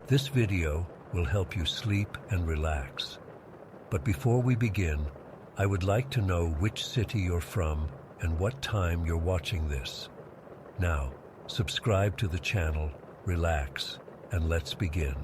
This video will help you sleep and relax. But before we begin, I would like to know which city you're from and what time you're watching this. Now, subscribe to the channel, relax, and let's begin.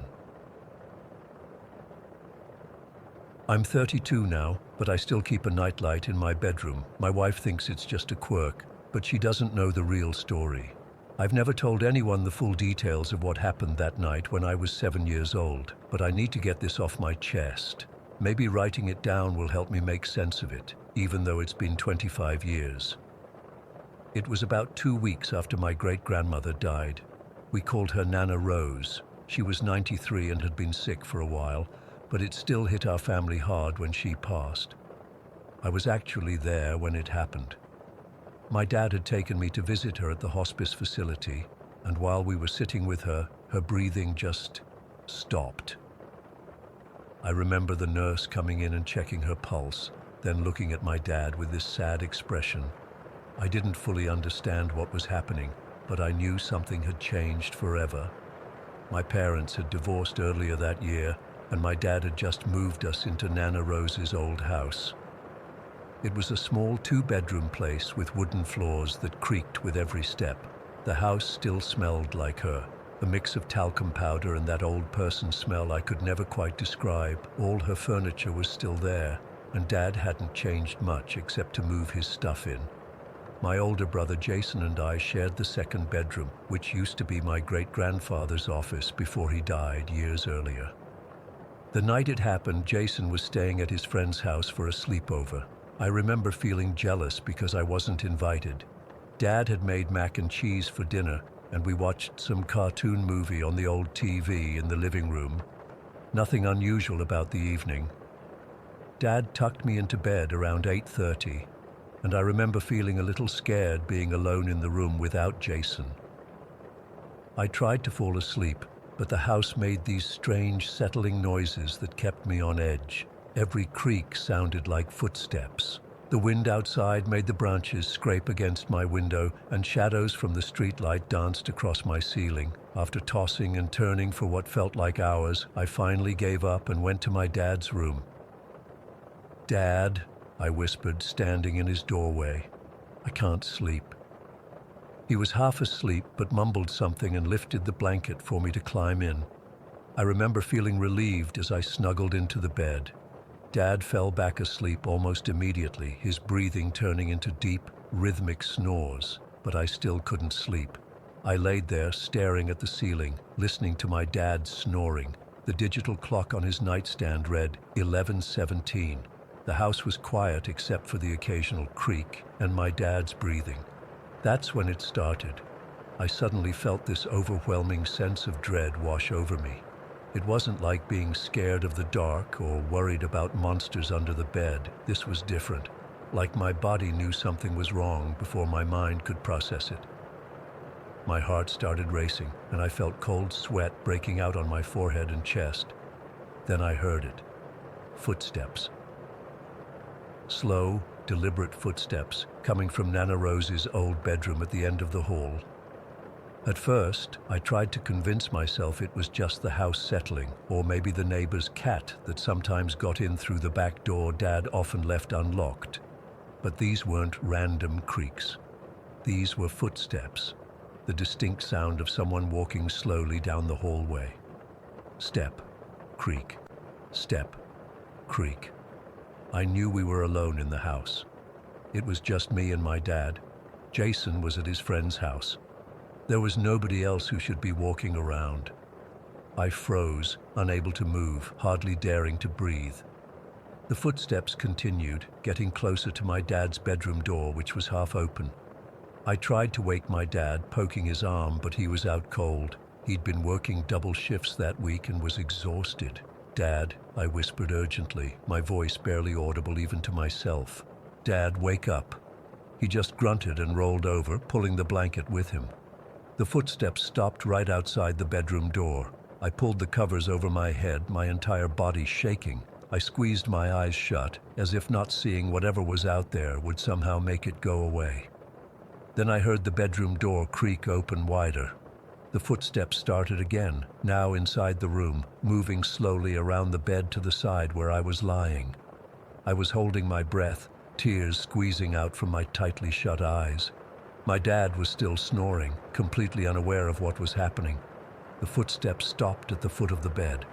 I'm 32 now, but I still keep a nightlight in my bedroom. My wife thinks it's just a quirk, but she doesn't know the real story. I've never told anyone the full details of what happened that night when I was 7 years old, but I need to get this off my chest. Maybe writing it down will help me make sense of it, even though it's been 25 years. It was about 2 weeks after my great-grandmother died. We called her Nana Rose. She was 93 and had been sick for a while, but it still hit our family hard when she passed. I was actually there when it happened. My dad had taken me to visit her at the hospice facility, and while we were sitting with her, her breathing just stopped. I remember the nurse coming in and checking her pulse, then looking at my dad with this sad expression. I didn't fully understand what was happening, but I knew something had changed forever. My parents had divorced earlier that year, and my dad had just moved us into Nana Rose's old house. It was a small 2-bedroom place with wooden floors that creaked with every step. The house still smelled like her, a mix of talcum powder and that old person smell I could never quite describe. All her furniture was still there, and Dad hadn't changed much except to move his stuff in. My older brother Jason and I shared the second bedroom, which used to be my great-grandfather's office before he died years earlier. The night it happened, Jason was staying at his friend's house for a sleepover. I remember feeling jealous because I wasn't invited. Dad had made mac and cheese for dinner, and we watched some cartoon movie on the old TV in the living room. Nothing unusual about the evening. Dad tucked me into bed around 8:30, and I remember feeling a little scared being alone in the room without Jason. I tried to fall asleep, but the house made these strange, settling noises that kept me on edge. Every creak sounded like footsteps. The wind outside made the branches scrape against my window, and shadows from the streetlight danced across my ceiling. After tossing and turning for what felt like hours, I finally gave up and went to my dad's room. "Dad," I whispered, standing in his doorway. "I can't sleep." He was half asleep but mumbled something and lifted the blanket for me to climb in. I remember feeling relieved as I snuggled into the bed. Dad fell back asleep almost immediately, his breathing turning into deep, rhythmic snores, but I still couldn't sleep. I laid there, staring at the ceiling, listening to my dad snoring. The digital clock on his nightstand read 11:17. The house was quiet except for the occasional creak and my dad's breathing. That's when it started. I suddenly felt this overwhelming sense of dread wash over me. It wasn't like being scared of the dark or worried about monsters under the bed. This was different, like my body knew something was wrong before my mind could process it. My heart started racing, and I felt cold sweat breaking out on my forehead and chest. Then I heard it. Footsteps. Slow, deliberate footsteps coming from Nana Rose's old bedroom at the end of the hall. At first, I tried to convince myself it was just the house settling, or maybe the neighbor's cat that sometimes got in through the back door Dad often left unlocked. But these weren't random creaks. These were footsteps, the distinct sound of someone walking slowly down the hallway. Step, creak, step, creak. I knew we were alone in the house. It was just me and my dad. Jason was at his friend's house. There was nobody else who should be walking around. I froze, unable to move, hardly daring to breathe. The footsteps continued, getting closer to my dad's bedroom door, which was half open. I tried to wake my dad, poking his arm, but he was out cold. He'd been working double shifts that week and was exhausted. "Dad," I whispered urgently, my voice barely audible even to myself. "Dad, wake up." He just grunted and rolled over, pulling the blanket with him. The footsteps stopped right outside the bedroom door. I pulled the covers over my head, my entire body shaking. I squeezed my eyes shut, as if not seeing whatever was out there would somehow make it go away. Then I heard the bedroom door creak open wider. The footsteps started again, now inside the room, moving slowly around the bed to the side where I was lying. I was holding my breath, tears squeezing out from my tightly shut eyes. My dad was still snoring, completely unaware of what was happening. The footsteps stopped at the foot of the bed.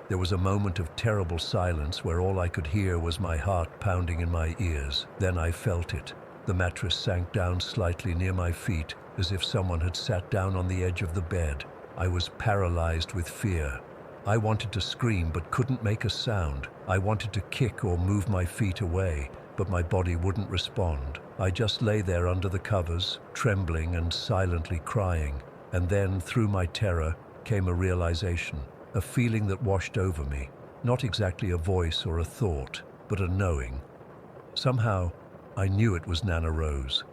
There was a moment of terrible silence where all I could hear was my heart pounding in my ears. Then I felt it. The mattress sank down slightly near my feet, as if someone had sat down on the edge of the bed. I was paralyzed with fear. I wanted to scream but couldn't make a sound. I wanted to kick or move my feet away, but my body wouldn't respond. I just lay there under the covers, trembling and silently crying. And then, through my terror, came a realization, a feeling that washed over me. Not exactly a voice or a thought, but a knowing. Somehow, I knew it was Nana Rose.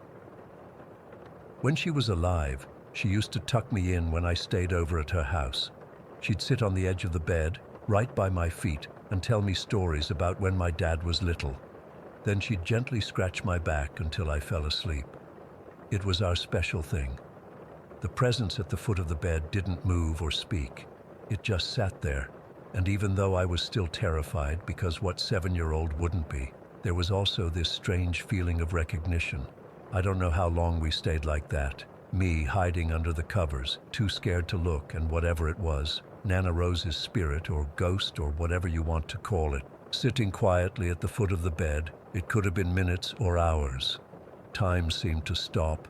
When she was alive, she used to tuck me in when I stayed over at her house. She'd sit on the edge of the bed, right by my feet, and tell me stories about when my dad was little. Then she'd gently scratch my back until I fell asleep. It was our special thing. The presence at the foot of the bed didn't move or speak. It just sat there, and even though I was still terrified, because what 7-year-old wouldn't be, there was also this strange feeling of recognition. I don't know how long we stayed like that, me hiding under the covers, too scared to look, and whatever it was, Nana Rose's spirit or ghost or whatever you want to call it, sitting quietly at the foot of the bed. It could have been minutes or hours. Time seemed to stop.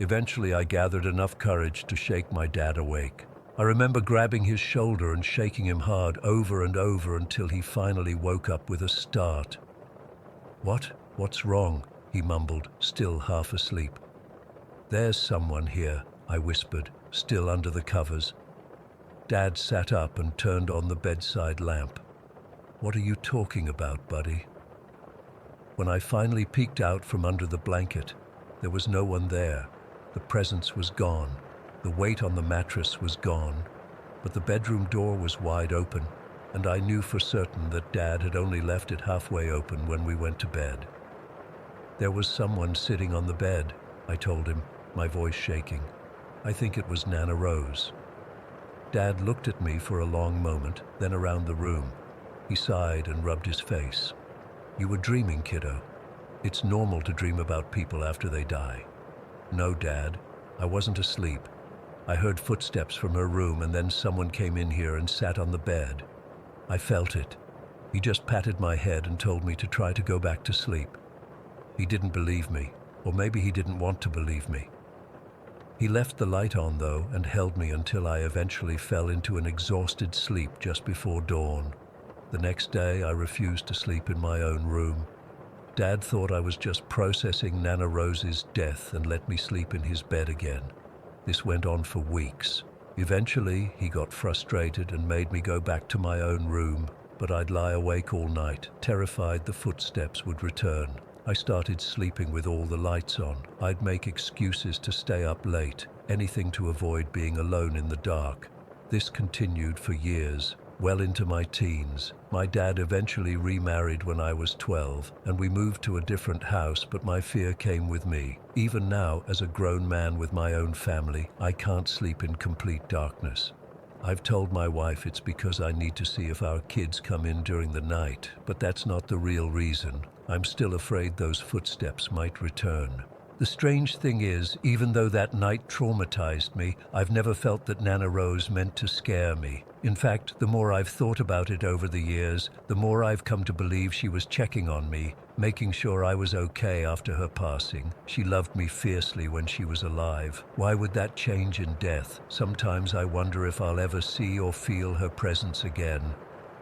Eventually I gathered enough courage to shake my dad awake. I remember grabbing his shoulder and shaking him hard over and over until he finally woke up with a start. What's wrong?" he mumbled, still half asleep. "There's someone here," I whispered, still under the covers. Dad sat up and turned on the bedside lamp. "What are you talking about, buddy?" When I finally peeked out from under the blanket, there was no one there. The presence was gone. The weight on the mattress was gone. But the bedroom door was wide open, and I knew for certain that Dad had only left it halfway open when we went to bed. "There was someone sitting on the bed," I told him, my voice shaking. "I think it was Nana Rose." Dad looked at me for a long moment, then around the room. He sighed and rubbed his face. "You were dreaming, kiddo. It's normal to dream about people after they die." "No, Dad, I wasn't asleep. I heard footsteps from her room and then someone came in here and sat on the bed. I felt it. He just patted my head and told me to try to go back to sleep. He didn't believe me, or maybe he didn't want to believe me. He left the light on though and held me until I eventually fell into an exhausted sleep just before dawn. The next day I refused to sleep in my own room. Dad thought I was just processing Nana Rose's death and let me sleep in his bed again. This went on for weeks. Eventually, he got frustrated and made me go back to my own room, but I'd lie awake all night, terrified the footsteps would return. I started sleeping with all the lights on. I'd make excuses to stay up late, anything to avoid being alone in the dark. This continued for years, well into my teens. My dad eventually remarried when I was 12, and we moved to a different house, but my fear came with me. Even now, as a grown man with my own family, I can't sleep in complete darkness. I've told my wife it's because I need to see if our kids come in during the night, but that's not the real reason. I'm still afraid those footsteps might return. The strange thing is, even though that night traumatized me, I've never felt that Nana Rose meant to scare me. In fact, the more I've thought about it over the years, the more I've come to believe she was checking on me, making sure I was okay after her passing. She loved me fiercely when she was alive. Why would that change in death? Sometimes I wonder if I'll ever see or feel her presence again.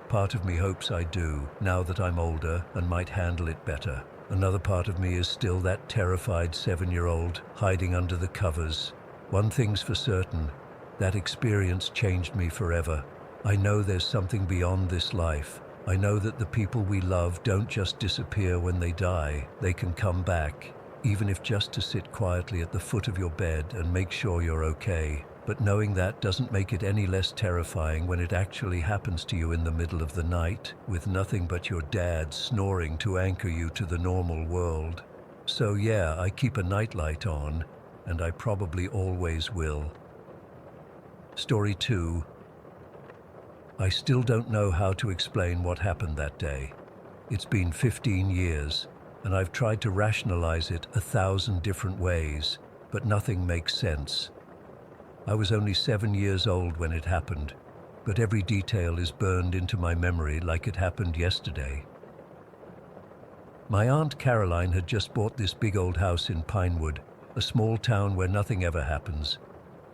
Part of me hopes I do, now that I'm older and might handle it better. Another part of me is still that terrified 7-year-old hiding under the covers. One thing's for certain, that experience changed me forever. I know there's something beyond this life. I know that the people we love don't just disappear when they die. They can come back, even if just to sit quietly at the foot of your bed and make sure you're okay. But knowing that doesn't make it any less terrifying when it actually happens to you in the middle of the night, with nothing but your dad snoring to anchor you to the normal world. So yeah, I keep a nightlight on, and I probably always will. Story 2. I still don't know how to explain what happened that day. It's been 15 years, and I've tried to rationalize it 1,000 different ways, but nothing makes sense. I was only 7 years old when it happened, but every detail is burned into my memory like it happened yesterday. My Aunt Caroline had just bought this big old house in Pinewood, a small town where nothing ever happens.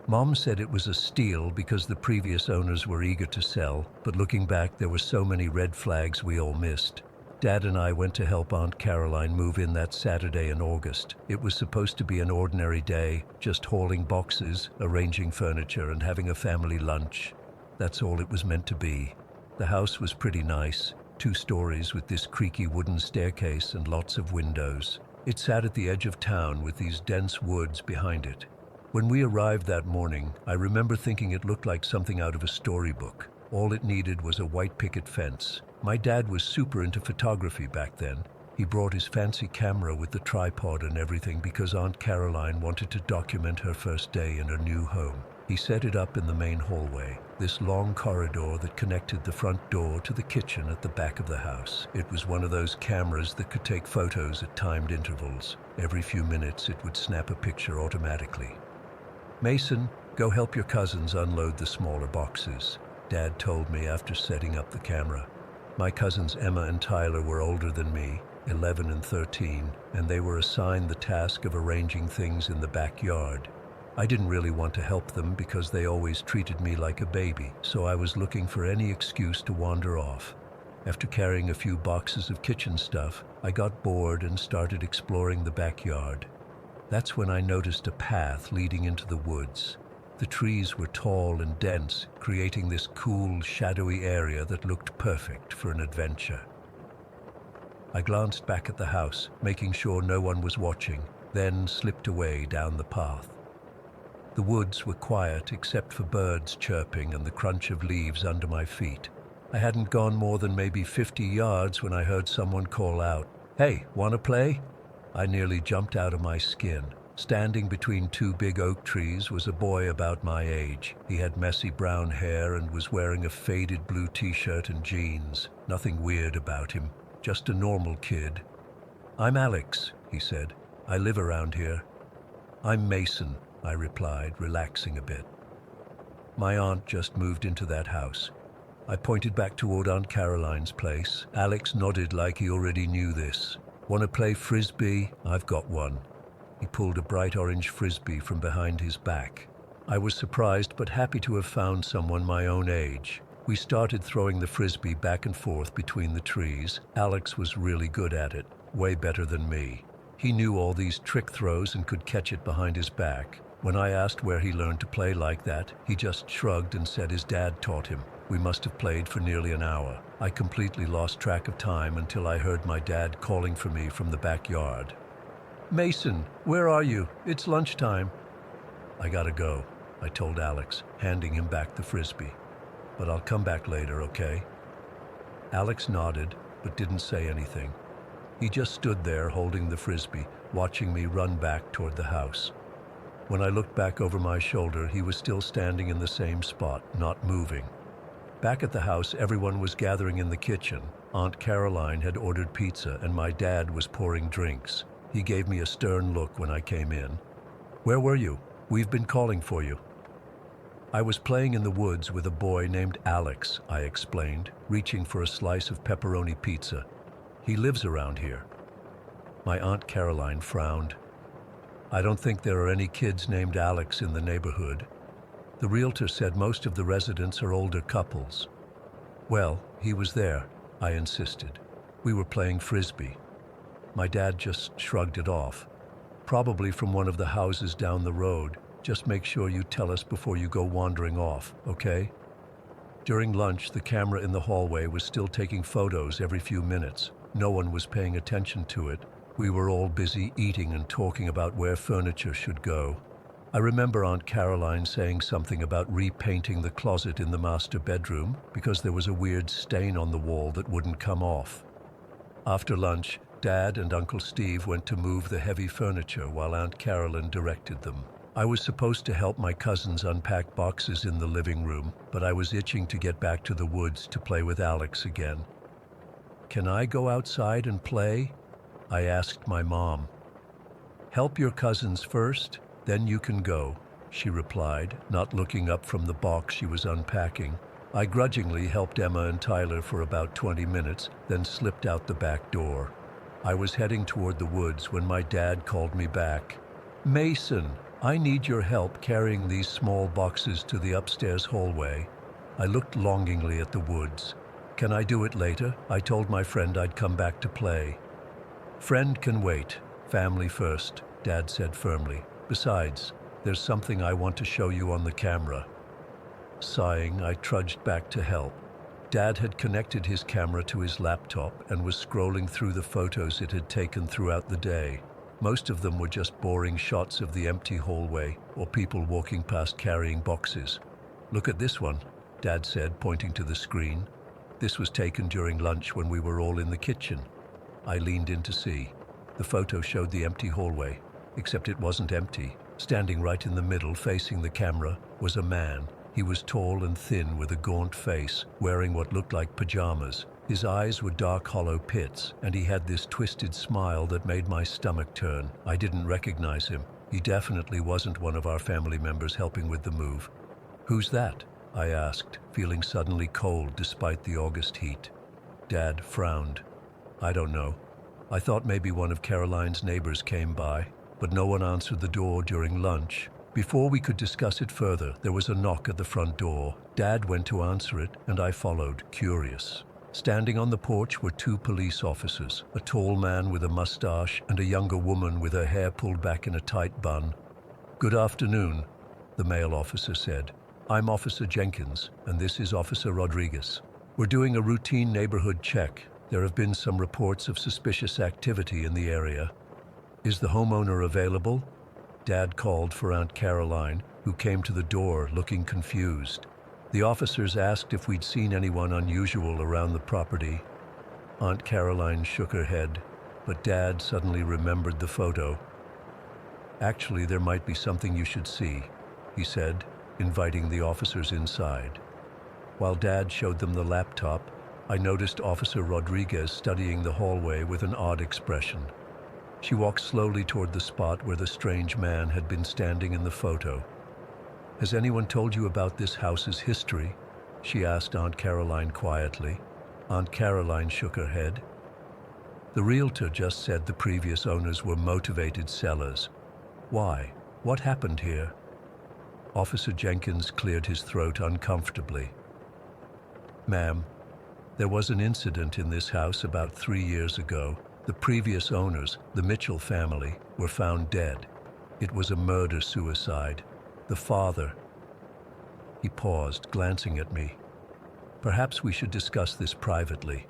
Mom said it was a steal because the previous owners were eager to sell, but looking back there were so many red flags we all missed. Dad and I went to help Aunt Caroline move in that Saturday in August. It was supposed to be an ordinary day, just hauling boxes, arranging furniture, and having a family lunch. That's all it was meant to be. The house was pretty nice, 2 stories with this creaky wooden staircase and lots of windows. It sat at the edge of town with these dense woods behind it. When we arrived that morning, I remember thinking it looked like something out of a storybook. All it needed was a white picket fence. My dad was super into photography back then. He brought his fancy camera with the tripod and everything because Aunt Caroline wanted to document her first day in her new home. He set it up in the main hallway, this long corridor that connected the front door to the kitchen at the back of the house. It was one of those cameras that could take photos at timed intervals. Every few minutes it would snap a picture automatically. "Mason, go help your cousins unload the smaller boxes," Dad told me after setting up the camera. My cousins Emma and Tyler were older than me, 11 and 13, and they were assigned the task of arranging things in the backyard. I didn't really want to help them because they always treated me like a baby, so I was looking for any excuse to wander off. After carrying a few boxes of kitchen stuff, I got bored and started exploring the backyard. That's when I noticed a path leading into the woods. The trees were tall and dense, creating this cool, shadowy area that looked perfect for an adventure. I glanced back at the house, making sure no one was watching, then slipped away down the path. The woods were quiet except for birds chirping and the crunch of leaves under my feet. I hadn't gone more than maybe 50 yards when I heard someone call out, "Hey, wanna play?" I nearly jumped out of my skin. Standing between 2 big oak trees was a boy about my age. He had messy brown hair and was wearing a faded blue t-shirt and jeans. Nothing weird about him, just a normal kid. "I'm Alex," he said. "I live around here." "I'm Mason," I replied, relaxing a bit. My aunt just moved into that house. I pointed back toward Aunt Caroline's place. Alex nodded like he already knew this. "Want to play frisbee? I've got one." He pulled a bright orange frisbee from behind his back. I was surprised but happy to have found someone my own age. We started throwing the frisbee back and forth between the trees. Alex was really good at it, way better than me. He knew all these trick throws and could catch it behind his back. When I asked where he learned to play like that, he just shrugged and said his dad taught him. We must have played for nearly an hour. I completely lost track of time until I heard my dad calling for me from the backyard. "Mason, where are you? It's lunchtime." "I gotta go," I told Alex, handing him back the frisbee. "But I'll come back later, okay?" Alex nodded, but didn't say anything. He just stood there holding the frisbee, watching me run back toward the house. When I looked back over my shoulder, he was still standing in the same spot, not moving. Back at the house, everyone was gathering in the kitchen. Aunt Caroline had ordered pizza, and my dad was pouring drinks. He gave me a stern look when I came in. "Where were you? We've been calling for you." "I was playing in the woods with a boy named Alex," I explained, reaching for a slice of pepperoni pizza. "He lives around here." My Aunt Caroline frowned. "I don't think there are any kids named Alex in the neighborhood. The realtor said most of the residents are older couples." "Well, he was there," I insisted. "We were playing frisbee." My dad just shrugged it off. "Probably from one of the houses down the road. Just make sure you tell us before you go wandering off, okay?" During lunch, the camera in the hallway was still taking photos every few minutes. No one was paying attention to it. We were all busy eating and talking about where furniture should go. I remember Aunt Caroline saying something about repainting the closet in the master bedroom because there was a weird stain on the wall that wouldn't come off. After lunch, Dad and Uncle Steve went to move the heavy furniture while Aunt Carolyn directed them. I was supposed to help my cousins unpack boxes in the living room, but I was itching to get back to the woods to play with Alex again. "Can I go outside and play?" I asked my mom. "Help your cousins first, then you can go," she replied, not looking up from the box she was unpacking. I grudgingly helped Emma and Tyler for about 20 minutes, then slipped out the back door. I was heading toward the woods when my dad called me back. "Mason, I need your help carrying these small boxes to the upstairs hallway." I looked longingly at the woods. "Can I do it later? I told my friend I'd come back to play." "Friend can wait. Family first," Dad said firmly. "Besides, there's something I want to show you on the camera." Sighing, I trudged back to help. Dad had connected his camera to his laptop and was scrolling through the photos it had taken throughout the day. Most of them were just boring shots of the empty hallway or people walking past carrying boxes. "Look at this one," Dad said, pointing to the screen. "This was taken during lunch when we were all in the kitchen." I leaned in to see. The photo showed the empty hallway, except it wasn't empty. Standing right in the middle, facing the camera, was a man. He was tall and thin with a gaunt face, wearing what looked like pajamas. His eyes were dark, hollow pits, and he had this twisted smile that made my stomach turn. I didn't recognize him. He definitely wasn't one of our family members helping with the move. "Who's that?" I asked, feeling suddenly cold despite the August heat. Dad frowned. "I don't know. I thought maybe one of Caroline's neighbors came by, but no one answered the door during lunch." Before we could discuss it further, there was a knock at the front door. Dad went to answer it, and I followed, curious. Standing on the porch were two police officers, a tall man with a mustache and a younger woman with her hair pulled back in a tight bun. "Good afternoon," the male officer said. "I'm Officer Jenkins, and this is Officer Rodriguez. We're doing a routine neighborhood check. There have been some reports of suspicious activity in the area. Is the homeowner available?" Dad called for Aunt Caroline, who came to the door looking confused. The officers asked if we'd seen anyone unusual around the property. Aunt Caroline shook her head, but Dad suddenly remembered the photo. "Actually, there might be something you should see," he said, inviting the officers inside. While Dad showed them the laptop, I noticed Officer Rodriguez studying the hallway with an odd expression. She walked slowly toward the spot where the strange man had been standing in the photo. "Has anyone told you about this house's history?" she asked Aunt Caroline quietly. Aunt Caroline shook her head. "The realtor just said the previous owners were motivated sellers." "Why? What happened here?" Officer Jenkins cleared his throat uncomfortably. "Ma'am, there was an incident in this house about 3 years ago. The previous owners, the Mitchell family, were found dead. It was a murder-suicide. The father—" He paused, glancing at me. "Perhaps we should discuss this privately."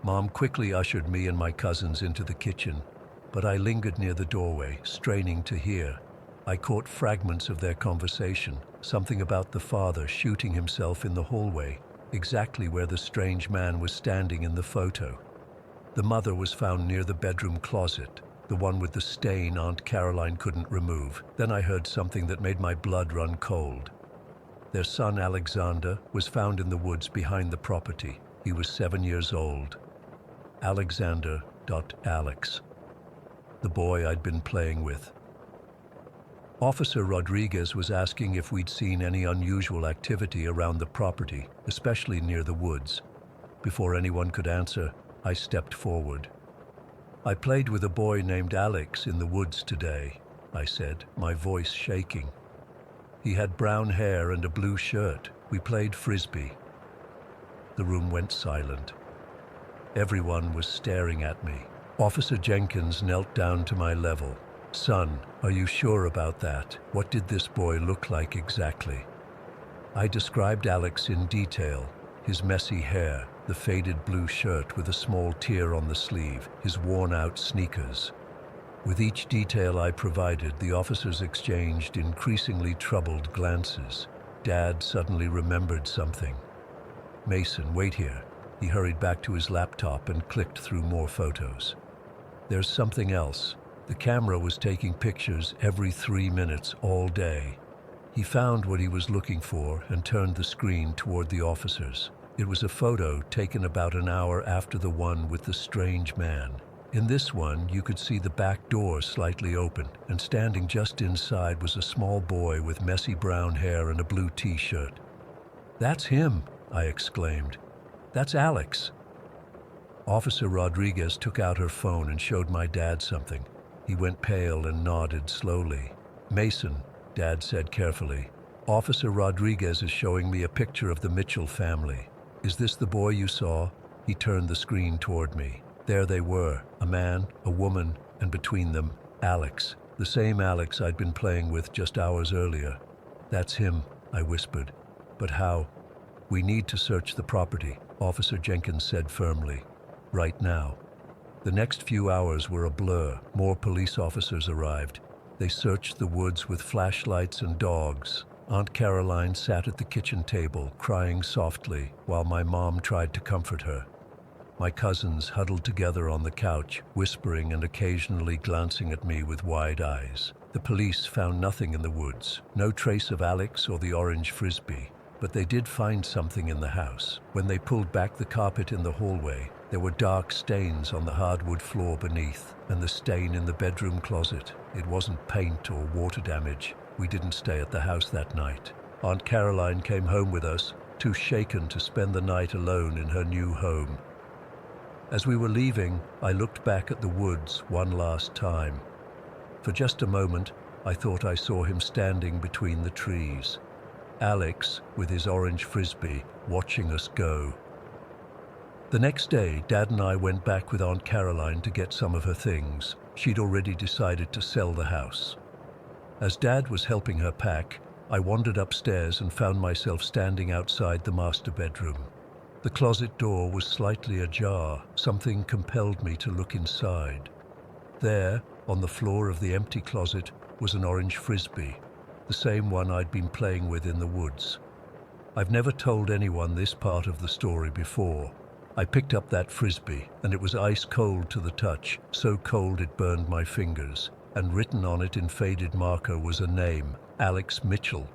Mom quickly ushered me and my cousins into the kitchen, but I lingered near the doorway, straining to hear. I caught fragments of their conversation, something about the father shooting himself in the hallway, exactly where the strange man was standing in the photo. The mother was found near the bedroom closet, the one with the stain Aunt Caroline couldn't remove. Then I heard something that made my blood run cold. Their son Alexander was found in the woods behind the property. He was 7 years old. Alexander.Alex, the boy I'd been playing with. Officer Rodriguez was asking if we'd seen any unusual activity around the property, especially near the woods. Before anyone could answer, I stepped forward. "I played with a boy named Alex in the woods today," I said, my voice shaking. "He had brown hair and a blue shirt. We played frisbee." The room went silent. Everyone was staring at me. Officer Jenkins knelt down to my level. "Son, are you sure about that? What did this boy look like exactly?" I described Alex in detail. His messy hair, the faded blue shirt with a small tear on the sleeve, his worn-out sneakers. With each detail I provided, the officers exchanged increasingly troubled glances. Dad suddenly remembered something. "Mason, wait here." He hurried back to his laptop and clicked through more photos. "There's something else. The camera was taking pictures every 3 minutes all day. He found what he was looking for and turned the screen toward the officers. It was a photo taken about an hour after the one with the strange man. In this one, you could see the back door slightly open, and standing just inside was a small boy with messy brown hair and a blue t-shirt. "That's him," I exclaimed. "That's Alex." Officer Rodriguez took out her phone and showed my dad something. He went pale and nodded slowly. "Mason," Dad said carefully, "Officer Rodriguez is showing me a picture of the Mitchell family. Is this the boy you saw?" He turned the screen toward me. There they were, a man, a woman, and between them, Alex, the same Alex I'd been playing with just hours earlier. "That's him," I whispered. "But how?" "We need to search the property," Officer Jenkins said firmly. "Right now." The next few hours were a blur. More police officers arrived. They searched the woods with flashlights and dogs. Aunt Caroline sat at the kitchen table, crying softly, while my mom tried to comfort her. My cousins huddled together on the couch, whispering and occasionally glancing at me with wide eyes. The police found nothing in the woods, no trace of Alex or the orange frisbee, but they did find something in the house. When they pulled back the carpet in the hallway, there were dark stains on the hardwood floor beneath, and the stain in the bedroom closet. It wasn't paint or water damage. We didn't stay at the house that night. Aunt Caroline came home with us, too shaken to spend the night alone in her new home. As we were leaving, I looked back at the woods one last time. For just a moment, I thought I saw him standing between the trees. Alex, with his orange frisbee, watching us go. The next day, Dad and I went back with Aunt Caroline to get some of her things. She'd already decided to sell the house. As Dad was helping her pack, I wandered upstairs and found myself standing outside the master bedroom. The closet door was slightly ajar. Something compelled me to look inside. There, on the floor of the empty closet, was an orange frisbee, the same one I'd been playing with in the woods. I've never told anyone this part of the story before. I picked up that frisbee, and it was ice cold to the touch, so cold it burned my fingers, and written on it in faded marker was a name, Alex Mitchell.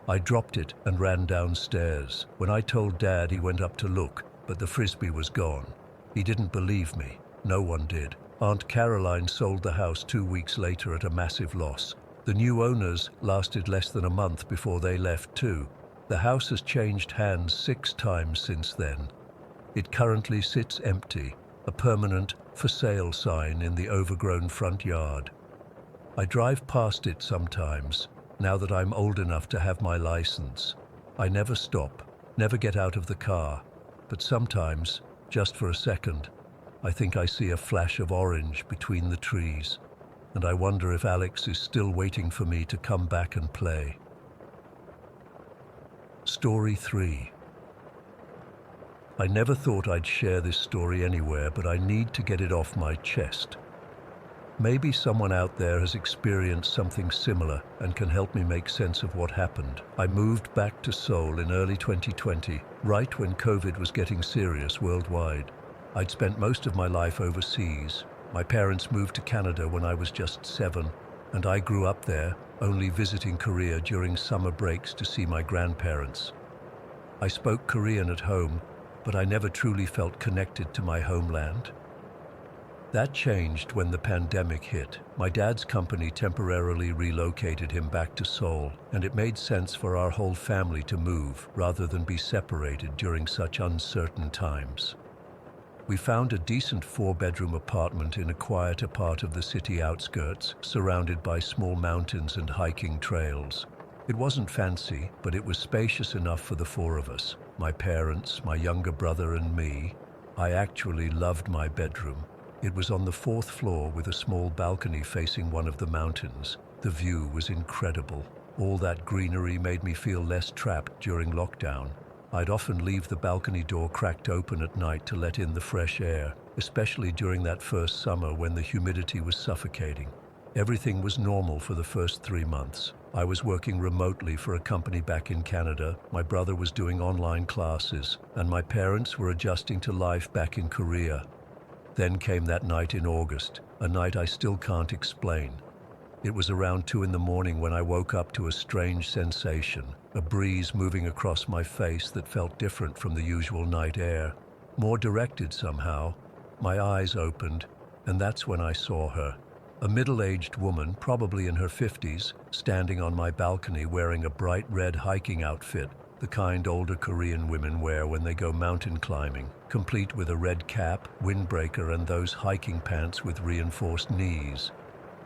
I dropped it and ran downstairs. When I told Dad, he went up to look, but the frisbee was gone. He didn't believe me. No one did. Aunt Caroline sold the house 2 weeks later at a massive loss. The new owners lasted less than a month before they left too. The house has changed hands 6 times since then. It currently sits empty, a permanent for sale sign in the overgrown front yard. I drive past it sometimes, now that I'm old enough to have my license. I never stop, never get out of the car, but sometimes, just for a second, I think I see a flash of orange between the trees, and I wonder if Alex is still waiting for me to come back and play. Story 3. I never thought I'd share this story anywhere, but I need to get it off my chest. Maybe someone out there has experienced something similar and can help me make sense of what happened. I moved back to Seoul in early 2020, right when COVID was getting serious worldwide. I'd spent most of my life overseas. My parents moved to Canada when I was just 7, and I grew up there, only visiting Korea during summer breaks to see my grandparents. I spoke Korean at home, but I never truly felt connected to my homeland. That changed when the pandemic hit. My dad's company temporarily relocated him back to Seoul, and it made sense for our whole family to move rather than be separated during such uncertain times. We found a decent 4-bedroom apartment in a quieter part of the city outskirts, surrounded by small mountains and hiking trails. It wasn't fancy, but it was spacious enough for the 4 of us, my parents, my younger brother, and me. I actually loved my bedroom. It was on the 4th floor with a small balcony facing one of the mountains. The view was incredible. All that greenery made me feel less trapped during lockdown. I'd often leave the balcony door cracked open at night to let in the fresh air, especially during that first summer when the humidity was suffocating. Everything was normal for the first 3 months. I was working remotely for a company back in Canada, my brother was doing online classes, and my parents were adjusting to life back in Korea. Then came that night in August, a night I still can't explain. It was around 2 in the morning when I woke up to a strange sensation, a breeze moving across my face that felt different from the usual night air, more directed somehow. My eyes opened, and that's when I saw her. A middle-aged woman, probably in her 50s, standing on my balcony wearing a bright red hiking outfit, the kind older Korean women wear when they go mountain climbing, complete with a red cap, windbreaker, and those hiking pants with reinforced knees.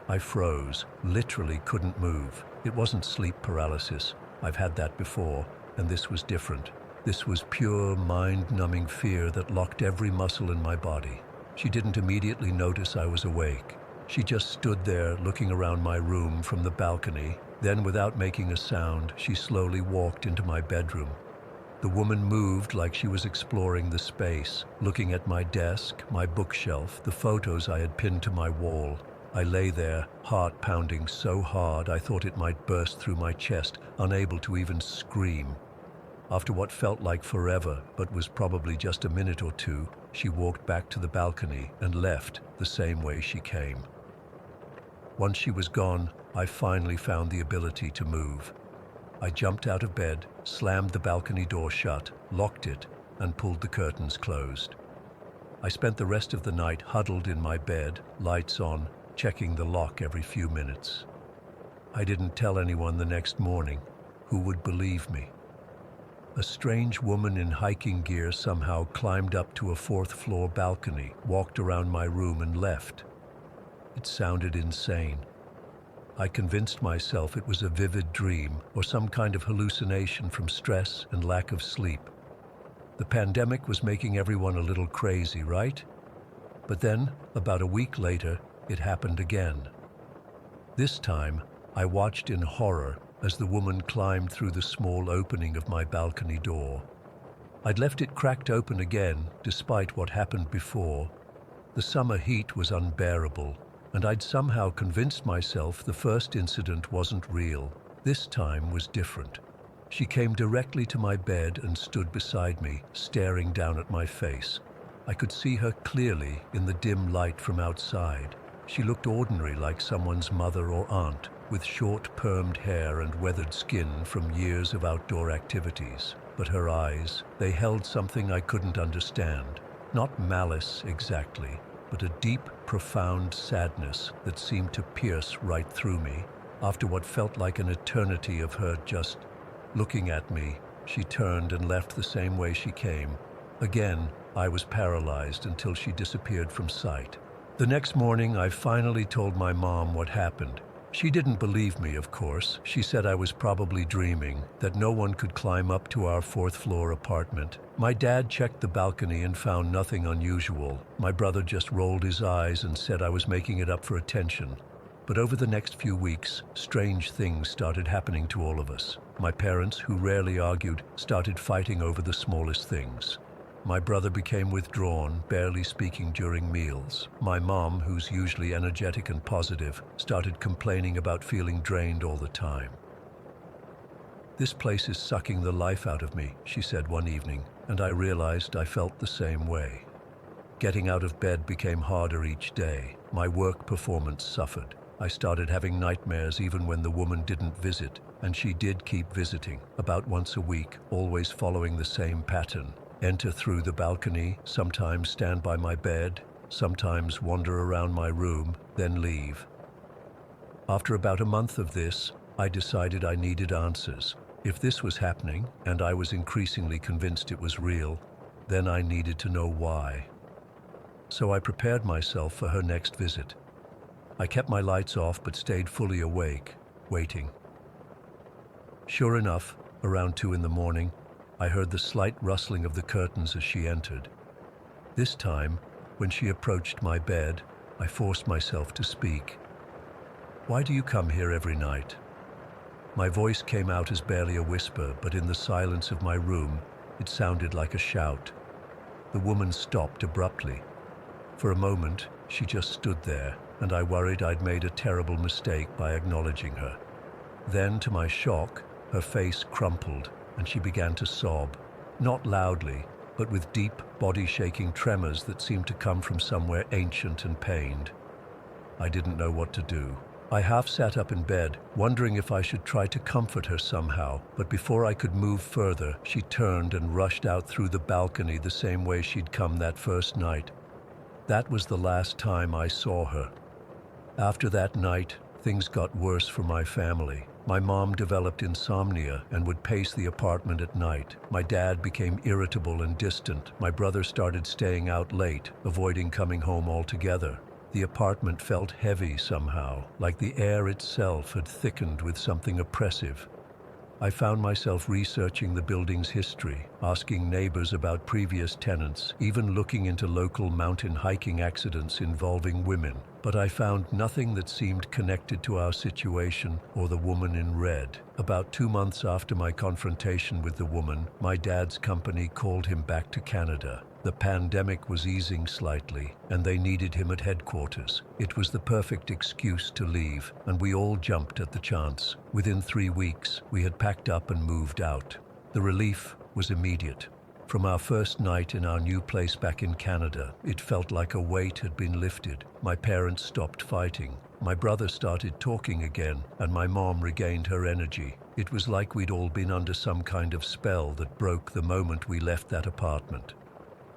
I froze, literally couldn't move. It wasn't sleep paralysis. I've had that before, and this was different. This was pure, mind-numbing fear that locked every muscle in my body. She didn't immediately notice I was awake. She just stood there looking around my room from the balcony. Then, without making a sound, she slowly walked into my bedroom. The woman moved like she was exploring the space, looking at my desk, my bookshelf, the photos I had pinned to my wall. I lay there, heart pounding so hard I thought it might burst through my chest, unable to even scream. After what felt like forever, but was probably just a minute or two, she walked back to the balcony and left the same way she came. Once she was gone, I finally found the ability to move. I jumped out of bed, slammed the balcony door shut, locked it, and pulled the curtains closed. I spent the rest of the night huddled in my bed, lights on, checking the lock every few minutes. I didn't tell anyone the next morning. Who would believe me? A strange woman in hiking gear somehow climbed up to a fourth-floor balcony, walked around my room, and left. It sounded insane. I convinced myself it was a vivid dream or some kind of hallucination from stress and lack of sleep. The pandemic was making everyone a little crazy, right? But then, about a week later, it happened again. This time, I watched in horror as the woman climbed through the small opening of my balcony door. I'd left it cracked open again, despite what happened before. The summer heat was unbearable, and I'd somehow convinced myself the first incident wasn't real. This time was different. She came directly to my bed and stood beside me, staring down at my face. I could see her clearly in the dim light from outside. She looked ordinary, like someone's mother or aunt, with short permed hair and weathered skin from years of outdoor activities. But her eyes, they held something I couldn't understand. Not malice exactly, but a deep, profound sadness that seemed to pierce right through me. After what felt like an eternity of her just looking at me, she turned and left the same way she came. Again, I was paralyzed until she disappeared from sight. The next morning, I finally told my mom what happened. She didn't believe me, of course. She said I was probably dreaming, that no one could climb up to our fourth-floor apartment. My dad checked the balcony and found nothing unusual. My brother just rolled his eyes and said I was making it up for attention. But over the next few weeks, strange things started happening to all of us. My parents, who rarely argued, started fighting over the smallest things. My brother became withdrawn, barely speaking during meals. My mom, who's usually energetic and positive, started complaining about feeling drained all the time. "This place is sucking the life out of me," she said one evening, and I realized I felt the same way. Getting out of bed became harder each day. My work performance suffered. I started having nightmares even when the woman didn't visit, and she did keep visiting, about once a week, always following the same pattern. Enter through the balcony, sometimes stand by my bed, sometimes wander around my room, then leave. After about a month of this, I decided I needed answers. If this was happening, and I was increasingly convinced it was real, then I needed to know why. So I prepared myself for her next visit. I kept my lights off but stayed fully awake, waiting. Sure enough, around 2 in the morning, I heard the slight rustling of the curtains as she entered. This time, when she approached my bed, I forced myself to speak. "Why do you come here every night?" My voice came out as barely a whisper, but in the silence of my room, it sounded like a shout. The woman stopped abruptly. For a moment, she just stood there, and I worried I'd made a terrible mistake by acknowledging her. Then, to my shock, her face crumpled, and she began to sob. Not loudly, but with deep, body-shaking tremors that seemed to come from somewhere ancient and pained. I didn't know what to do. I half sat up in bed, wondering if I should try to comfort her somehow, but before I could move further, she turned and rushed out through the balcony the same way she'd come that first night. That was the last time I saw her. After that night, things got worse for my family. My mom developed insomnia and would pace the apartment at night. My dad became irritable and distant. My brother started staying out late, avoiding coming home altogether. The apartment felt heavy somehow, like the air itself had thickened with something oppressive. I found myself researching the building's history, asking neighbors about previous tenants, even looking into local mountain hiking accidents involving women. But I found nothing that seemed connected to our situation or the woman in red. About 2 months after my confrontation with the woman, my dad's company called him back to Canada. The pandemic was easing slightly, and they needed him at headquarters. It was the perfect excuse to leave, and we all jumped at the chance. Within 3 weeks, we had packed up and moved out. The relief was immediate. From our first night in our new place back in Canada, it felt like a weight had been lifted. My parents stopped fighting. My brother started talking again, and my mom regained her energy. It was like we'd all been under some kind of spell that broke the moment we left that apartment.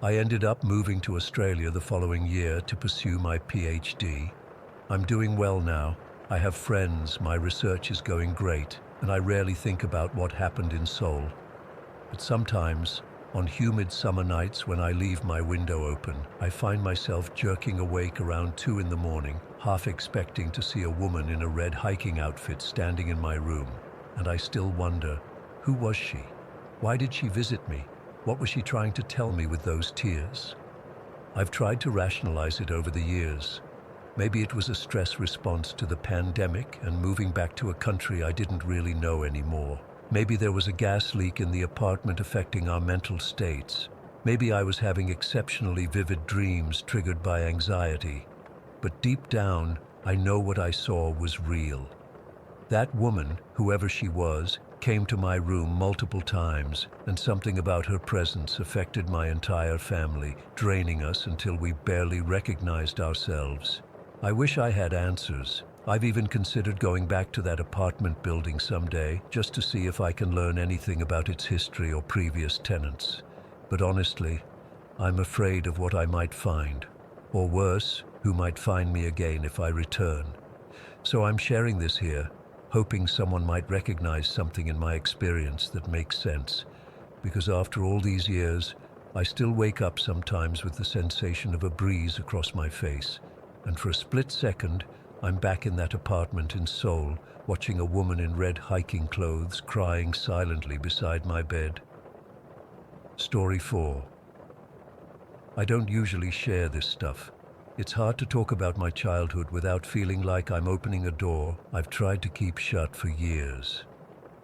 I ended up moving to Australia the following year to pursue my PhD. I'm doing well now. I have friends, my research is going great, and I rarely think about what happened in Seoul. But sometimes, on humid summer nights when I leave my window open, I find myself jerking awake around 2 in the morning, half expecting to see a woman in a red hiking outfit standing in my room. And I still wonder, who was she? Why did she visit me? What was she trying to tell me with those tears? I've tried to rationalize it over the years. Maybe it was a stress response to the pandemic and moving back to a country I didn't really know anymore. Maybe there was a gas leak in the apartment affecting our mental states. Maybe I was having exceptionally vivid dreams triggered by anxiety. But deep down, I know what I saw was real. That woman, whoever she was, came to my room multiple times, and something about her presence affected my entire family, draining us until we barely recognized ourselves. I wish I had answers. I've even considered going back to that apartment building someday, just to see if I can learn anything about its history or previous tenants. But honestly, I'm afraid of what I might find. Or worse, who might find me again if I return. So I'm sharing this here, hoping someone might recognize something in my experience that makes sense. Because after all these years, I still wake up sometimes with the sensation of a breeze across my face. And for a split second, I'm back in that apartment in Seoul, watching a woman in red hiking clothes crying silently beside my bed. Story 4. I don't usually share this stuff. It's hard to talk about my childhood without feeling like I'm opening a door I've tried to keep shut for years.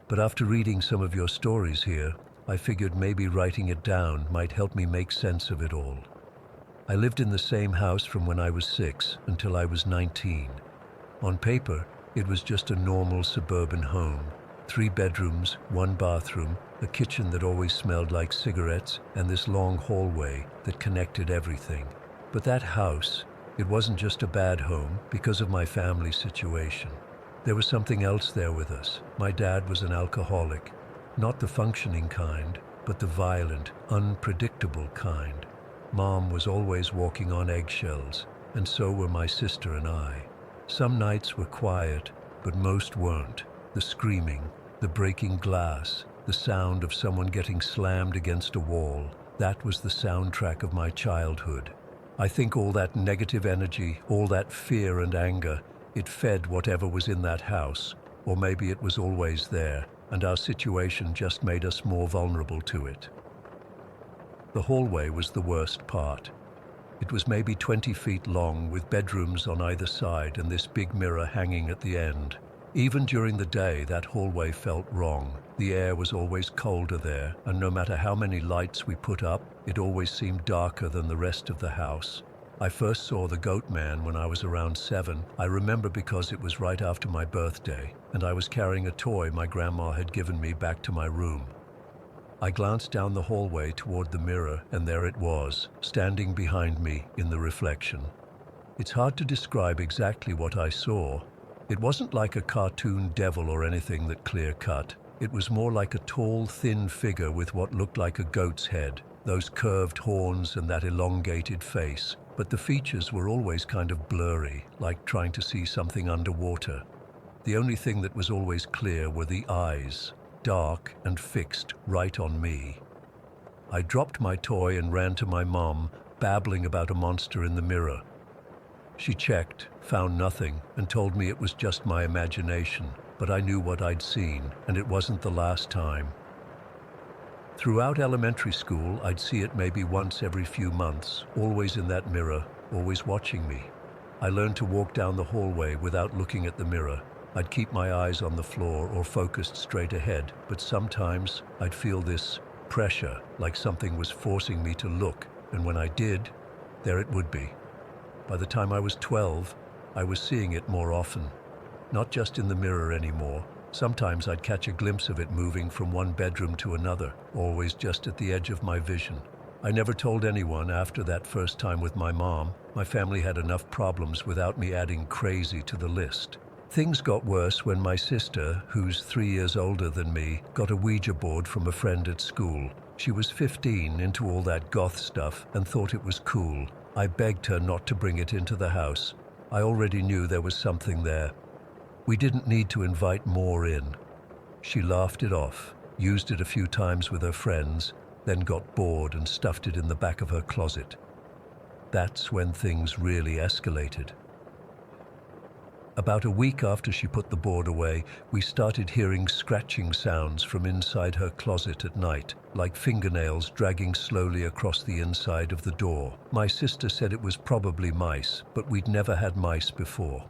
But after reading some of your stories here, I figured maybe writing it down might help me make sense of it all. I lived in the same house from when I was 6 until I was 19. On paper, it was just a normal suburban home. 3 bedrooms, 1 bathroom, a kitchen that always smelled like cigarettes, and this long hallway that connected everything. But that house, it wasn't just a bad home because of my family situation. There was something else there with us. My dad was an alcoholic, not the functioning kind, but the violent, unpredictable kind. Mom was always walking on eggshells, and so were my sister and I. Some nights were quiet, but most weren't. The screaming, the breaking glass, the sound of someone getting slammed against a wall, that was the soundtrack of my childhood. I think all that negative energy, all that fear and anger, it fed whatever was in that house, or maybe it was always there, and our situation just made us more vulnerable to it. The hallway was the worst part. It was maybe 20 feet long with bedrooms on either side and this big mirror hanging at the end. Even during the day, that hallway felt wrong. The air was always colder there, and no matter how many lights we put up, it always seemed darker than the rest of the house. I first saw the goat man when I was around 7. I remember because it was right after my birthday, and I was carrying a toy my grandma had given me back to my room. I glanced down the hallway toward the mirror, and there it was, standing behind me in the reflection. It's hard to describe exactly what I saw. It wasn't like a cartoon devil or anything that clear-cut. It was more like a tall, thin figure with what looked like a goat's head, those curved horns and that elongated face. But the features were always kind of blurry, like trying to see something underwater. The only thing that was always clear were the eyes, dark and fixed right on me. I dropped my toy and ran to my mom, babbling about a monster in the mirror. She checked, found nothing, and told me it was just my imagination, but I knew what I'd seen, and it wasn't the last time. Throughout elementary school, I'd see it maybe once every few months, always in that mirror, always watching me. I learned to walk down the hallway without looking at the mirror. I'd keep my eyes on the floor or focused straight ahead, but sometimes I'd feel this pressure, like something was forcing me to look, and when I did, there it would be. By the time I was 12, I was seeing it more often. Not just in the mirror anymore. Sometimes I'd catch a glimpse of it moving from one bedroom to another, always just at the edge of my vision. I never told anyone after that first time with my mom. My family had enough problems without me adding crazy to the list. Things got worse when my sister, who's 3 years older than me, got a Ouija board from a friend at school. She was 15, into all that goth stuff, and thought it was cool. I begged her not to bring it into the house. I already knew there was something there. We didn't need to invite more in. She laughed it off, used it a few times with her friends, then got bored and stuffed it in the back of her closet. That's when things really escalated. About a week after she put the board away, we started hearing scratching sounds from inside her closet at night, like fingernails dragging slowly across the inside of the door. My sister said it was probably mice, but we'd never had mice before.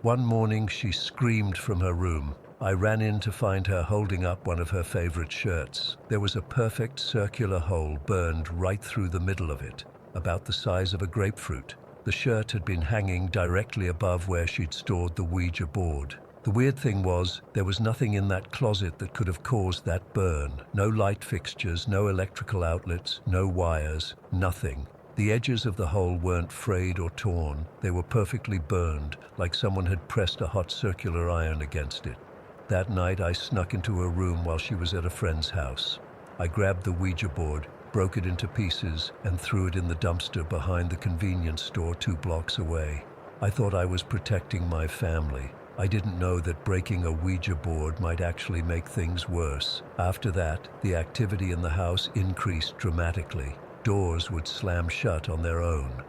One morning she screamed from her room. I ran in to find her holding up one of her favorite shirts. There was a perfect circular hole burned right through the middle of it, about the size of a grapefruit. The shirt had been hanging directly above where she'd stored the Ouija board. The weird thing was, there was nothing in that closet that could have caused that burn. No light fixtures, no electrical outlets, no wires, nothing. The edges of the hole weren't frayed or torn. They were perfectly burned, like someone had pressed a hot circular iron against it. That night I snuck into her room while she was at a friend's house. I grabbed the Ouija board, broke it into pieces, and threw it in the dumpster behind the convenience store 2 blocks away. I thought I was protecting my family. I didn't know that breaking a Ouija board might actually make things worse. After that, the activity in the house increased dramatically. Doors would slam shut on their own.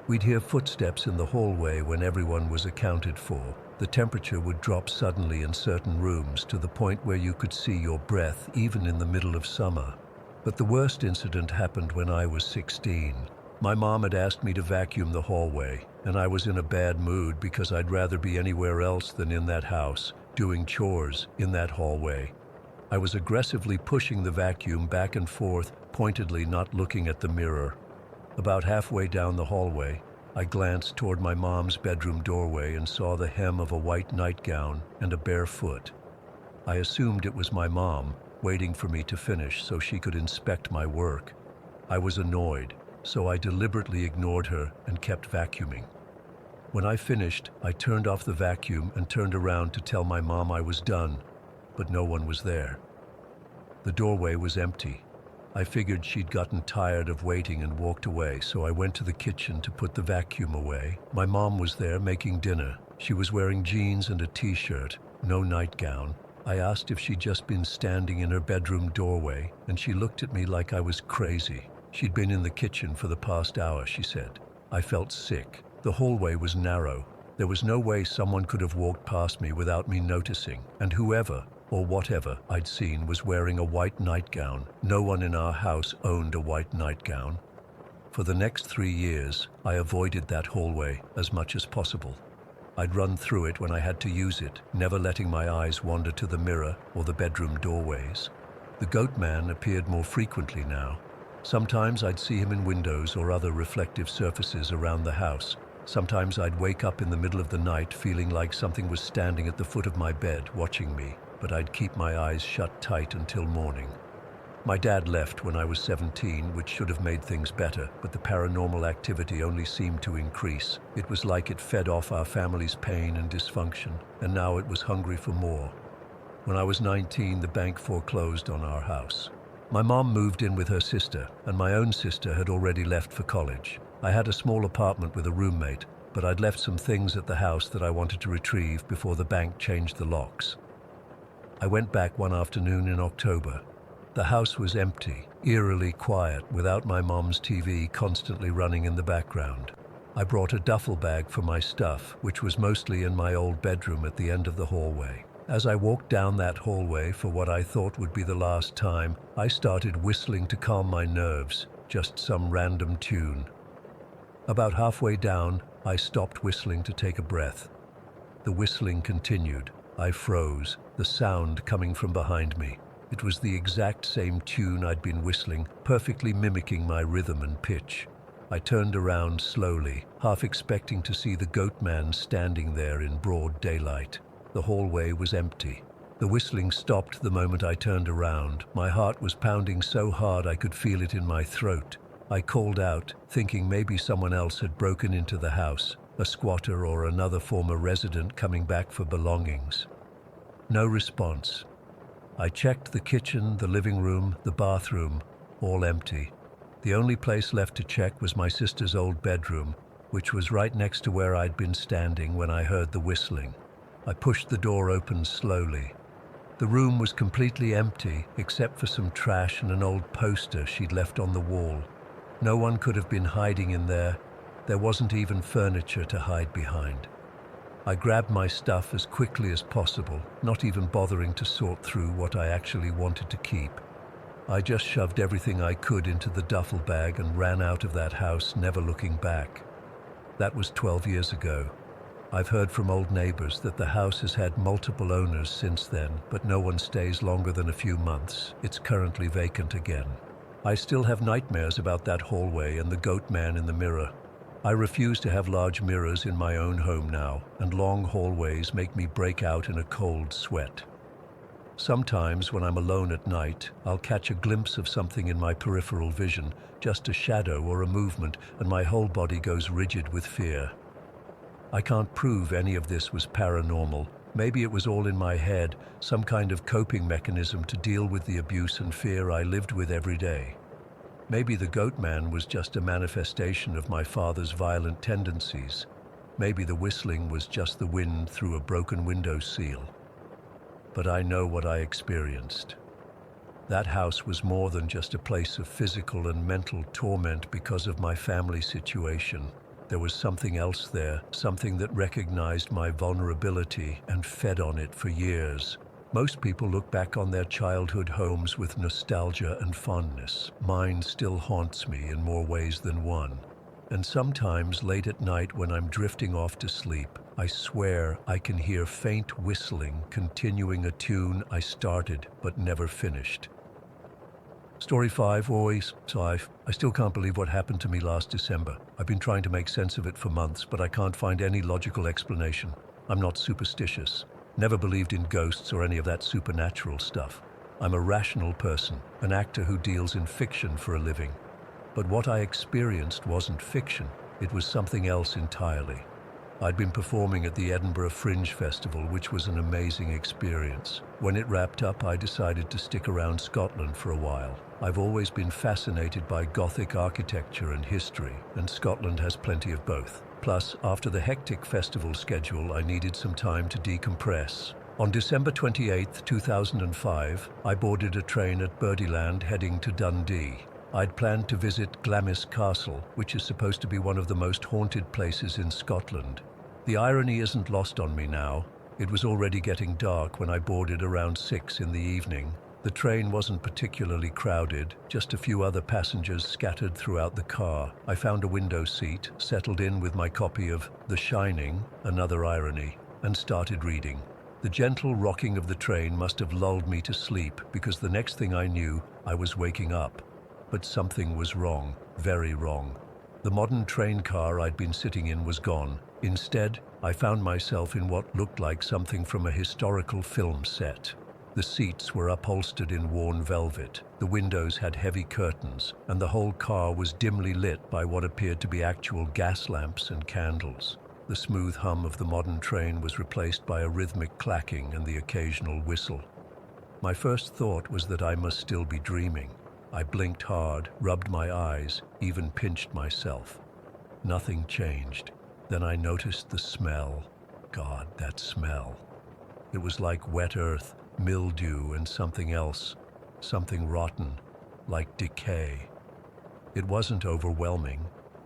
We'd hear footsteps in the hallway when everyone was accounted for. The temperature would drop suddenly in certain rooms to the point where you could see your breath even in the middle of summer. But the worst incident happened when I was 16. My mom had asked me to vacuum the hallway, and I was in a bad mood because I'd rather be anywhere else than in that house, doing chores in that hallway. I was aggressively pushing the vacuum back and forth, pointedly not looking at the mirror. About halfway down the hallway, I glanced toward my mom's bedroom doorway and saw the hem of a white nightgown and a bare foot. I assumed it was my mom, waiting for me to finish so she could inspect my work. I was annoyed, so I deliberately ignored her and kept vacuuming. When I finished, I turned off the vacuum and turned around to tell my mom I was done, but no one was there. The doorway was empty. I figured she'd gotten tired of waiting and walked away, so I went to the kitchen to put the vacuum away. My mom was there making dinner. She was wearing jeans and a t-shirt, no nightgown. I asked if she'd just been standing in her bedroom doorway, and she looked at me like I was crazy. She'd been in the kitchen for the past hour, she said. I felt sick. The hallway was narrow. There was no way someone could have walked past me without me noticing, and whoever or whatever I'd seen was wearing a white nightgown. No one in our house owned a white nightgown. For the next 3 years, I avoided that hallway as much as possible. I'd run through it when I had to use it, never letting my eyes wander to the mirror or the bedroom doorways. The goat man appeared more frequently now. Sometimes I'd see him in windows or other reflective surfaces around the house. Sometimes I'd wake up in the middle of the night feeling like something was standing at the foot of my bed watching me, but I'd keep my eyes shut tight until morning. My dad left when I was 17, which should have made things better, but the paranormal activity only seemed to increase. It was like it fed off our family's pain and dysfunction, and now it was hungry for more. When I was 19, the bank foreclosed on our house. My mom moved in with her sister, and my own sister had already left for college. I had a small apartment with a roommate, but I'd left some things at the house that I wanted to retrieve before the bank changed the locks. I went back one afternoon in October. The house was empty, eerily quiet, without my mom's TV constantly running in the background. I brought a duffel bag for my stuff, which was mostly in my old bedroom at the end of the hallway. As I walked down that hallway for what I thought would be the last time, I started whistling to calm my nerves, just some random tune. About halfway down, I stopped whistling to take a breath. The whistling continued. I froze, the sound coming from behind me. It was the exact same tune I'd been whistling, perfectly mimicking my rhythm and pitch. I turned around slowly, half expecting to see the goat man standing there in broad daylight. The hallway was empty. The whistling stopped the moment I turned around. My heart was pounding so hard I could feel it in my throat. I called out, thinking maybe someone else had broken into the house, a squatter or another former resident coming back for belongings. No response. I checked the kitchen, the living room, the bathroom, all empty. The only place left to check was my sister's old bedroom, which was right next to where I'd been standing when I heard the whistling. I pushed the door open slowly. The room was completely empty, except for some trash and an old poster she'd left on the wall. No one could have been hiding in there. There wasn't even furniture to hide behind. I grabbed my stuff as quickly as possible, not even bothering to sort through what I actually wanted to keep. I just shoved everything I could into the duffel bag and ran out of that house, never looking back. That was 12 years ago. I've heard from old neighbors that the house has had multiple owners since then, but no one stays longer than a few months. It's currently vacant again. I still have nightmares about that hallway and the goat man in the mirror. I refuse to have large mirrors in my own home now, and long hallways make me break out in a cold sweat. Sometimes when I'm alone at night, I'll catch a glimpse of something in my peripheral vision, just a shadow or a movement, and my whole body goes rigid with fear. I can't prove any of this was paranormal. Maybe it was all in my head, some kind of coping mechanism to deal with the abuse and fear I lived with every day. Maybe the goat man was just a manifestation of my father's violent tendencies. Maybe the whistling was just the wind through a broken window seal. But I know what I experienced. That house was more than just a place of physical and mental torment because of my family situation. There was something else there, something that recognized my vulnerability and fed on it for years. Most people look back on their childhood homes with nostalgia and fondness. Mine still haunts me in more ways than one. And sometimes late at night when I'm drifting off to sleep, I swear I can hear faint whistling continuing a tune I started but never finished. Story 5, always 5. I still can't believe what happened to me last December. I've been trying to make sense of it for months, but I can't find any logical explanation. I'm not superstitious. Never believed in ghosts or any of that supernatural stuff. I'm a rational person, an actor who deals in fiction for a living. But what I experienced wasn't fiction. It was something else entirely. I'd been performing at the Edinburgh Fringe Festival, which was an amazing experience. When it wrapped up, I decided to stick around Scotland for a while. I've always been fascinated by Gothic architecture and history, and Scotland has plenty of both. Plus, after the hectic festival schedule, I needed some time to decompress. On December 28, 2005, I boarded a train at Birdieland heading to Dundee. I'd planned to visit Glamis Castle, which is supposed to be one of the most haunted places in Scotland. The irony isn't lost on me now. It was already getting dark when I boarded around 6 in the evening. The train wasn't particularly crowded, just a few other passengers scattered throughout the car. I found a window seat, settled in with my copy of The Shining, another irony, and started reading. The gentle rocking of the train must have lulled me to sleep, because the next thing I knew, I was waking up. But something was wrong, very wrong. The modern train car I'd been sitting in was gone. Instead, I found myself in what looked like something from a historical film set. The seats were upholstered in worn velvet, the windows had heavy curtains, and the whole car was dimly lit by what appeared to be actual gas lamps and candles. The smooth hum of the modern train was replaced by a rhythmic clacking and the occasional whistle. My first thought was that I must still be dreaming. I blinked hard, rubbed my eyes, even pinched myself. Nothing changed. Then I noticed the smell. God, that smell. It was like wet earth, mildew, and something else, something rotten, like decay. It wasn't overwhelming,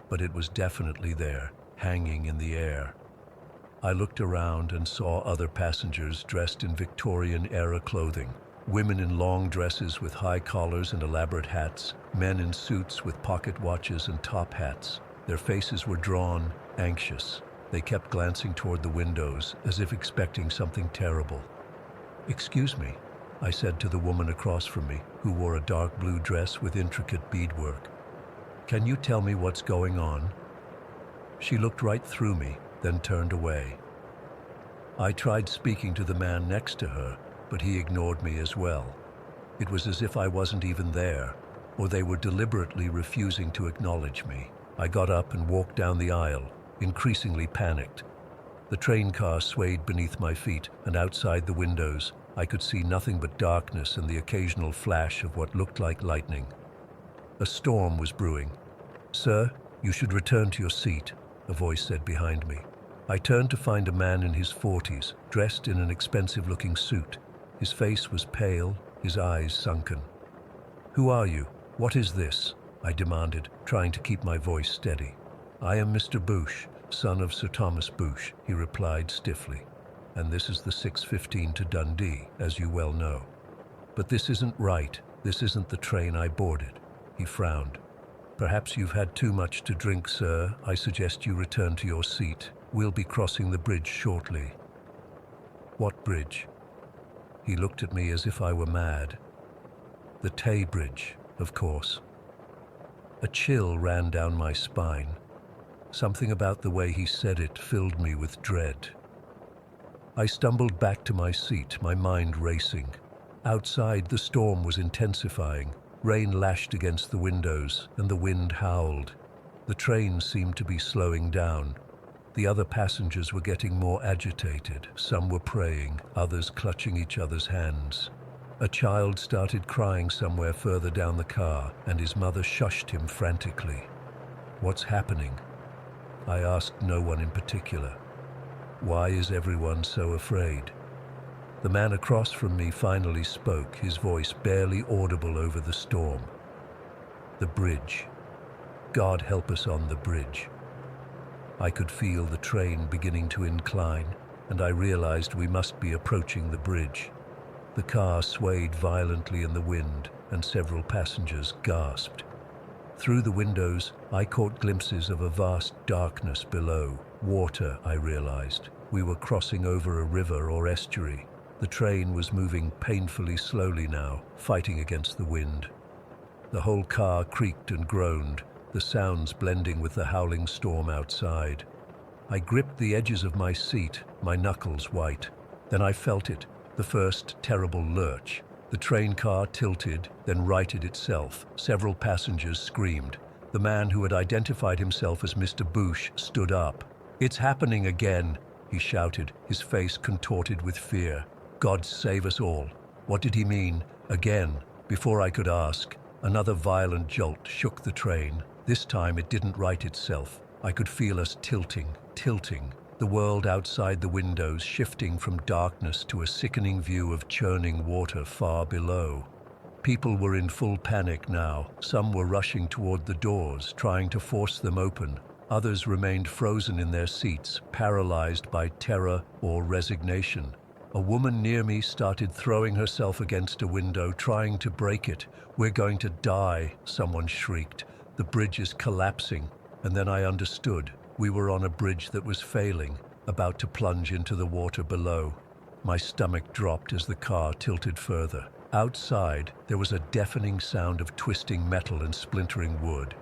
but it was definitely there, hanging in the air. I looked around and saw other passengers dressed in Victorian-era clothing. Women in long dresses with high collars and elaborate hats, men in suits with pocket watches and top hats. Their faces were drawn, anxious. They kept glancing toward the windows, as if expecting something terrible. "Excuse me," I said to the woman across from me, who wore a dark blue dress with intricate beadwork. "Can you tell me what's going on?" She looked right through me, then turned away. I tried speaking to the man next to her, but he ignored me as well. It was as if I wasn't even there, or they were deliberately refusing to acknowledge me. I got up and walked down the aisle, increasingly panicked. The train car swayed beneath my feet, and outside the windows, I could see nothing but darkness and the occasional flash of what looked like lightning. A storm was brewing. "Sir, you should return to your seat," a voice said behind me. I turned to find a man in his 40s, dressed in an expensive-looking suit. His face was pale, his eyes sunken. "Who are you? What is this?" I demanded, trying to keep my voice steady. "I am Mr. Bush, son of Sir Thomas Bush," he replied stiffly. "And this is the 6:15 to Dundee, as you well know." "But this isn't right. This isn't the train I boarded." He frowned. "Perhaps you've had too much to drink, sir. I suggest you return to your seat. We'll be crossing the bridge shortly." "What bridge?" He looked at me as if I were mad. "The Tay Bridge, of course." A chill ran down my spine. Something about the way he said it filled me with dread. I stumbled back to my seat, my mind racing. Outside, the storm was intensifying. Rain lashed against the windows, and the wind howled. The train seemed to be slowing down. The other passengers were getting more agitated. Some were praying, others clutching each other's hands. A child started crying somewhere further down the car, and his mother shushed him frantically. "What's happening?" I asked no one in particular. Why is everyone so afraid? The man across from me finally spoke, his voice barely audible over the storm. "The bridge. God help us on the bridge." I could feel the train beginning to incline, and I realized we must be approaching the bridge. The car swayed violently in the wind, and several passengers gasped. Through the windows, I caught glimpses of a vast darkness below. Water, I realized. We were crossing over a river or estuary. The train was moving painfully slowly now, fighting against the wind. The whole car creaked and groaned, the sounds blending with the howling storm outside. I gripped the edges of my seat, my knuckles white. Then I felt it, the first terrible lurch. The train car tilted, then righted itself. Several passengers screamed. The man who had identified himself as Mr. Bush stood up. "It's happening again," he shouted, his face contorted with fear. "God save us all." What did he mean? Again? Before I could ask, another violent jolt shook the train. This time it didn't right itself. I could feel us tilting. The world outside the windows shifting from darkness to a sickening view of churning water far below. People were in full panic now. Some were rushing toward the doors, trying to force them open. Others remained frozen in their seats, paralyzed by terror or resignation. A woman near me started throwing herself against a window, trying to break it. "We're going to die," someone shrieked. "The bridge is collapsing." And then I understood. We were on a bridge that was failing, about to plunge into the water below. My stomach dropped as the car tilted further. Outside, there was a deafening sound of twisting metal and splintering wood.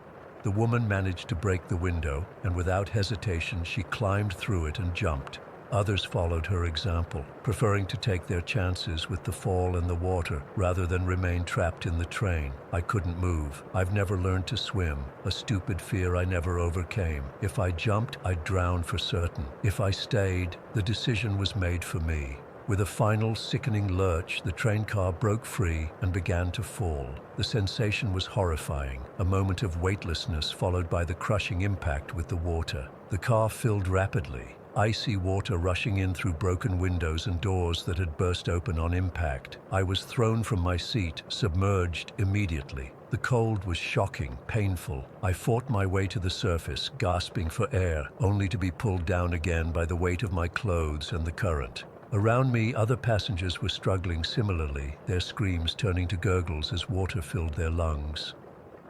The woman managed to break the window, and without hesitation, she climbed through it and jumped. Others followed her example, preferring to take their chances with the fall and the water rather than remain trapped in the train. I couldn't move. I've never learned to swim, a stupid fear I never overcame. If I jumped, I'd drown for certain. If I stayed, the decision was made for me. With a final sickening lurch, the train car broke free and began to fall. The sensation was horrifying, a moment of weightlessness followed by the crushing impact with the water. The car filled rapidly, icy water rushing in through broken windows and doors that had burst open on impact. I was thrown from my seat, submerged immediately. The cold was shocking, painful. I fought my way to the surface, gasping for air, only to be pulled down again by the weight of my clothes and the current. Around me, other passengers were struggling similarly, their screams turning to gurgles as water filled their lungs.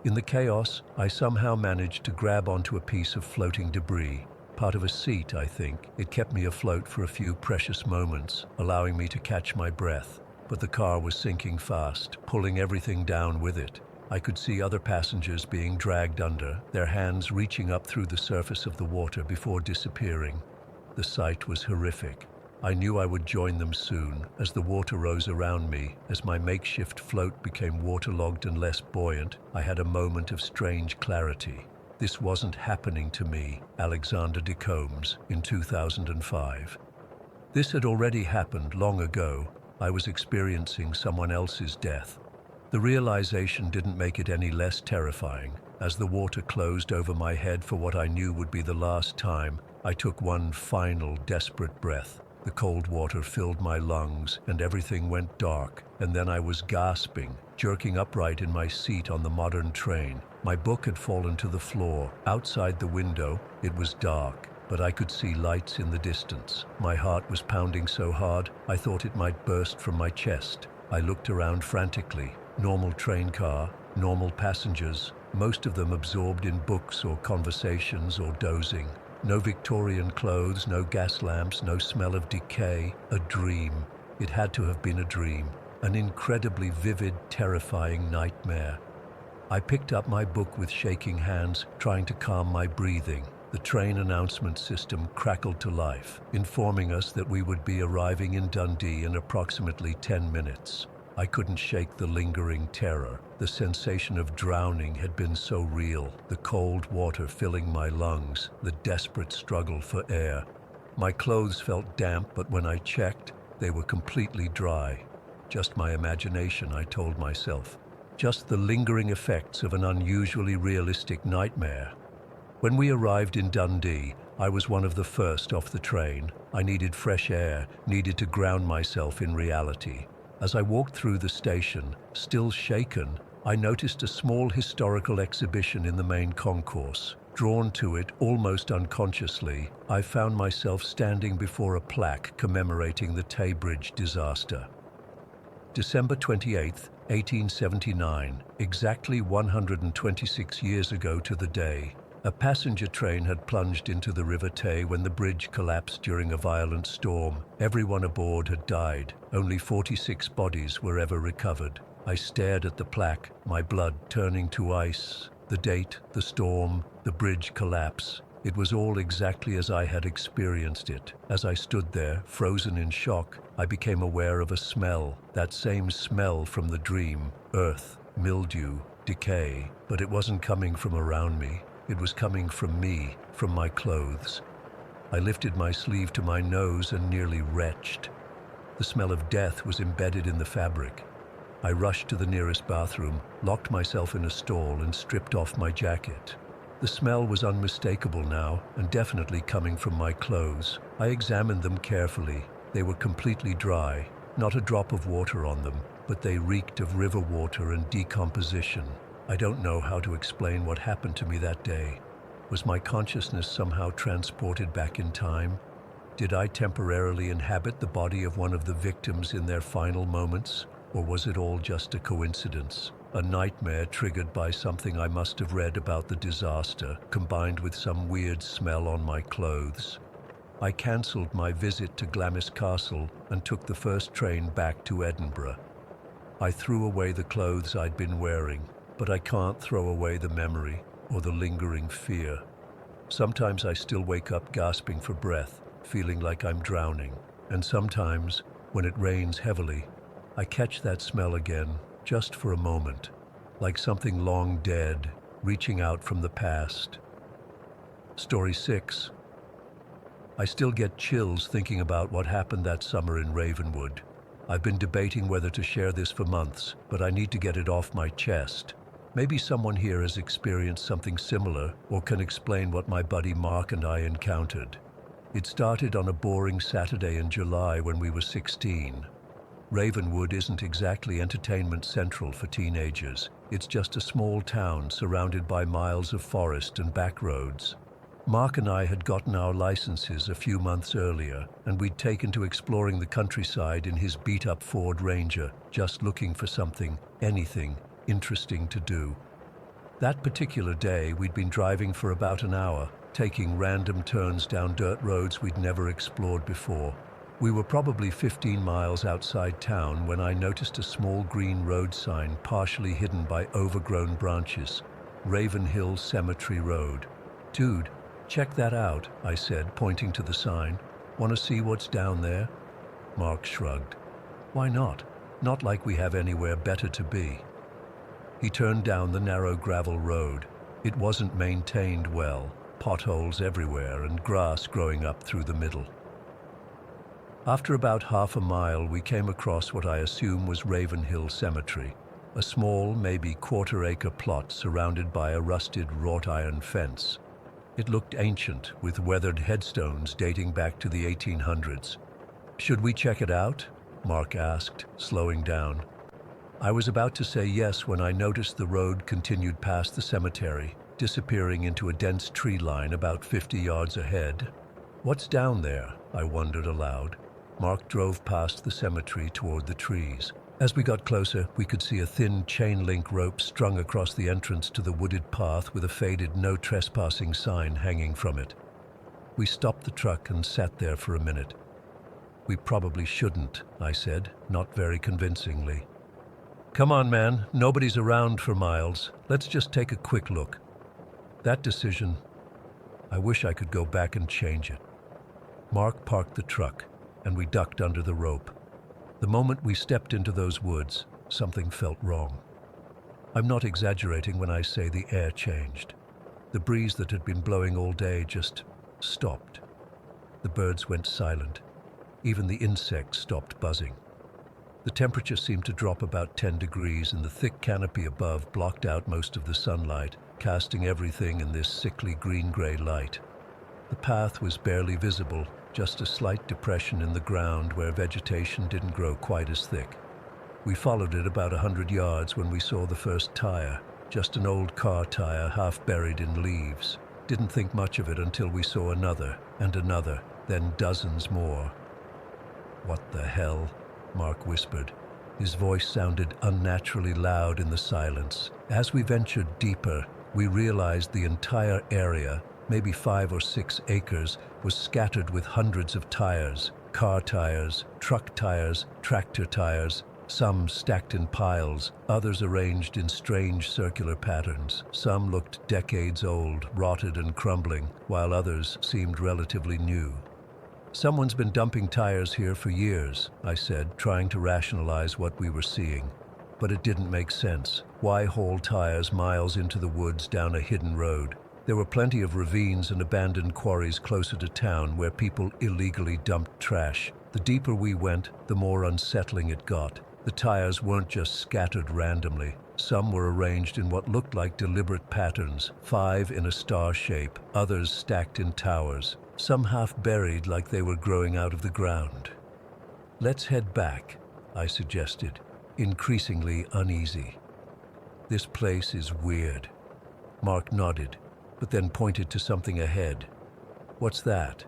In the chaos, I somehow managed to grab onto a piece of floating debris. Part of a seat, I think. It kept me afloat for a few precious moments, allowing me to catch my breath. But the car was sinking fast, pulling everything down with it. I could see other passengers being dragged under, their hands reaching up through the surface of the water before disappearing. The sight was horrific. I knew I would join them soon, as the water rose around me. As my makeshift float became waterlogged and less buoyant, I had a moment of strange clarity. This wasn't happening to me, Alexander DeCombs, in 2005. This had already happened long ago. I was experiencing someone else's death. The realization didn't make it any less terrifying. As the water closed over my head for what I knew would be the last time, I took one final, desperate breath. The cold water filled my lungs, and everything went dark, and then I was gasping, jerking upright in my seat on the modern train. My book had fallen to the floor. Outside the window, it was dark, but I could see lights in the distance. My heart was pounding so hard, I thought it might burst from my chest. I looked around frantically. Normal train car, normal passengers, most of them absorbed in books or conversations or dozing. No Victorian clothes, no gas lamps, no smell of decay. A dream. It had to have been a dream. An incredibly vivid, terrifying nightmare. I picked up my book with shaking hands, trying to calm my breathing. The train announcement system crackled to life, informing us that we would be arriving in Dundee in approximately 10 minutes. I couldn't shake the lingering terror. The sensation of drowning had been so real, the cold water filling my lungs, the desperate struggle for air. My clothes felt damp, but when I checked, they were completely dry. Just my imagination, I told myself. Just the lingering effects of an unusually realistic nightmare. When we arrived in Dundee, I was one of the first off the train. I needed fresh air, needed to ground myself in reality. As I walked through the station, still shaken, I noticed a small historical exhibition in the main concourse. Drawn to it almost unconsciously, I found myself standing before a plaque commemorating the Tay Bridge disaster. December 28, 1879, exactly 126 years ago to the day, a passenger train had plunged into the River Tay when the bridge collapsed during a violent storm. Everyone aboard had died. Only 46 bodies were ever recovered. I stared at the plaque, my blood turning to ice. The date, the storm, the bridge collapse. It was all exactly as I had experienced it. As I stood there, frozen in shock, I became aware of a smell, that same smell from the dream. Earth, mildew, decay. But it wasn't coming from around me. It was coming from me, from my clothes. I lifted my sleeve to my nose and nearly retched. The smell of death was embedded in the fabric. I rushed to the nearest bathroom, locked myself in a stall, and stripped off my jacket. The smell was unmistakable now, and definitely coming from my clothes. I examined them carefully. They were completely dry, not a drop of water on them, but they reeked of river water and decomposition. I don't know how to explain what happened to me that day. Was my consciousness somehow transported back in time? Did I temporarily inhabit the body of one of the victims in their final moments? Or was it all just a coincidence? A nightmare triggered by something I must have read about the disaster, combined with some weird smell on my clothes. I cancelled my visit to Glamis Castle and took the first train back to Edinburgh. I threw away the clothes I'd been wearing, but I can't throw away the memory or the lingering fear. Sometimes I still wake up gasping for breath, feeling like I'm drowning. And sometimes, when it rains heavily, I catch that smell again, just for a moment, like something long dead, reaching out from the past. Story 6. I still get chills thinking about what happened that summer in Ravenwood. I've been debating whether to share this for months, but I need to get it off my chest. Maybe someone here has experienced something similar or can explain what my buddy Mark and I encountered. It started on a boring Saturday in July when we were 16. Ravenwood isn't exactly entertainment central for teenagers. It's just a small town surrounded by miles of forest and back roads. Mark and I had gotten our licenses a few months earlier, and we'd taken to exploring the countryside in his beat-up Ford Ranger, just looking for something, anything, interesting to do. That particular day, we'd been driving for about an hour, taking random turns down dirt roads we'd never explored before. We were probably 15 miles outside town when I noticed a small green road sign partially hidden by overgrown branches. Ravenhill Cemetery Road. "Dude, check that out," I said, pointing to the sign. "Want to see what's down there?" Mark shrugged. "Why not? Not like we have anywhere better to be." He turned down the narrow gravel road. It wasn't maintained well, potholes everywhere and grass growing up through the middle. After about half a mile, we came across what I assume was Ravenhill Cemetery, a small, maybe quarter-acre plot surrounded by a rusted wrought iron fence. It looked ancient, with weathered headstones dating back to the 1800s. "Should we check it out?" Mark asked, slowing down. I was about to say yes when I noticed the road continued past the cemetery, disappearing into a dense tree line about 50 yards ahead. "What's down there?" I wondered aloud. Mark drove past the cemetery toward the trees. As we got closer, we could see a thin chain-link rope strung across the entrance to the wooded path with a faded "no trespassing" sign hanging from it. We stopped the truck and sat there for a minute. "We probably shouldn't," I said, not very convincingly. "Come on, man. Nobody's around for miles. Let's just take a quick look." That decision, I wish I could go back and change it. Mark parked the truck, and we ducked under the rope. The moment we stepped into those woods, something felt wrong. I'm not exaggerating when I say the air changed. The breeze that had been blowing all day just stopped. The birds went silent. Even the insects stopped buzzing. The temperature seemed to drop about 10 degrees, and the thick canopy above blocked out most of the sunlight, casting everything in this sickly green-gray light. The path was barely visible, just a slight depression in the ground where vegetation didn't grow quite as thick. We followed it about 100 yards when we saw the first tire, just an old car tire half buried in leaves. Didn't think much of it until we saw another, and another, then dozens more. "What the hell?" Mark whispered. His voice sounded unnaturally loud in the silence. As we ventured deeper, we realized the entire area, maybe 5 or 6 acres, was scattered with hundreds of tires, car tires, truck tires, tractor tires, some stacked in piles, others arranged in strange circular patterns. Some looked decades old, rotted and crumbling, while others seemed relatively new. "Someone's been dumping tires here for years," I said, trying to rationalize what we were seeing. But it didn't make sense. Why haul tires miles into the woods down a hidden road? There were plenty of ravines and abandoned quarries closer to town where people illegally dumped trash. The deeper we went, the more unsettling it got. The tires weren't just scattered randomly. Some were arranged in what looked like deliberate patterns, 5 in a star shape, others stacked in towers, some half buried like they were growing out of the ground. "Let's head back," I suggested, increasingly uneasy. "This place is weird." Mark nodded, but then pointed to something ahead. "What's that?"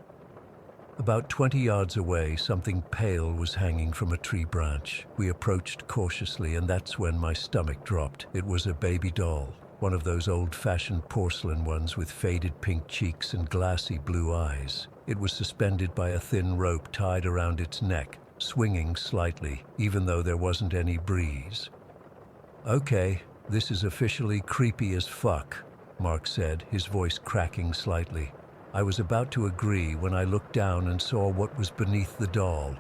About 20 yards away, something pale was hanging from a tree branch. We approached cautiously, and that's when my stomach dropped. It was a baby doll, one of those old-fashioned porcelain ones with faded pink cheeks and glassy blue eyes. It was suspended by a thin rope tied around its neck, swinging slightly, even though there wasn't any breeze. "Okay, this is officially creepy as fuck," Mark said, his voice cracking slightly. I was about to agree when I looked down and saw what was beneath the doll.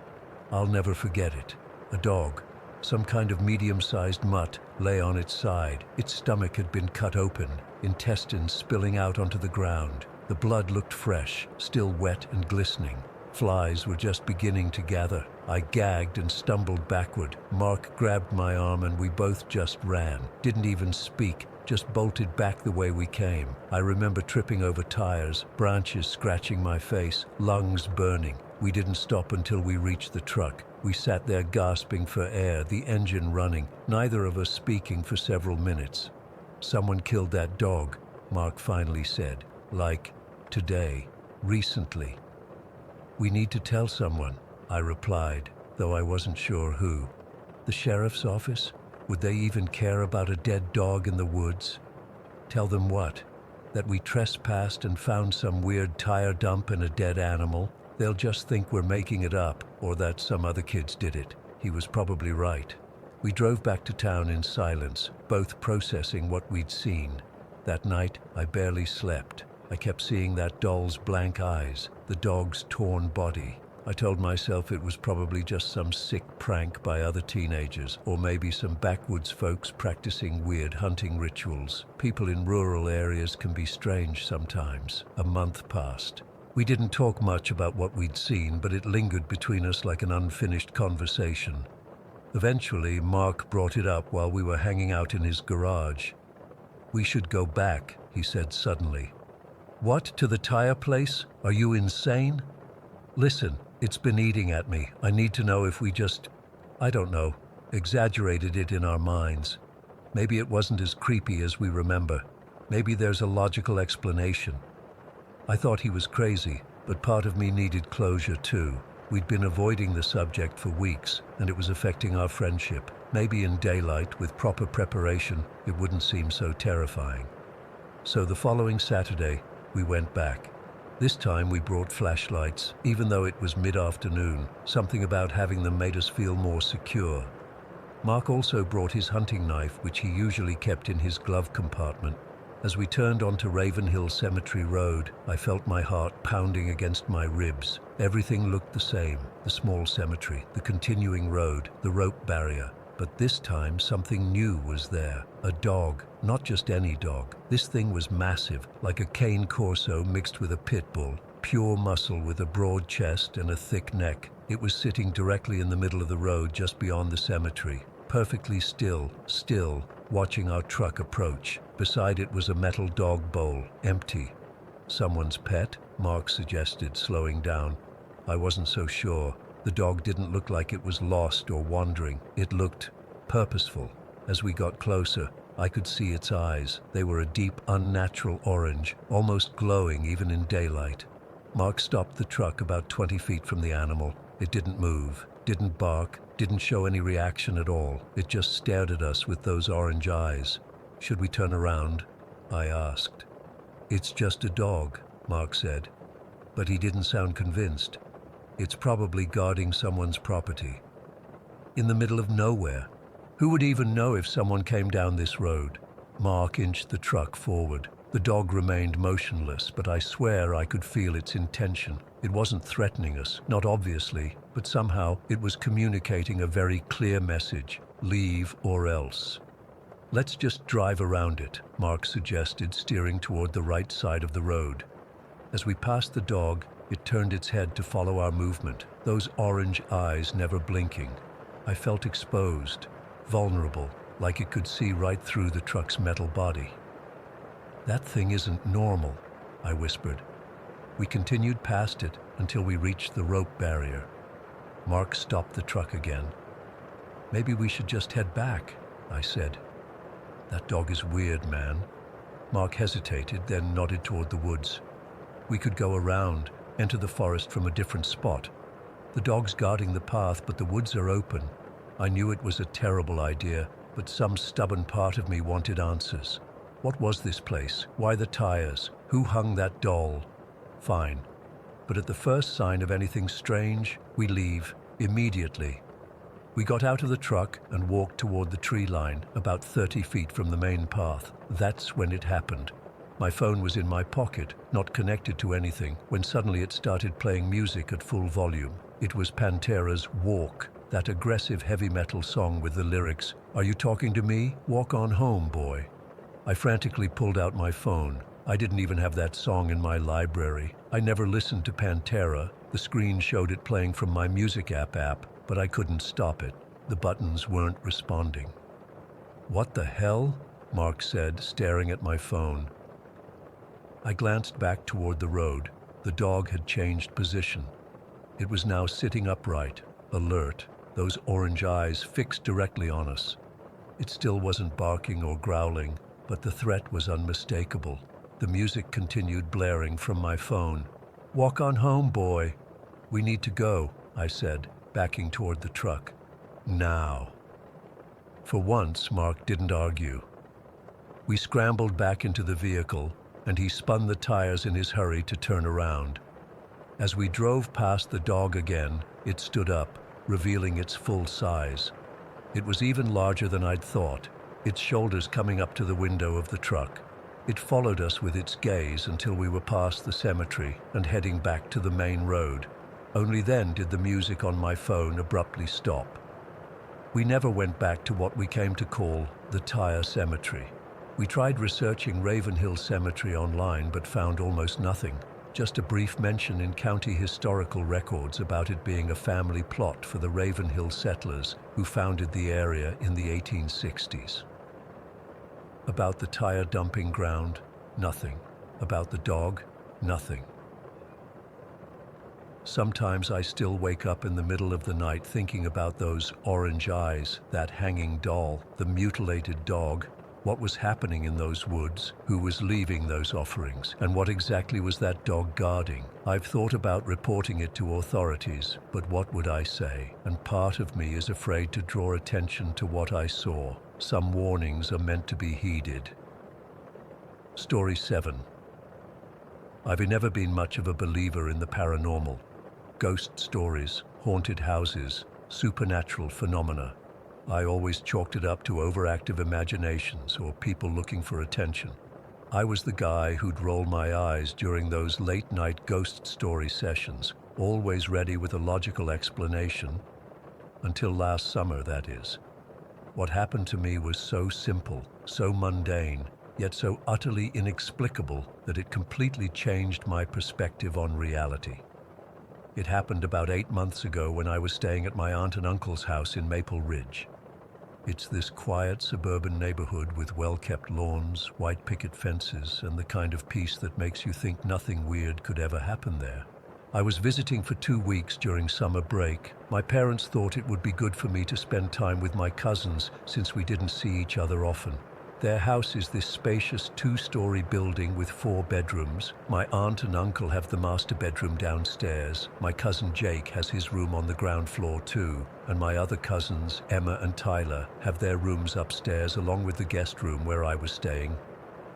I'll never forget it. A dog, some kind of medium-sized mutt, lay on its side. Its stomach had been cut open, intestines spilling out onto the ground. The blood looked fresh, still wet and glistening. Flies were just beginning to gather. I gagged and stumbled backward. Mark grabbed my arm and we both just ran. Didn't even speak, just bolted back the way we came. I remember tripping over tires, branches scratching my face, lungs burning. We didn't stop until we reached the truck. We sat there gasping for air, the engine running, neither of us speaking for several minutes. "Someone killed that dog," Mark finally said. "Like, today, recently." "We need to tell someone," I replied, though I wasn't sure who. "The sheriff's office? Would they even care about a dead dog in the woods?" "Tell them what? That we trespassed and found some weird tire dump and a dead animal? They'll just think we're making it up, or that some other kids did it." He was probably right. We drove back to town in silence, both processing what we'd seen. That night, I barely slept. I kept seeing that doll's blank eyes, the dog's torn body. I told myself it was probably just some sick prank by other teenagers, or maybe some backwoods folks practicing weird hunting rituals. People in rural areas can be strange sometimes. A month passed. We didn't talk much about what we'd seen, but it lingered between us like an unfinished conversation. Eventually, Mark brought it up while we were hanging out in his garage. "We should go back," he said suddenly. "What, to the tire place? Are you insane?" "Listen, it's been eating at me. I need to know if we just, I don't know, exaggerated it in our minds. Maybe it wasn't as creepy as we remember. Maybe there's a logical explanation." I thought he was crazy, but part of me needed closure too. We'd been avoiding the subject for weeks, and it was affecting our friendship. Maybe in daylight, with proper preparation, it wouldn't seem so terrifying. So the following Saturday, we went back. This time we brought flashlights, even though it was mid-afternoon. Something about having them made us feel more secure. Mark also brought his hunting knife, which he usually kept in his glove compartment. As we turned onto Ravenhill Cemetery Road, I felt my heart pounding against my ribs. Everything looked the same: the small cemetery, the continuing road, the rope barrier. But this time something new was there. A dog, not just any dog. This thing was massive, like a cane corso mixed with a pit bull. Pure muscle with a broad chest and a thick neck. It was sitting directly in the middle of the road just beyond the cemetery. Perfectly still, watching our truck approach. Beside it was a metal dog bowl, empty. "Someone's pet?" Mark suggested, slowing down. I wasn't so sure. The dog didn't look like it was lost or wandering. It looked purposeful. As we got closer, I could see its eyes. They were a deep, unnatural orange, almost glowing even in daylight. Mark stopped the truck about 20 feet from the animal. It didn't move, didn't bark, didn't show any reaction at all. It just stared at us with those orange eyes. "Should we turn around?" I asked. "It's just a dog," Mark said. But he didn't sound convinced. "It's probably guarding someone's property." In the middle of nowhere. Who would even know if someone came down this road? Mark inched the truck forward. The dog remained motionless, but I swear I could feel its intention. It wasn't threatening us, not obviously, but somehow it was communicating a very clear message: leave or else. "Let's just drive around it," Mark suggested, steering toward the right side of the road. As we passed the dog, it turned its head to follow our movement, those orange eyes never blinking. I felt exposed, vulnerable, like it could see right through the truck's metal body. "That thing isn't normal," I whispered. We continued past it until we reached the rope barrier. Mark stopped the truck again. "Maybe we should just head back," I said. "That dog is weird, man." Mark hesitated, then nodded toward the woods. "We could go around, enter the forest from a different spot. The dog's guarding the path, but the woods are open." I knew it was a terrible idea, but some stubborn part of me wanted answers. What was this place? Why the tires? Who hung that doll? Fine. But at the first sign of anything strange, we leave, immediately. We got out of the truck and walked toward the tree line, about 30 feet from the main path. That's when it happened. My phone was in my pocket, not connected to anything, when suddenly it started playing music at full volume. It was Pantera's Walk, that aggressive heavy metal song with the lyrics, "Are you talking to me? Walk on home, boy." I frantically pulled out my phone. I didn't even have that song in my library. I never listened to Pantera. The screen showed it playing from my music app, but I couldn't stop it. The buttons weren't responding. "What the hell?" Mark said, staring at my phone. I glanced back toward the road. The dog had changed position. It was now sitting upright, alert, those orange eyes fixed directly on us. It still wasn't barking or growling, but the threat was unmistakable. The music continued blaring from my phone. "Walk on home, boy." "We need to go," I said, backing toward the truck. "Now." For once, Mark didn't argue. We scrambled back into the vehicle, and he spun the tires in his hurry to turn around. As we drove past the dog again, it stood up, revealing its full size. It was even larger than I'd thought, its shoulders coming up to the window of the truck. It followed us with its gaze until we were past the cemetery and heading back to the main road. Only then did the music on my phone abruptly stop. We never went back to what we came to call the Tire Cemetery. We tried researching Ravenhill Cemetery online but found almost nothing, just a brief mention in county historical records about it being a family plot for the Ravenhill settlers who founded the area in the 1860s. About the tire dumping ground, nothing. About the dog, nothing. Sometimes I still wake up in the middle of the night thinking about those orange eyes, that hanging doll, the mutilated dog. What was happening in those woods? Who was leaving those offerings? And what exactly was that dog guarding? I've thought about reporting it to authorities, but what would I say? And part of me is afraid to draw attention to what I saw. Some warnings are meant to be heeded. Story 7. I've never been much of a believer in the paranormal. Ghost stories, haunted houses, supernatural phenomena. I always chalked it up to overactive imaginations or people looking for attention. I was the guy who'd roll my eyes during those late-night ghost story sessions, always ready with a logical explanation. Until last summer, that is. What happened to me was so simple, so mundane, yet so utterly inexplicable that it completely changed my perspective on reality. It happened about 8 months ago when I was staying at my aunt and uncle's house in Maple Ridge. It's this quiet suburban neighborhood with well-kept lawns, white picket fences, and the kind of peace that makes you think nothing weird could ever happen there. I was visiting for 2 weeks during summer break. My parents thought it would be good for me to spend time with my cousins since we didn't see each other often. Their house is this spacious 2-story building with 4 bedrooms. My aunt and uncle have the master bedroom downstairs. My cousin Jake has his room on the ground floor too. And my other cousins, Emma and Tyler, have their rooms upstairs along with the guest room where I was staying.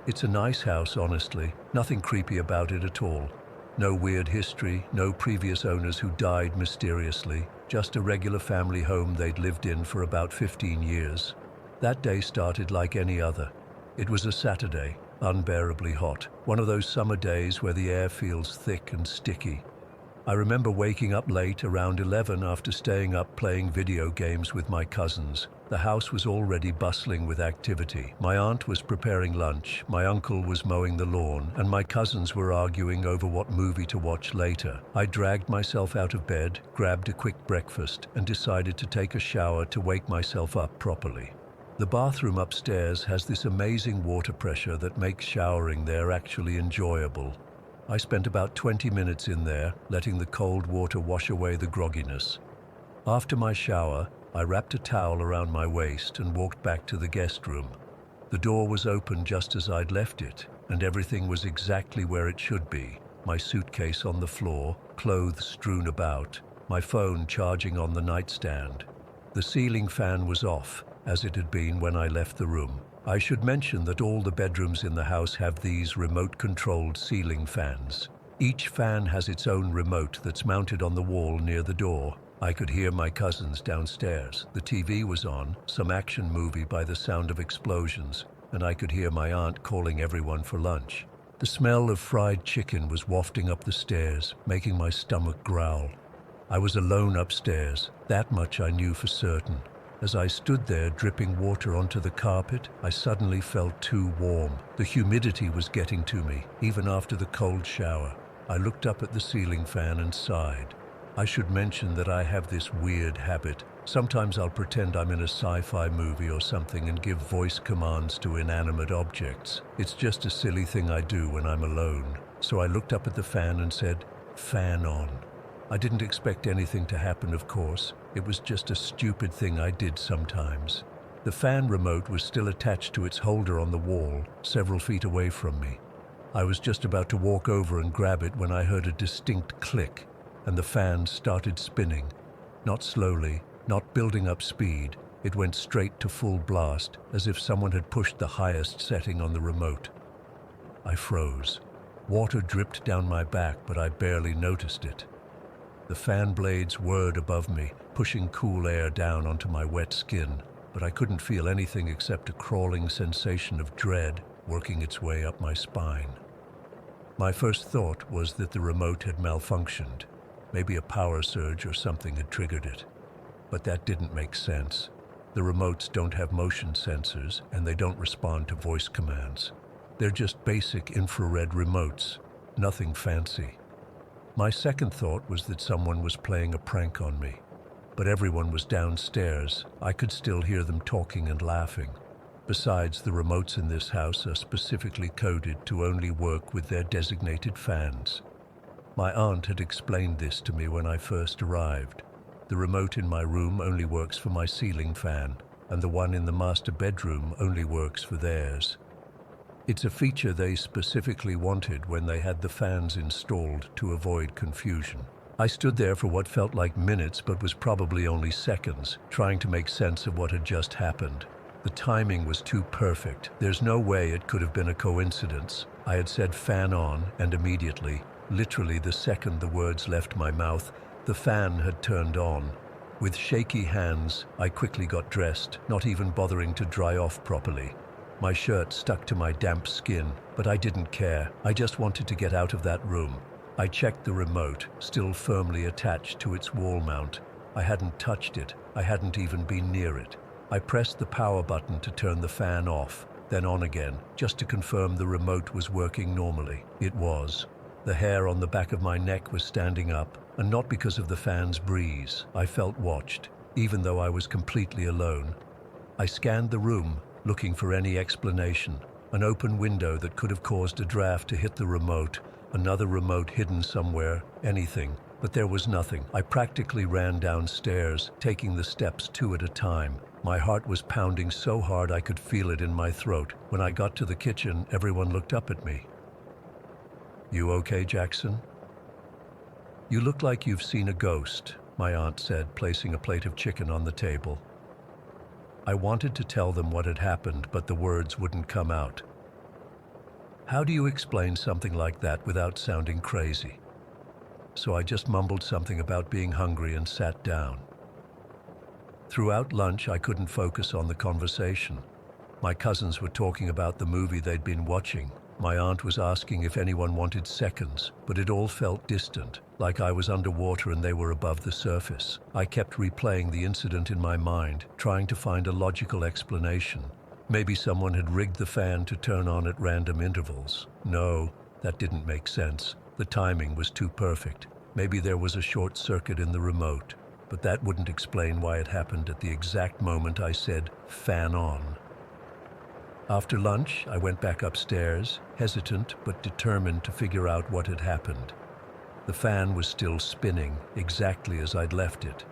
It's a nice house, honestly. Nothing creepy about it at all. No weird history, no previous owners who died mysteriously. Just a regular family home they'd lived in for about 15 years. That day started like any other. It was a Saturday, unbearably hot, one of those summer days where the air feels thick and sticky. I remember waking up late around 11 after staying up playing video games with my cousins. The house was already bustling with activity. My aunt was preparing lunch, my uncle was mowing the lawn, and my cousins were arguing over what movie to watch later. I dragged myself out of bed, grabbed a quick breakfast, and decided to take a shower to wake myself up properly. The bathroom upstairs has this amazing water pressure that makes showering there actually enjoyable. I spent about 20 minutes in there, letting the cold water wash away the grogginess. After my shower, I wrapped a towel around my waist and walked back to the guest room. The door was open just as I'd left it, and everything was exactly where it should be. My suitcase on the floor, clothes strewn about, my phone charging on the nightstand. The ceiling fan was off, as it had been when I left the room. I should mention that all the bedrooms in the house have these remote-controlled ceiling fans. Each fan has its own remote that's mounted on the wall near the door. I could hear my cousins downstairs. The TV was on, some action movie by the sound of explosions. and I could hear my aunt calling everyone for lunch. The smell of fried chicken was wafting up the stairs, making my stomach growl. I was alone upstairs, that much I knew for certain. As I stood there dripping water onto the carpet, I suddenly felt too warm. The humidity was getting to me, even after the cold shower. I looked up at the ceiling fan and sighed. I should mention that I have this weird habit. Sometimes I'll pretend I'm in a sci-fi movie or something and give voice commands to inanimate objects. It's just a silly thing I do when I'm alone. So I looked up at the fan and said, "Fan on." I didn't expect anything to happen, of course. It was just a stupid thing I did sometimes. The fan remote was still attached to its holder on the wall, several feet away from me. I was just about to walk over and grab it when I heard a distinct click, and the fan started spinning. Not slowly, not building up speed. It went straight to full blast, as if someone had pushed the highest setting on the remote. I froze. Water dripped down my back, but I barely noticed it. The fan blades whirred above me, pushing cool air down onto my wet skin, but I couldn't feel anything except a crawling sensation of dread working its way up my spine. My first thought was that the remote had malfunctioned. Maybe a power surge or something had triggered it. But that didn't make sense. The remotes don't have motion sensors, and they don't respond to voice commands. They're just basic infrared remotes, nothing fancy. My second thought was that someone was playing a prank on me. But everyone was downstairs. I could still hear them talking and laughing. Besides, the remotes in this house are specifically coded to only work with their designated fans. My aunt had explained this to me when I first arrived. The remote in my room only works for my ceiling fan, and the one in the master bedroom only works for theirs. It's a feature they specifically wanted when they had the fans installed to avoid confusion. I stood there for what felt like minutes but was probably only seconds, trying to make sense of what had just happened. The timing was too perfect. There's no way it could have been a coincidence. I had said "fan on," and immediately, literally the second the words left my mouth, the fan had turned on. With shaky hands, I quickly got dressed, not even bothering to dry off properly. My shirt stuck to my damp skin, but I didn't care. I just wanted to get out of that room. I checked the remote, still firmly attached to its wall mount. I hadn't touched it. I hadn't even been near it. I pressed the power button to turn the fan off, then on again, just to confirm the remote was working normally. It was. The hair on the back of my neck was standing up, and not because of the fan's breeze. I felt watched, even though I was completely alone. I scanned the room, looking for any explanation. An open window that could have caused a draft to hit the remote, another remote hidden somewhere, anything. But there was nothing. I practically ran downstairs, taking the steps two at a time. My heart was pounding so hard I could feel it in my throat. When I got to the kitchen, everyone looked up at me. "You okay, Jackson?" "You look like you've seen a ghost," my aunt said, placing a plate of chicken on the table. I wanted to tell them what had happened, but the words wouldn't come out. How do you explain something like that without sounding crazy? So I just mumbled something about being hungry and sat down. Throughout lunch, I couldn't focus on the conversation. My cousins were talking about the movie they'd been watching. My aunt was asking if anyone wanted seconds, but it all felt distant, like I was underwater and they were above the surface. I kept replaying the incident in my mind, trying to find a logical explanation. Maybe someone had rigged the fan to turn on at random intervals. No, that didn't make sense. The timing was too perfect. Maybe there was a short circuit in the remote, but that wouldn't explain why it happened at the exact moment I said, "fan on." After lunch, I went back upstairs, hesitant but determined to figure out what had happened. The fan was still spinning, exactly as I'd left it.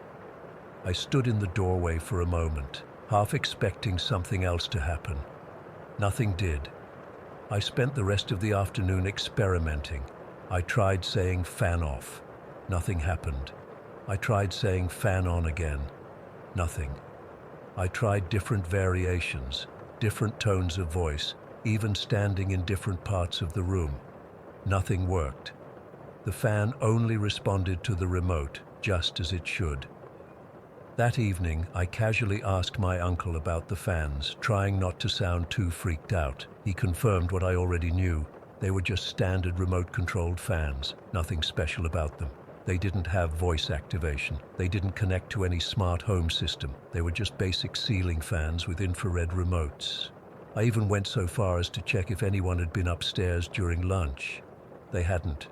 I stood in the doorway for a moment, half expecting something else to happen. Nothing did. I spent the rest of the afternoon experimenting. I tried saying "fan off." Nothing happened. I tried saying "fan on" again. Nothing. I tried different variations, different tones of voice, even standing in different parts of the room. Nothing worked. The fan only responded to the remote, just as it should. That evening, I casually asked my uncle about the fans, trying not to sound too freaked out. He confirmed what I already knew. They were just standard remote-controlled fans, nothing special about them. They didn't have voice activation. They didn't connect to any smart home system. They were just basic ceiling fans with infrared remotes. I even went so far as to check if anyone had been upstairs during lunch. They hadn't.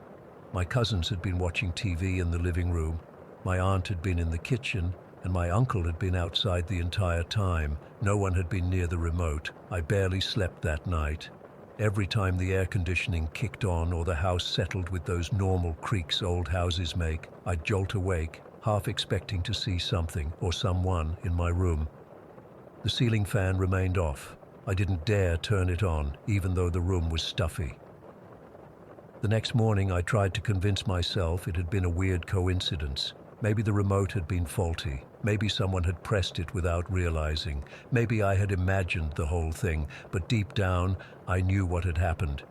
My cousins had been watching TV in the living room. My aunt had been in the kitchen, and my uncle had been outside the entire time. No one had been near the remote. I barely slept that night. Every time the air conditioning kicked on or the house settled with those normal creaks old houses make, I'd jolt awake, half expecting to see something or someone in my room. The ceiling fan remained off. I didn't dare turn it on, even though the room was stuffy. The next morning, I tried to convince myself it had been a weird coincidence. Maybe the remote had been faulty. Maybe someone had pressed it without realizing. Maybe I had imagined the whole thing, but deep down, I knew what had happened.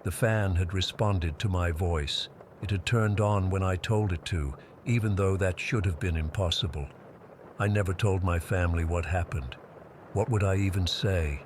The fan had responded to my voice. It had turned on when I told it to, even though that should have been impossible. I never told my family what happened. What would I even say?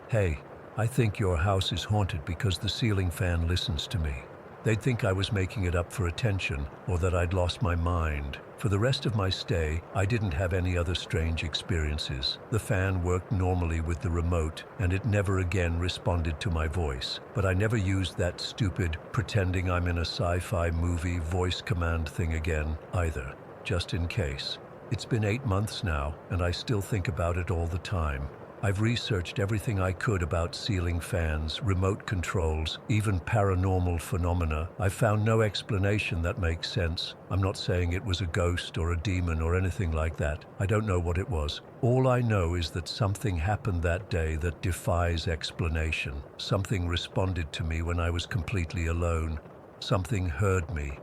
Hey, I think your house is haunted because the ceiling fan listens to me. They'd think I was making it up for attention or that I'd lost my mind. For the rest of my stay, I didn't have any other strange experiences. The fan worked normally with the remote, and it never again responded to my voice. But I never used that stupid, pretending I'm in a sci-fi movie voice command thing again, either, just in case. It's been 8 months now, and I still think about it all the time. I've researched everything I could about ceiling fans, remote controls, even paranormal phenomena. I've found no explanation that makes sense. I'm not saying it was a ghost or a demon or anything like that. I don't know what it was. All I know is that something happened that day that defies explanation. Something responded to me when I was completely alone. Something heard me.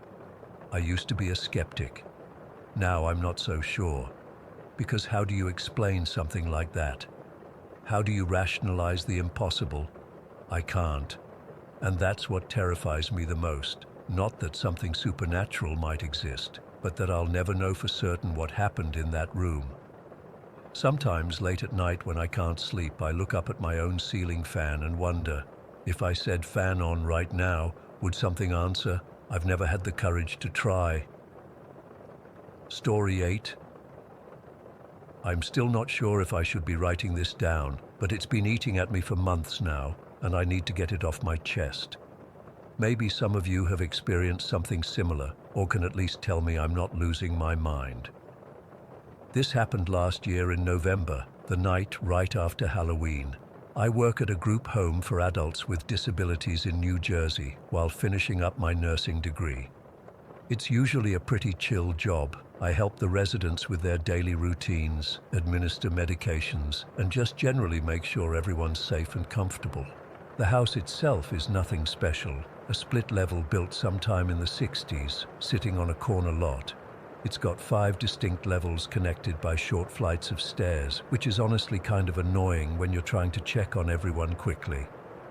I used to be a skeptic. Now I'm not so sure. Because how do you explain something like that? How do you rationalize the impossible? I can't. And that's what terrifies me the most. Not that something supernatural might exist, but that I'll never know for certain what happened in that room. Sometimes late at night when I can't sleep, I look up at my own ceiling fan and wonder, if I said fan on right now, would something answer? I've never had the courage to try. Story 8. I'm still not sure if I should be writing this down, but it's been eating at me for months now, and I need to get it off my chest. Maybe some of you have experienced something similar, or can at least tell me I'm not losing my mind. This happened last year in November, the night right after Halloween. I work at a group home for adults with disabilities in New Jersey while finishing up my nursing degree. It's usually a pretty chill job. I help the residents with their daily routines, administer medications, and just generally make sure everyone's safe and comfortable. The house itself is nothing special, a split level built sometime in the 60s, sitting on a corner lot. It's got 5 distinct levels connected by short flights of stairs, which is honestly kind of annoying when you're trying to check on everyone quickly.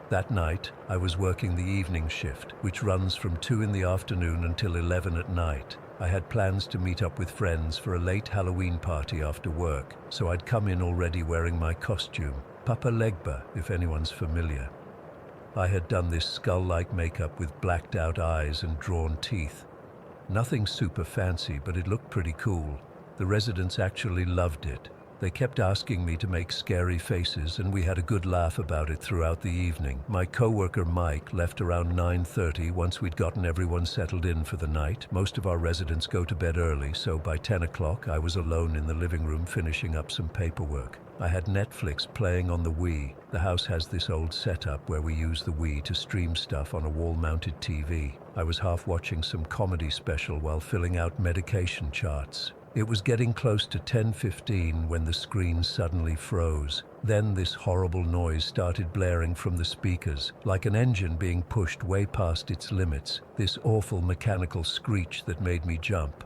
That night, I was working the evening shift, which runs from 2 in the afternoon until 11 at night. I had plans to meet up with friends for a late Halloween party after work, so I'd come in already wearing my costume, Papa Legba, if anyone's familiar. I had done this skull-like makeup with blacked-out eyes and drawn teeth. Nothing super fancy, but it looked pretty cool. The residents actually loved it. They kept asking me to make scary faces, and we had a good laugh about it throughout the evening. My coworker Mike left around 9:30 once we'd gotten everyone settled in for the night. Most of our residents go to bed early, so by 10 o'clock I was alone in the living room finishing up some paperwork. I had Netflix playing on the Wii. The house has this old setup where we use the Wii to stream stuff on a wall-mounted TV. I was half watching some comedy special while filling out medication charts. It was getting close to 10:15 when the screen suddenly froze. Then this horrible noise started blaring from the speakers, like an engine being pushed way past its limits, this awful mechanical screech that made me jump.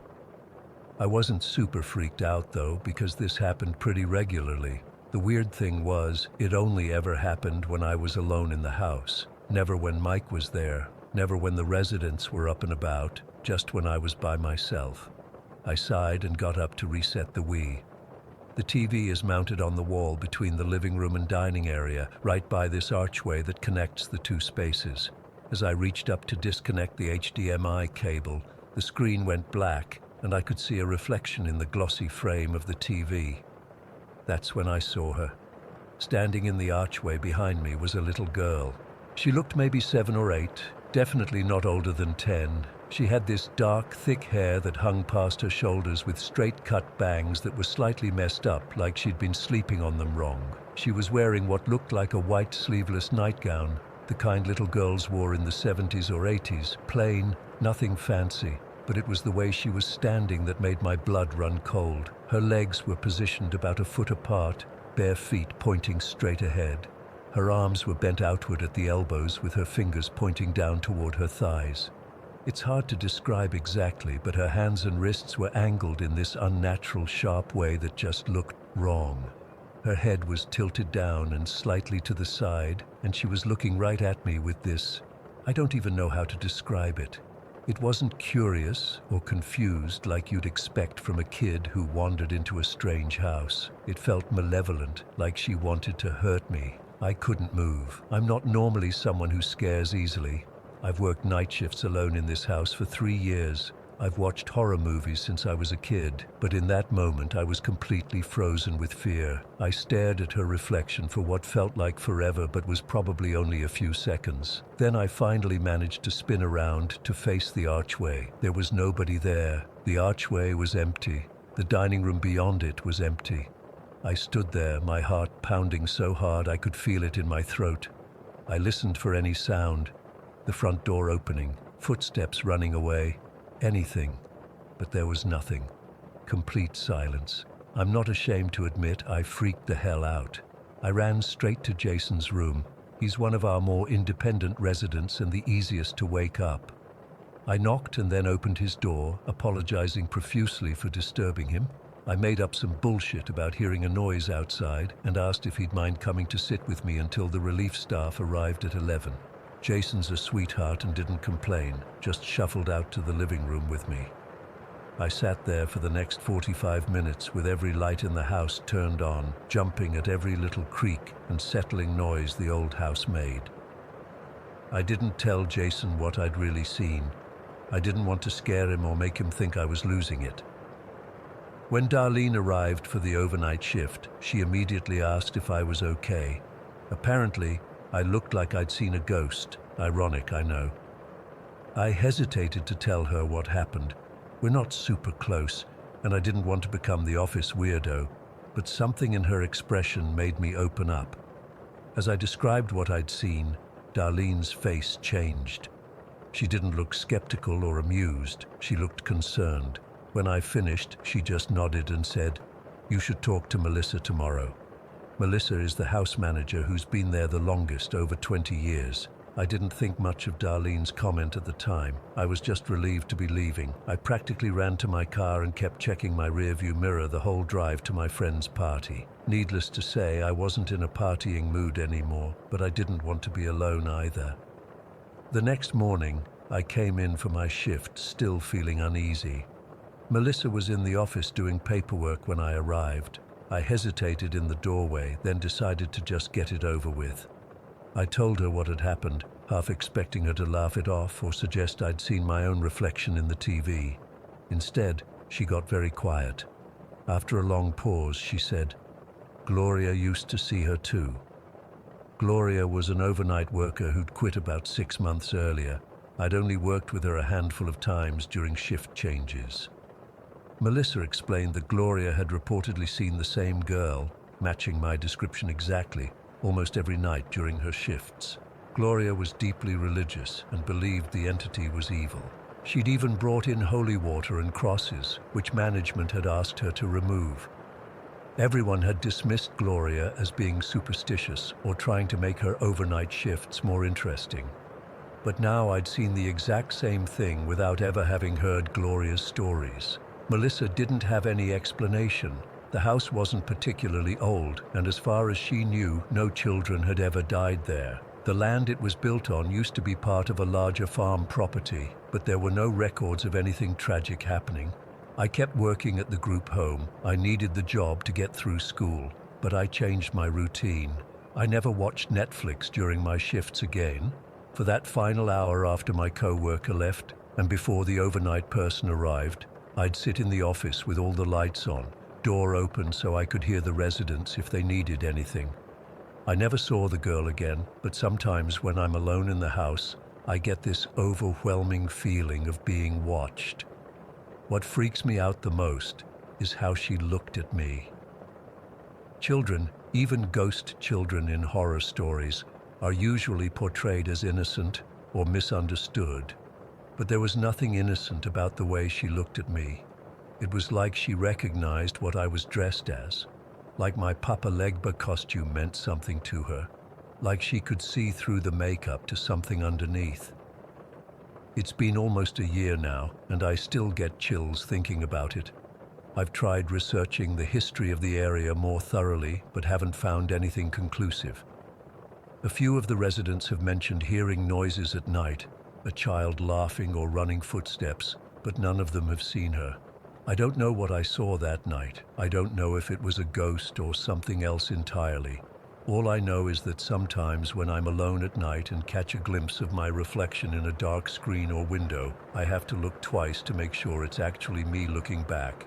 I wasn't super freaked out though, because this happened pretty regularly. The weird thing was, it only ever happened when I was alone in the house. Never when Mike was there, never when the residents were up and about, just when I was by myself. I sighed and got up to reset the Wii. The TV is mounted on the wall between the living room and dining area, right by this archway that connects the two spaces. As I reached up to disconnect the HDMI cable, the screen went black, and I could see a reflection in the glossy frame of the TV. That's when I saw her. Standing in the archway behind me was a little girl. She looked maybe 7 or 8, definitely not older than 10. She had this dark, thick hair that hung past her shoulders with straight-cut bangs that were slightly messed up, like she'd been sleeping on them wrong. She was wearing what looked like a white sleeveless nightgown, the kind little girls wore in the 70s or 80s, plain, nothing fancy. But it was the way she was standing that made my blood run cold. Her legs were positioned about a foot apart, bare feet pointing straight ahead. Her arms were bent outward at the elbows with her fingers pointing down toward her thighs. It's hard to describe exactly, but her hands and wrists were angled in this unnatural, sharp way that just looked wrong. Her head was tilted down and slightly to the side, and she was looking right at me with this, I don't even know how to describe it. It wasn't curious or confused like you'd expect from a kid who wandered into a strange house. It felt malevolent, like she wanted to hurt me. I couldn't move. I'm not normally someone who scares easily. I've worked night shifts alone in this house for 3 years. I've watched horror movies since I was a kid, but in that moment I was completely frozen with fear. I stared at her reflection for what felt like forever but was probably only a few seconds. Then I finally managed to spin around to face the archway. There was nobody there. The archway was empty. The dining room beyond it was empty. I stood there, my heart pounding so hard I could feel it in my throat. I listened for any sound. The front door opening, footsteps running away. Anything, but there was nothing. Complete silence. I'm not ashamed to admit I freaked the hell out. I ran straight to Jason's room. He's one of our more independent residents and the easiest to wake up. I knocked and then opened his door, apologizing profusely for disturbing him. I made up some bullshit about hearing a noise outside and asked if he'd mind coming to sit with me until the relief staff arrived at 11. Jason's a sweetheart and didn't complain, just shuffled out to the living room with me. I sat there for the next 45 minutes with every light in the house turned on, jumping at every little creak and settling noise the old house made. I didn't tell Jason what I'd really seen. I didn't want to scare him or make him think I was losing it. When Darlene arrived for the overnight shift, she immediately asked if I was okay. Apparently, I looked like I'd seen a ghost. Ironic, I know. I hesitated to tell her what happened. We're not super close, and I didn't want to become the office weirdo, but something in her expression made me open up. As I described what I'd seen, Darlene's face changed. She didn't look skeptical or amused. She looked concerned. When I finished, she just nodded and said, "You should talk to Melissa tomorrow." Melissa is the house manager who's been there the longest, over 20 years. I didn't think much of Darlene's comment at the time. I was just relieved to be leaving. I practically ran to my car and kept checking my rearview mirror the whole drive to my friend's party. Needless to say, I wasn't in a partying mood anymore, but I didn't want to be alone either. The next morning, I came in for my shift, still feeling uneasy. Melissa was in the office doing paperwork when I arrived. I hesitated in the doorway, then decided to just get it over with. I told her what had happened, half expecting her to laugh it off or suggest I'd seen my own reflection in the TV. Instead, she got very quiet. After a long pause, she said, "Gloria used to see her too." Gloria was an overnight worker who'd quit about 6 months earlier. I'd only worked with her a handful of times during shift changes. Melissa explained that Gloria had reportedly seen the same girl, matching my description exactly, almost every night during her shifts. Gloria was deeply religious and believed the entity was evil. She'd even brought in holy water and crosses, which management had asked her to remove. Everyone had dismissed Gloria as being superstitious or trying to make her overnight shifts more interesting. But now I'd seen the exact same thing without ever having heard Gloria's stories. Melissa didn't have any explanation. The house wasn't particularly old, and as far as she knew, no children had ever died there. The land it was built on used to be part of a larger farm property, but there were no records of anything tragic happening. I kept working at the group home. I needed the job to get through school, but I changed my routine. I never watched Netflix during my shifts again. For that final hour after my co-worker left and before the overnight person arrived, I'd sit in the office with all the lights on, door open so I could hear the residents if they needed anything. I never saw the girl again, but sometimes when I'm alone in the house, I get this overwhelming feeling of being watched. What freaks me out the most is how she looked at me. Children, even ghost children in horror stories, are usually portrayed as innocent or misunderstood. But there was nothing innocent about the way she looked at me. It was like she recognized what I was dressed as, like my Papa Legba costume meant something to her, like she could see through the makeup to something underneath. It's been almost a year now, and I still get chills thinking about it. I've tried researching the history of the area more thoroughly, but haven't found anything conclusive. A few of the residents have mentioned hearing noises at night, a child laughing or running footsteps, but none of them have seen her. I don't know what I saw that night. I don't know if it was a ghost or something else entirely. All I know is that sometimes when I'm alone at night and catch a glimpse of my reflection in a dark screen or window, I have to look twice to make sure it's actually me looking back.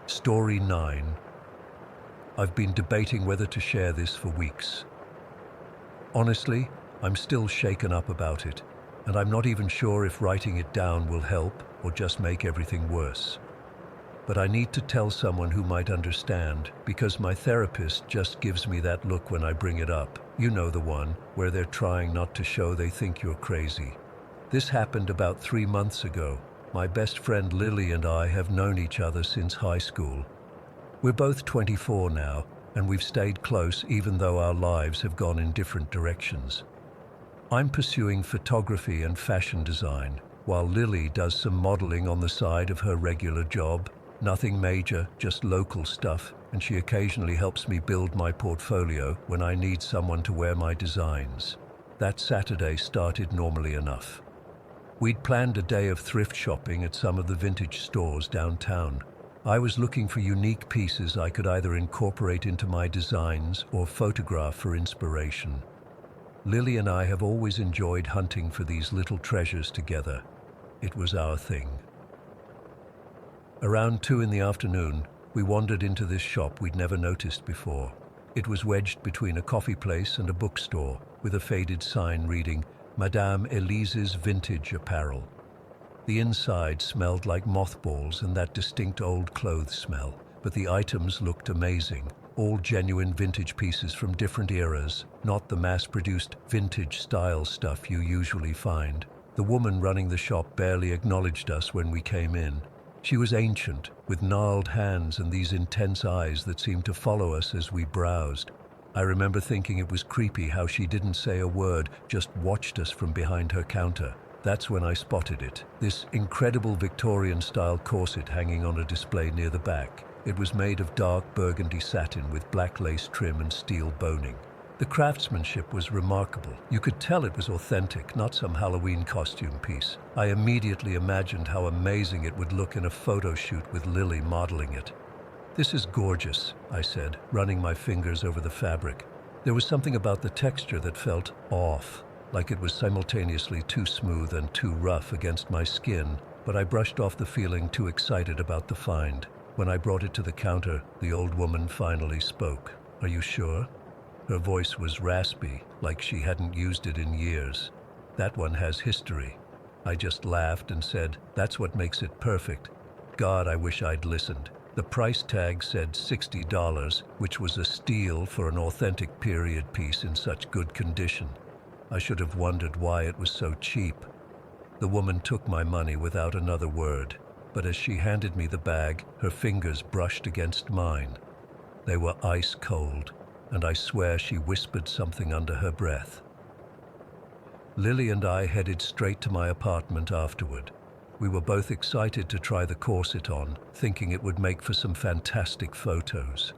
Story 9. I've been debating whether to share this for weeks. Honestly, I'm still shaken up about it, and I'm not even sure if writing it down will help or just make everything worse. But I need to tell someone who might understand, because my therapist just gives me that look when I bring it up. You know the one, where they're trying not to show they think you're crazy. This happened about 3 months ago. My best friend Lily and I have known each other since high school. We're both 24 now, and we've stayed close even though our lives have gone in different directions. I'm pursuing photography and fashion design, while Lily does some modeling on the side of her regular job. Nothing major, just local stuff, and she occasionally helps me build my portfolio when I need someone to wear my designs. That Saturday started normally enough. We'd planned a day of thrift shopping at some of the vintage stores downtown. I was looking for unique pieces I could either incorporate into my designs or photograph for inspiration. Lily and I have always enjoyed hunting for these little treasures together. It was our thing. Around 2 in the afternoon, we wandered into this shop we'd never noticed before. It was wedged between a coffee place and a bookstore, with a faded sign reading, Madame Elise's Vintage Apparel. The inside smelled like mothballs and that distinct old clothes smell, but the items looked amazing. All genuine vintage pieces from different eras, not the mass-produced vintage-style stuff you usually find. The woman running the shop barely acknowledged us when we came in. She was ancient, with gnarled hands and these intense eyes that seemed to follow us as we browsed. I remember thinking it was creepy how she didn't say a word, just watched us from behind her counter. That's when I spotted it. This incredible Victorian-style corset hanging on a display near the back. It was made of dark burgundy satin with black lace trim and steel boning. The craftsmanship was remarkable. You could tell it was authentic, not some Halloween costume piece. I immediately imagined how amazing it would look in a photo shoot with Lily modeling it. "This is gorgeous," I said, running my fingers over the fabric. There was something about the texture that felt off, like it was simultaneously too smooth and too rough against my skin, but I brushed off the feeling too excited about the find. When I brought it to the counter, the old woman finally spoke. "Are you sure?" Her voice was raspy, like she hadn't used it in years. "That one has history." I just laughed and said, "That's what makes it perfect." God, I wish I'd listened. The price tag said $60, which was a steal for an authentic period piece in such good condition. I should have wondered why it was so cheap. The woman took my money without another word, but as she handed me the bag, her fingers brushed against mine. They were ice cold, and I swear she whispered something under her breath. Lily and I headed straight to my apartment afterward. We were both excited to try the corset on, thinking it would make for some fantastic photos.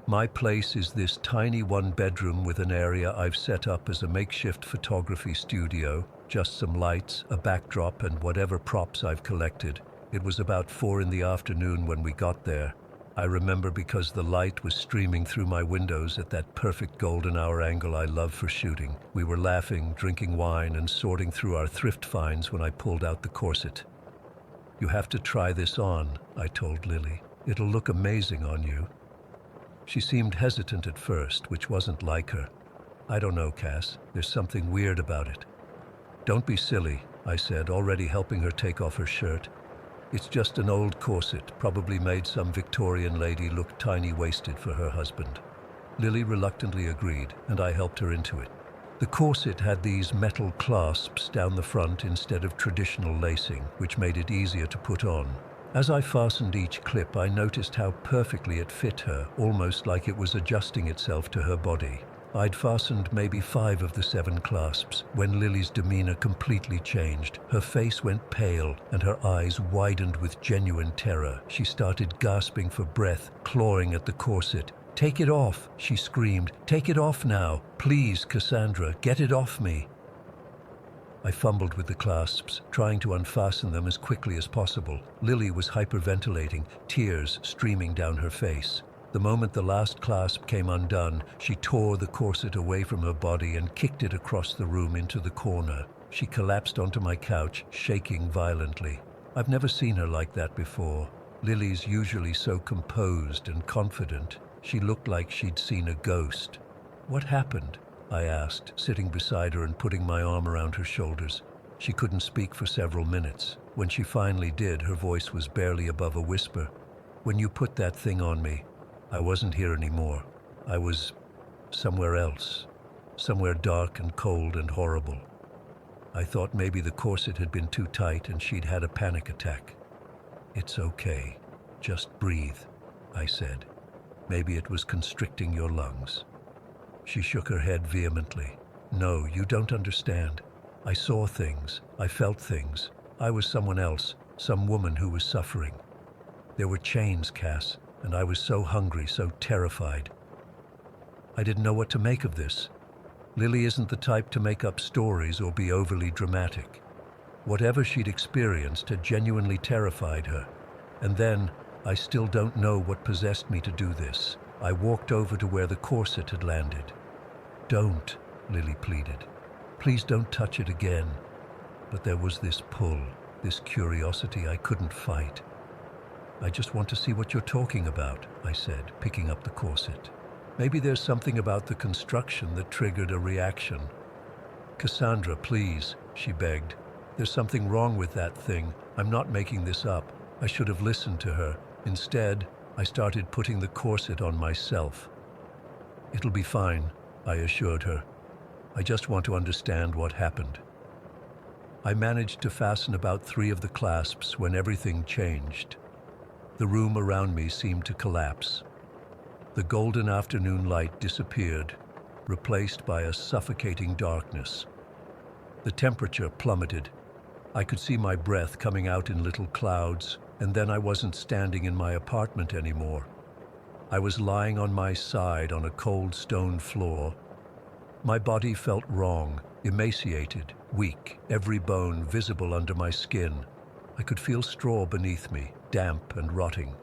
My place is this tiny one-bedroom with an area I've set up as a makeshift photography studio, just some lights, a backdrop, and whatever props I've collected. It was about 4 in the afternoon when we got there. I remember because the light was streaming through my windows at that perfect golden hour angle I love for shooting. We were laughing, drinking wine, and sorting through our thrift finds when I pulled out the corset. "You have to try this on," I told Lily. "It'll look amazing on you." She seemed hesitant at first, which wasn't like her. "I don't know, Cass. There's something weird about it." "Don't be silly," I said, already helping her take off her shirt. "It's just an old corset, probably made some Victorian lady look tiny-waisted for her husband." Lily reluctantly agreed, and I helped her into it. The corset had these metal clasps down the front instead of traditional lacing, which made it easier to put on. As I fastened each clip, I noticed how perfectly it fit her, almost like it was adjusting itself to her body. I'd fastened maybe 5 of the 7 clasps when Lily's demeanor completely changed. Her face went pale and her eyes widened with genuine terror. She started gasping for breath, clawing at the corset. "Take it off," she screamed. "Take it off now. Please, Cassandra, get it off me." I fumbled with the clasps, trying to unfasten them as quickly as possible. Lily was hyperventilating, tears streaming down her face. The moment the last clasp came undone, she tore the corset away from her body and kicked it across the room into the corner. She collapsed onto my couch, shaking violently. I've never seen her like that before. Lily's usually so composed and confident. She looked like she'd seen a ghost. "What happened?" I asked, sitting beside her and putting my arm around her shoulders. She couldn't speak for several minutes. When she finally did, her voice was barely above a whisper. "When you put that thing on me, I wasn't here anymore. I was somewhere else, somewhere dark and cold and horrible. I thought maybe the corset had been too tight and she'd had a panic attack." "It's okay. Just breathe," I said. "Maybe it was constricting your lungs." She shook her head vehemently. "No, you don't understand. I saw things. I felt things. I was someone else, some woman who was suffering. There were chains, Cass, and I was so hungry, so terrified. I didn't know what to make of this. Lily isn't the type to make up stories or be overly dramatic. Whatever she'd experienced had genuinely terrified her. And then, I still don't know what possessed me to do this. I walked over to where the corset had landed. "Don't," Lily pleaded. "Please don't touch it again." But there was this pull, this curiosity I couldn't fight. "I just want to see what you're talking about," I said, picking up the corset. "Maybe there's something about the construction that triggered a reaction." "Cassandra, please," she begged. "There's something wrong with that thing. I'm not making this up." I should have listened to her. Instead, I started putting the corset on myself. "It'll be fine," I assured her. "I just want to understand what happened." I managed to fasten about 3 of the clasps when everything changed. The room around me seemed to collapse. The golden afternoon light disappeared, replaced by a suffocating darkness. The temperature plummeted. I could see my breath coming out in little clouds, and then I wasn't standing in my apartment anymore. I was lying on my side on a cold stone floor. My body felt wrong, emaciated, weak, every bone visible under my skin. I could feel straw beneath me, damp and rotting.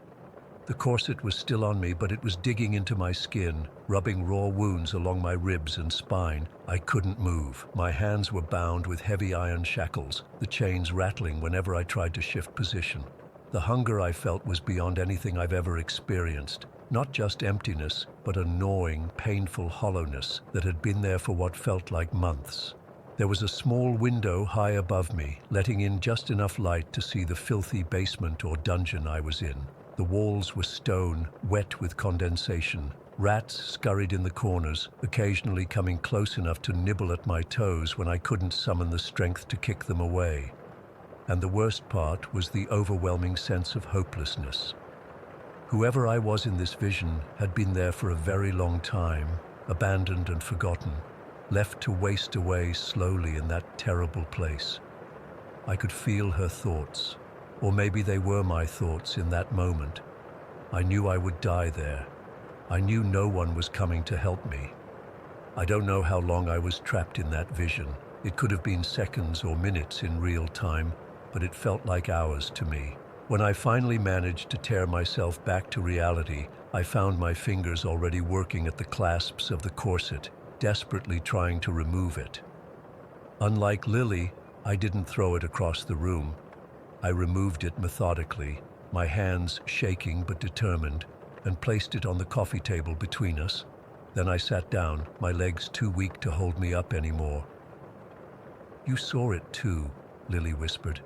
The corset was still on me, but it was digging into my skin, rubbing raw wounds along my ribs and spine. I couldn't move. My hands were bound with heavy iron shackles, the chains rattling whenever I tried to shift position. The hunger I felt was beyond anything I've ever experienced. Not just emptiness, but a gnawing, painful hollowness that had been there for what felt like months. There was a small window high above me, letting in just enough light to see the filthy basement or dungeon I was in. The walls were stone, wet with condensation. Rats scurried in the corners, occasionally coming close enough to nibble at my toes when I couldn't summon the strength to kick them away. And the worst part was the overwhelming sense of hopelessness. Whoever I was in this vision had been there for a very long time, abandoned and forgotten, left to waste away slowly in that terrible place. I could feel her thoughts, or maybe they were my thoughts in that moment. I knew I would die there. I knew no one was coming to help me. I don't know how long I was trapped in that vision. It could have been seconds or minutes in real time, but it felt like hours to me. When I finally managed to tear myself back to reality, I found my fingers already working at the clasps of the corset, desperately trying to remove it. Unlike Lily, I didn't throw it across the room. I removed it methodically, my hands shaking but determined, and placed it on the coffee table between us. Then I sat down, my legs too weak to hold me up anymore. "You saw it too," Lily whispered.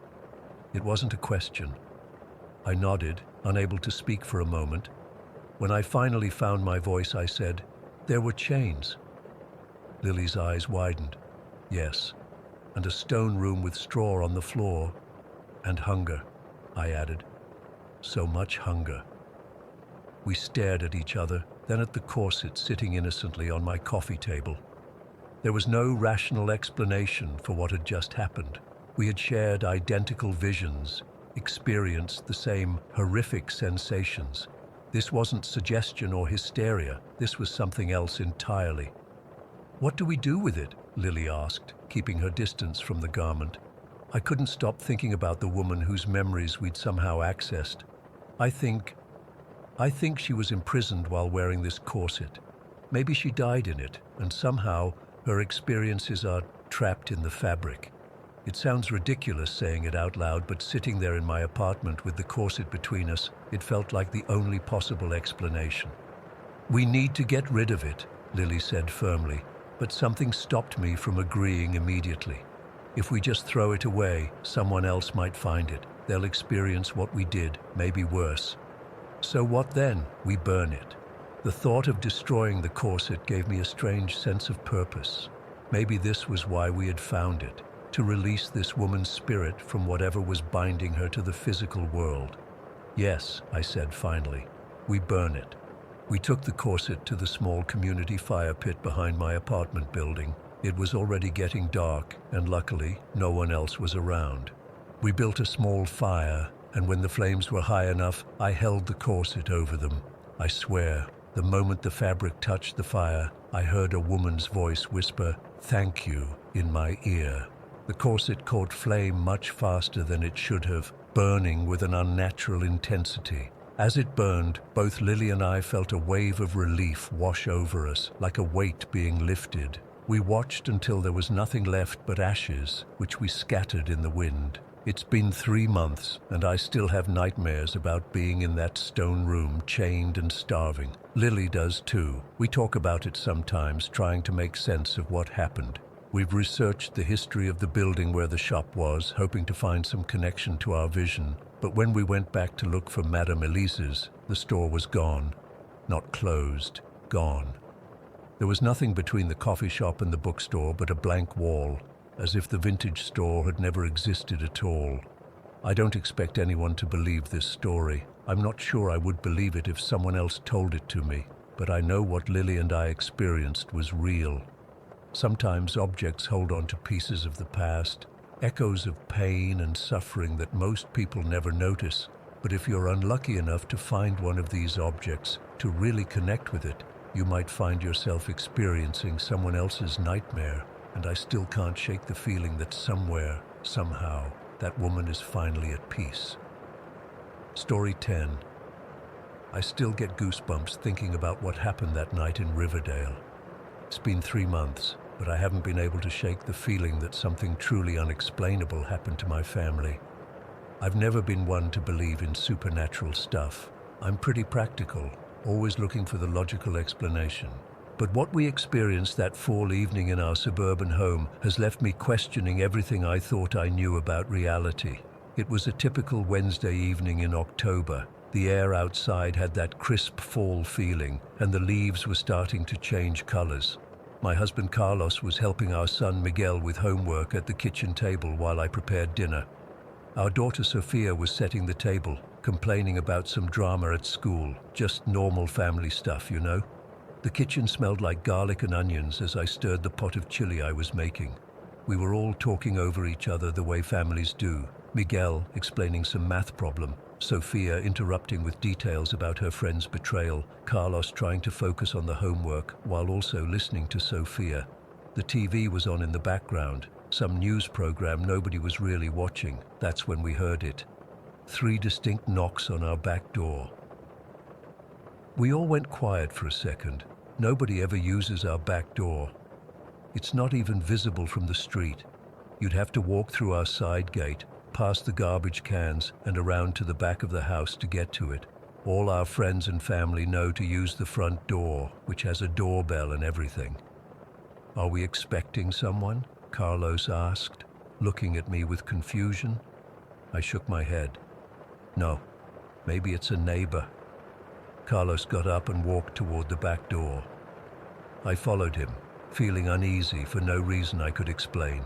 It wasn't a question. I nodded, unable to speak for a moment. When I finally found my voice, I said, "There were chains." Lily's eyes widened. "Yes, and a stone room with straw on the floor. And hunger," I added. "So much hunger." We stared at each other, then at the corset sitting innocently on my coffee table. There was no rational explanation for what had just happened. We had shared identical visions, experienced the same horrific sensations. This wasn't suggestion or hysteria. This was something else entirely. "What do we do with it?" Lily asked, keeping her distance from the garment. I couldn't stop thinking about the woman whose memories we'd somehow accessed. I think she was imprisoned while wearing this corset. Maybe she died in it, and somehow her experiences are trapped in the fabric. It sounds ridiculous saying it out loud, but sitting there in my apartment with the corset between us, it felt like the only possible explanation. "We need to get rid of it," Lily said firmly, but something stopped me from agreeing immediately. "If we just throw it away, someone else might find it. They'll experience what we did, maybe worse." "So what then?" "We burn it." The thought of destroying the corset gave me a strange sense of purpose. Maybe this was why we had found it, to release this woman's spirit from whatever was binding her to the physical world. "Yes," I said finally, "we burn it." We took the corset to the small community fire pit behind my apartment building. It was already getting dark, and luckily, no one else was around. We built a small fire, and when the flames were high enough, I held the corset over them. I swear, the moment the fabric touched the fire, I heard a woman's voice whisper, "Thank you," in my ear. The corset caught flame much faster than it should have, burning with an unnatural intensity. As it burned, both Lily and I felt a wave of relief wash over us, like a weight being lifted. We watched until there was nothing left but ashes, which we scattered in the wind. It's been 3 months, and I still have nightmares about being in that stone room, chained and starving. Lily does too. We talk about it sometimes, trying to make sense of what happened. We've researched the history of the building where the shop was, hoping to find some connection to our vision. But when we went back to look for Madame Elise's, the store was gone. Not closed, gone. There was nothing between the coffee shop and the bookstore but a blank wall, as if the vintage store had never existed at all. I don't expect anyone to believe this story. I'm not sure I would believe it if someone else told it to me, but I know what Lily and I experienced was real. Sometimes objects hold on to pieces of the past, echoes of pain and suffering that most people never notice. But if you're unlucky enough to find one of these objects, to really connect with it, you might find yourself experiencing someone else's nightmare. And I still can't shake the feeling that somewhere, somehow, that woman is finally at peace. Story 10. I still get goosebumps thinking about what happened that night in Riverdale. It's been 3 months, but I haven't been able to shake the feeling that something truly unexplainable happened to my family. I've never been one to believe in supernatural stuff. I'm pretty practical, always looking for the logical explanation. But what we experienced that fall evening in our suburban home has left me questioning everything I thought I knew about reality. It was a typical Wednesday evening in October. The air outside had that crisp fall feeling, and the leaves were starting to change colors. My husband Carlos was helping our son Miguel with homework at the kitchen table while I prepared dinner. Our daughter Sophia was setting the table, complaining about some drama at school, just normal family stuff, you know. The kitchen smelled like garlic and onions as I stirred the pot of chili I was making. We were all talking over each other the way families do. Miguel explaining some math problem, Sophia interrupting with details about her friend's betrayal, Carlos trying to focus on the homework while also listening to Sophia. The TV was on in the background, some news program nobody was really watching. That's when we heard it. 3 distinct knocks on our back door. We all went quiet for a second. Nobody ever uses our back door. It's not even visible from the street. You'd have to walk through our side gate, past the garbage cans, and around to the back of the house to get to it. All our friends and family know to use the front door, which has a doorbell and everything. "Are we expecting someone?" Carlos asked, looking at me with confusion. I shook my head. "No, maybe it's a neighbor." Carlos got up and walked toward the back door. I followed him, feeling uneasy for no reason I could explain.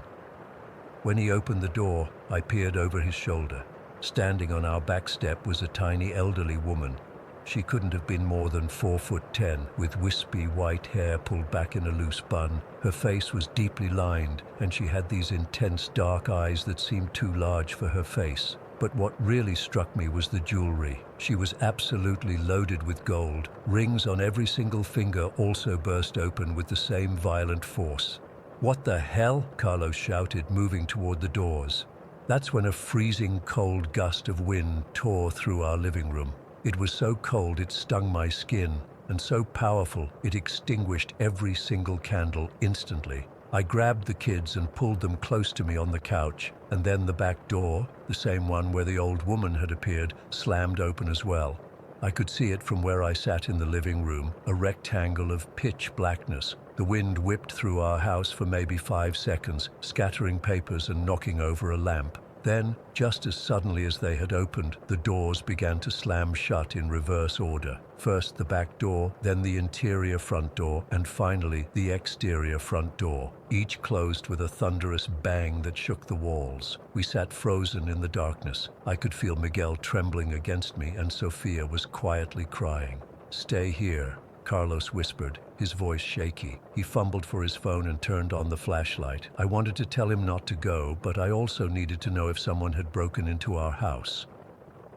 When he opened the door, I peered over his shoulder. Standing on our back step was a tiny elderly woman. She couldn't have been more than 4'10", with wispy white hair pulled back in a loose bun. Her face was deeply lined, and she had these intense dark eyes that seemed too large for her face. But what really struck me was the jewelry. She was absolutely loaded with gold. Rings on every single finger also burst open with the same violent force. "What the hell?" Carlos shouted, moving toward the doors. That's when a freezing cold gust of wind tore through our living room. It was so cold it stung my skin, and so powerful it extinguished every single candle instantly. I grabbed the kids and pulled them close to me on the couch, and then the back door, the same one where the old woman had appeared, slammed open as well. I could see it from where I sat in the living room, a rectangle of pitch blackness. The wind whipped through our house for maybe 5 seconds, scattering papers and knocking over a lamp. Then, just as suddenly as they had opened, the doors began to slam shut in reverse order. First the back door, then the interior front door, and finally the exterior front door. Each closed with a thunderous bang that shook the walls. We sat frozen in the darkness. I could feel Miguel trembling against me, and Sofia was quietly crying. "Stay here," Carlos whispered, his voice shaky. He fumbled for his phone and turned on the flashlight. I wanted to tell him not to go, but I also needed to know if someone had broken into our house.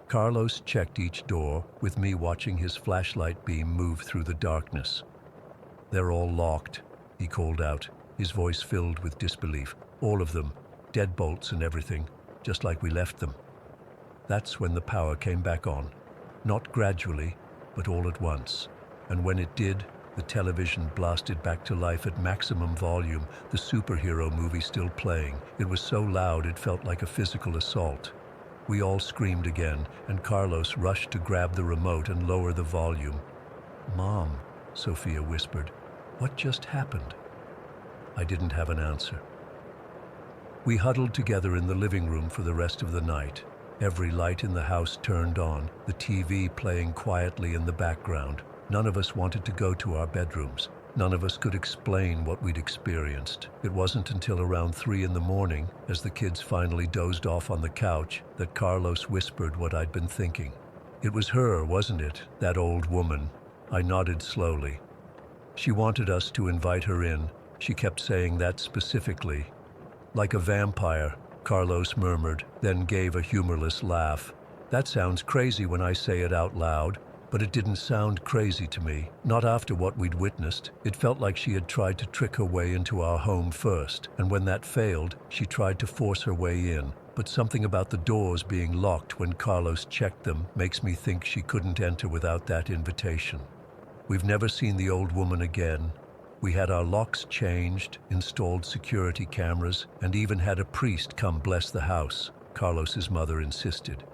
Carlos checked each door, with me watching his flashlight beam move through the darkness. "They're all locked," he called out, his voice filled with disbelief. "All of them, deadbolts and everything, just like we left them." That's when the power came back on. Not gradually, but all at once. And when it did, the television blasted back to life at maximum volume, the superhero movie still playing. It was so loud it felt like a physical assault. We all screamed again, and Carlos rushed to grab the remote and lower the volume. "Mom," Sofia whispered, "what just happened?" I didn't have an answer. We huddled together in the living room for the rest of the night. Every light in the house turned on, the TV playing quietly in the background. None of us wanted to go to our bedrooms. None of us could explain what we'd experienced. It wasn't until around 3 in the morning, as the kids finally dozed off on the couch, that Carlos whispered what I'd been thinking. "It was her, wasn't it? That old woman." I nodded slowly. "She wanted us to invite her in. She kept saying that specifically." "Like a vampire," Carlos murmured, then gave a humorless laugh. "That sounds crazy when I say it out loud. But it didn't sound crazy to me, not after what we'd witnessed. It felt like she had tried to trick her way into our home first, and when that failed, she tried to force her way in. But something about the doors being locked when Carlos checked them makes me think she couldn't enter without that invitation." We've never seen the old woman again. We had our locks changed, installed security cameras, and even had a priest come bless the house, Carlos's mother insisted.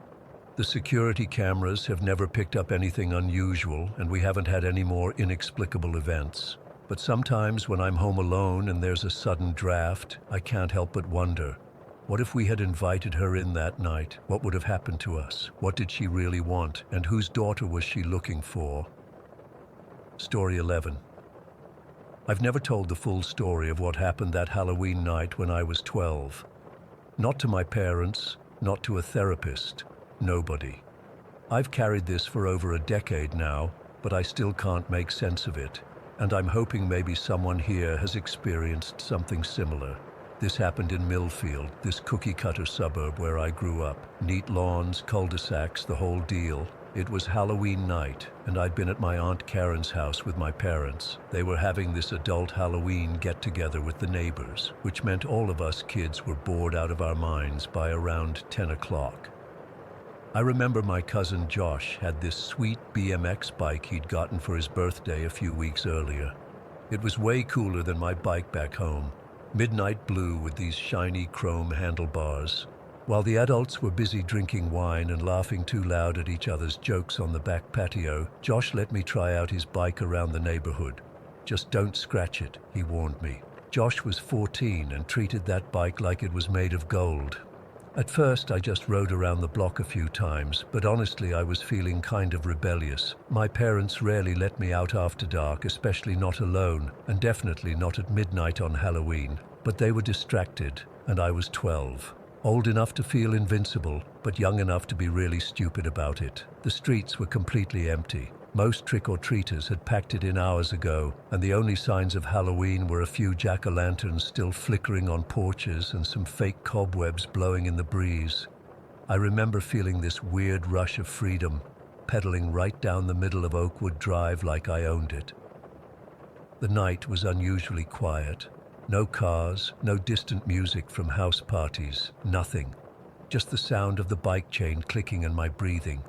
The security cameras have never picked up anything unusual, and we haven't had any more inexplicable events. But sometimes when I'm home alone and there's a sudden draft, I can't help but wonder, what if we had invited her in that night? What would have happened to us? What did she really want? And whose daughter was she looking for? Story 11. I've never told the full story of what happened that Halloween night when I was 12. Not to my parents, not to a therapist. Nobody. I've carried this for over a decade now, but I still can't make sense of it, and I'm hoping maybe someone here has experienced something similar. This happened in Millfield, this cookie-cutter suburb where I grew up. Neat lawns, cul-de-sacs, the whole deal. It was Halloween night, and I'd been at my Aunt Karen's house with my parents. They were having this adult Halloween get-together with the neighbors, which meant all of us kids were bored out of our minds by around 10 o'clock. I remember my cousin Josh had this sweet BMX bike he'd gotten for his birthday a few weeks earlier. It was way cooler than my bike back home, midnight blue with these shiny chrome handlebars. While the adults were busy drinking wine and laughing too loud at each other's jokes on the back patio, Josh let me try out his bike around the neighborhood. "Just don't scratch it," he warned me. Josh was 14 and treated that bike like it was made of gold. At first, I just rode around the block a few times, but honestly, I was feeling kind of rebellious. My parents rarely let me out after dark, especially not alone, and definitely not at midnight on Halloween. But they were distracted, and I was 12. Old enough to feel invincible, but young enough to be really stupid about it. The streets were completely empty. Most trick-or-treaters had packed it in hours ago, and the only signs of Halloween were a few jack-o'-lanterns still flickering on porches and some fake cobwebs blowing in the breeze. I remember feeling this weird rush of freedom, pedaling right down the middle of Oakwood Drive like I owned it. The night was unusually quiet. No cars, no distant music from house parties, nothing. Just the sound of the bike chain clicking and my breathing.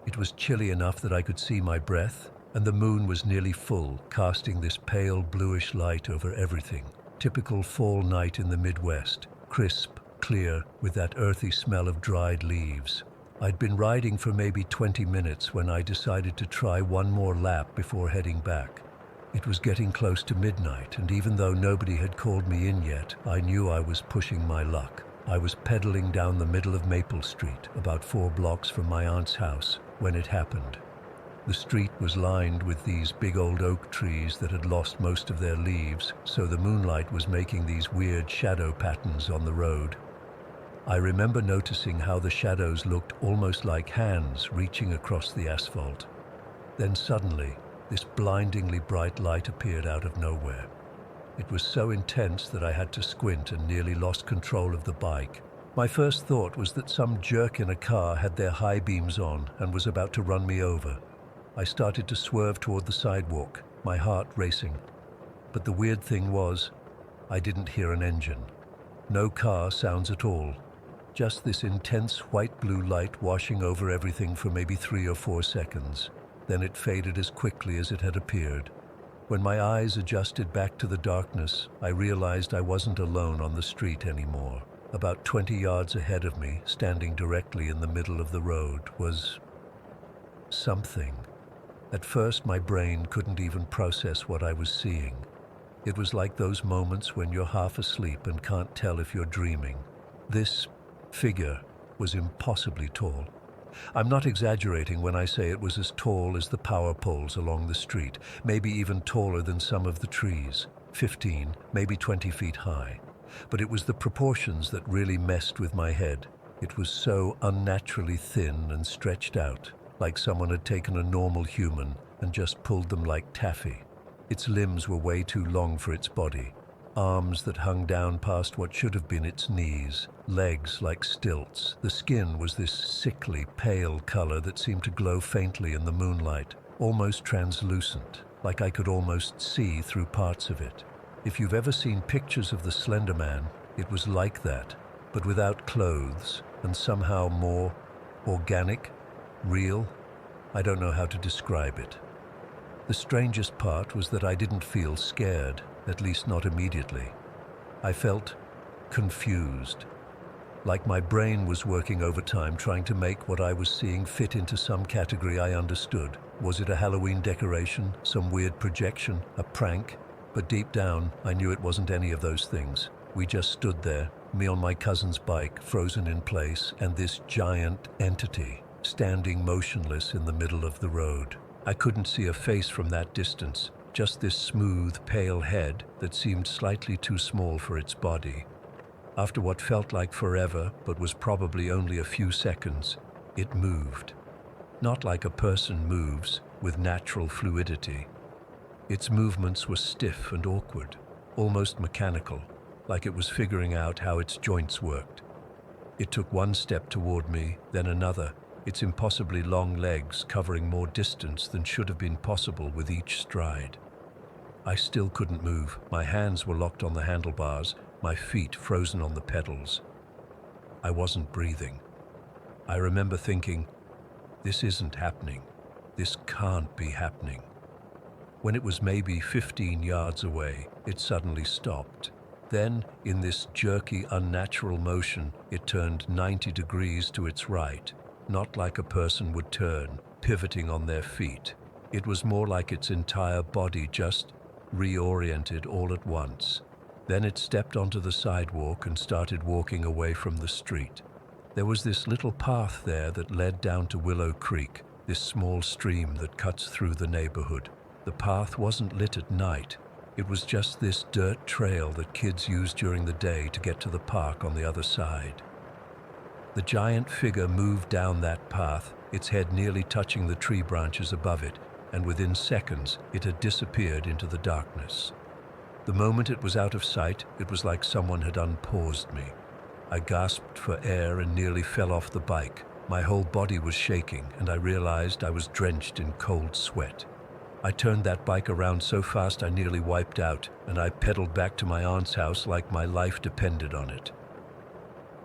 It was chilly enough that I could see my breath, and the moon was nearly full, casting this pale bluish light over everything. Typical fall night in the Midwest, crisp, clear, with that earthy smell of dried leaves. I'd been riding for maybe 20 minutes when I decided to try one more lap before heading back. It was getting close to midnight, and even though nobody had called me in yet, I knew I was pushing my luck. I was pedaling down the middle of Maple Street, about 4 blocks from my aunt's house, when it happened. The street was lined with these big old oak trees that had lost most of their leaves, so the moonlight was making these weird shadow patterns on the road. I remember noticing how the shadows looked almost like hands reaching across the asphalt. Then suddenly, this blindingly bright light appeared out of nowhere. It was so intense that I had to squint and nearly lost control of the bike. My first thought was that some jerk in a car had their high beams on and was about to run me over. I started to swerve toward the sidewalk, my heart racing. But the weird thing was, I didn't hear an engine. No car sounds at all. Just this intense white-blue light washing over everything for maybe 3 or 4 seconds. Then it faded as quickly as it had appeared. When my eyes adjusted back to the darkness, I realized I wasn't alone on the street anymore. About 20 yards ahead of me, standing directly in the middle of the road, was something. At first, my brain couldn't even process what I was seeing. It was like those moments when you're half asleep and can't tell if you're dreaming. This figure was impossibly tall. I'm not exaggerating when I say it was as tall as the power poles along the street, maybe even taller than some of the trees, 15, maybe 20 feet high. But it was the proportions that really messed with my head. It was so unnaturally thin and stretched out, like someone had taken a normal human and just pulled them like taffy. Its limbs were way too long for its body. Arms that hung down past what should have been its knees, legs like stilts. The skin was this sickly, pale color that seemed to glow faintly in the moonlight, almost translucent, like I could almost see through parts of it. If you've ever seen pictures of the Slender Man, it was like that, but without clothes, and somehow more organic, real. I don't know how to describe it. The strangest part was that I didn't feel scared. At least not immediately. I felt confused, like my brain was working overtime trying to make what I was seeing fit into some category I understood. Was it a Halloween decoration, some weird projection, a prank? But deep down, I knew it wasn't any of those things. We just stood there, me on my cousin's bike, frozen in place, and this giant entity, standing motionless in the middle of the road. I couldn't see a face from that distance. Just this smooth, pale head that seemed slightly too small for its body. After what felt like forever, but was probably only a few seconds, it moved. Not like a person moves, with natural fluidity. Its movements were stiff and awkward, almost mechanical, like it was figuring out how its joints worked. It took one step toward me, then another, its impossibly long legs covering more distance than should have been possible with each stride. I still couldn't move. My hands were locked on the handlebars, my feet frozen on the pedals. I wasn't breathing. I remember thinking, this isn't happening. This can't be happening. When it was maybe 15 yards away, it suddenly stopped. Then, in this jerky, unnatural motion, it turned 90 degrees to its right, not like a person would turn, pivoting on their feet. It was more like its entire body just reoriented all at once. Then it stepped onto the sidewalk and started walking away from the street. There was this little path there that led down to Willow Creek, this small stream that cuts through the neighborhood. The path wasn't lit at night. It was just this dirt trail that kids used during the day to get to the park on the other side. The giant figure moved down that path, its head nearly touching the tree branches above it, and within seconds it had disappeared into the darkness. The moment it was out of sight, it was like someone had unpaused me. I gasped for air and nearly fell off the bike. My whole body was shaking, and I realized I was drenched in cold sweat. I turned that bike around so fast I nearly wiped out, and I pedaled back to my aunt's house like my life depended on it.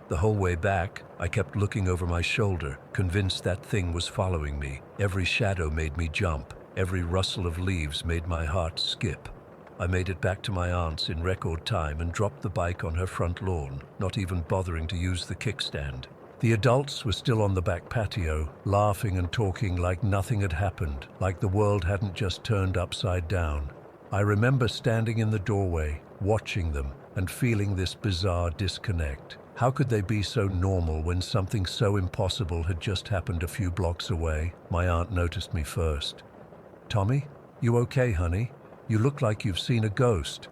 The whole way back, I kept looking over my shoulder, convinced that thing was following me. Every shadow made me jump. Every rustle of leaves made my heart skip. I made it back to my aunt's in record time and dropped the bike on her front lawn, not even bothering to use the kickstand. The adults were still on the back patio, laughing and talking like nothing had happened, like the world hadn't just turned upside down. I remember standing in the doorway, watching them, and feeling this bizarre disconnect. How could they be so normal when something so impossible had just happened a few blocks away? My aunt noticed me first. "Tommy, you okay, honey? You look like you've seen a ghost."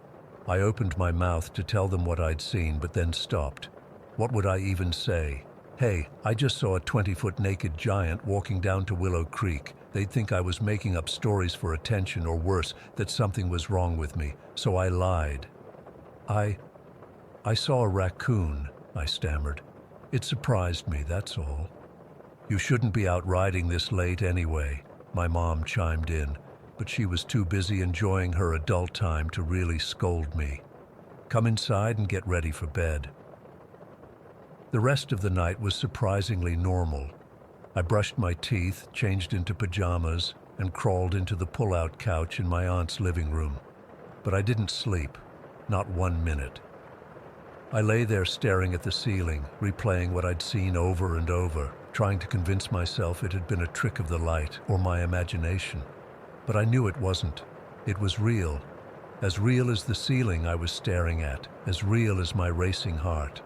I opened my mouth to tell them what I'd seen, but then stopped. What would I even say? Hey, I just saw a 20-foot naked giant walking down to Willow Creek. They'd think I was making up stories for attention, or worse, that something was wrong with me, so I lied. I saw a raccoon, I stammered. It surprised me, that's all. "You shouldn't be out riding this late anyway," my mom chimed in, but she was too busy enjoying her adult time to really scold me. "Come inside and get ready for bed." The rest of the night was surprisingly normal. I brushed my teeth, changed into pajamas, and crawled into the pull-out couch in my aunt's living room. But I didn't sleep, not 1 minute. I lay there staring at the ceiling, replaying what I'd seen over and over, trying to convince myself it had been a trick of the light or my imagination. But I knew it wasn't. It was real as the ceiling I was staring at, as real as my racing heart.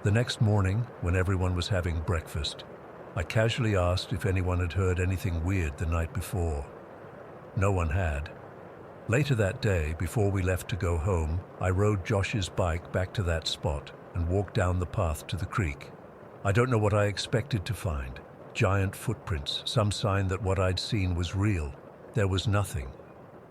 The next morning, when everyone was having breakfast, I casually asked if anyone had heard anything weird the night before. No one had. Later that day, before we left to go home, I rode Josh's bike back to that spot and walked down the path to the creek. I don't know what I expected to find. Giant footprints, some sign that what I'd seen was real. There was nothing.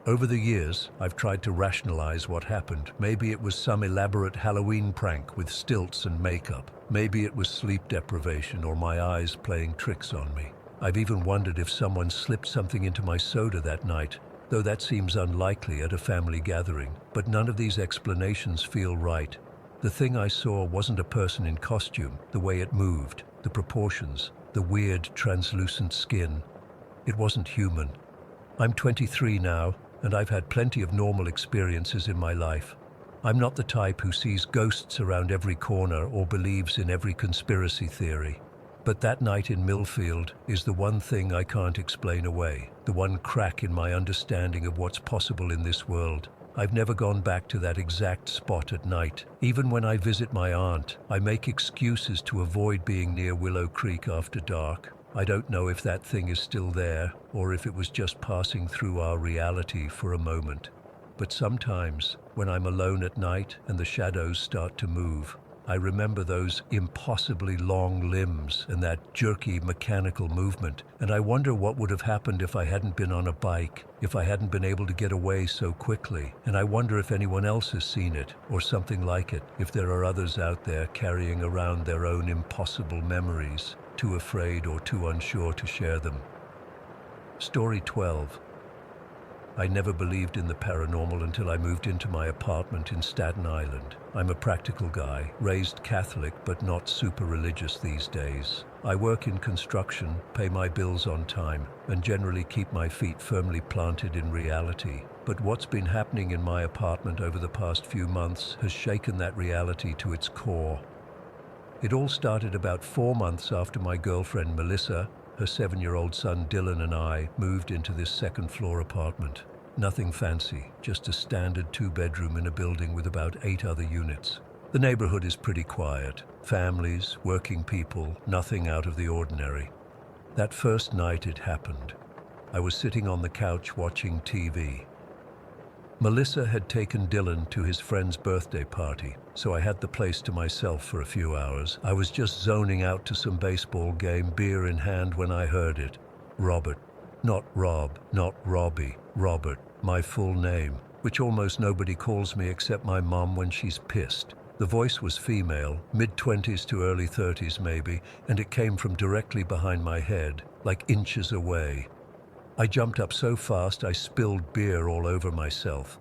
Over the years, I've tried to rationalize what happened. Maybe it was some elaborate Halloween prank with stilts and makeup. Maybe it was sleep deprivation or my eyes playing tricks on me. I've even wondered if someone slipped something into my soda that night, though that seems unlikely at a family gathering. But none of these explanations feel right. The thing I saw wasn't a person in costume, the way it moved, the proportions, the weird translucent skin. It wasn't human. I'm 23 now, and I've had plenty of normal experiences in my life. I'm not the type who sees ghosts around every corner or believes in every conspiracy theory. But that night in Millfield is the one thing I can't explain away, the one crack in my understanding of what's possible in this world. I've never gone back to that exact spot at night. Even when I visit my aunt, I make excuses to avoid being near Willow Creek after dark. I don't know if that thing is still there or if it was just passing through our reality for a moment. But sometimes, when I'm alone at night and the shadows start to move, I remember those impossibly long limbs and that jerky mechanical movement, and I wonder what would have happened if I hadn't been on a bike, if I hadn't been able to get away so quickly. And I wonder if anyone else has seen it, or something like it, if there are others out there carrying around their own impossible memories, too afraid or too unsure to share them. Story 12. I never believed in the paranormal until I moved into my apartment in Staten Island. I'm a practical guy, raised Catholic but not super religious these days. I work in construction, pay my bills on time, and generally keep my feet firmly planted in reality. But what's been happening in my apartment over the past few months has shaken that reality to its core. It all started about 4 months after my girlfriend Melissa, her 7-year-old son Dylan and I moved into this second-floor apartment. Nothing fancy, just a standard 2-bedroom in a building with about 8 other units. The neighborhood is pretty quiet. Families, working people, nothing out of the ordinary. That first night it happened. I was sitting on the couch watching TV. Melissa had taken Dylan to his friend's birthday party, so I had the place to myself for a few hours. I was just zoning out to some baseball game, beer in hand, when I heard it. Robert. Not Rob, not Robbie. Robert, my full name, which almost nobody calls me except my mom when she's pissed. The voice was female, mid-20s to early 30s maybe, and it came from directly behind my head, like inches away. I jumped up so fast I spilled beer all over myself.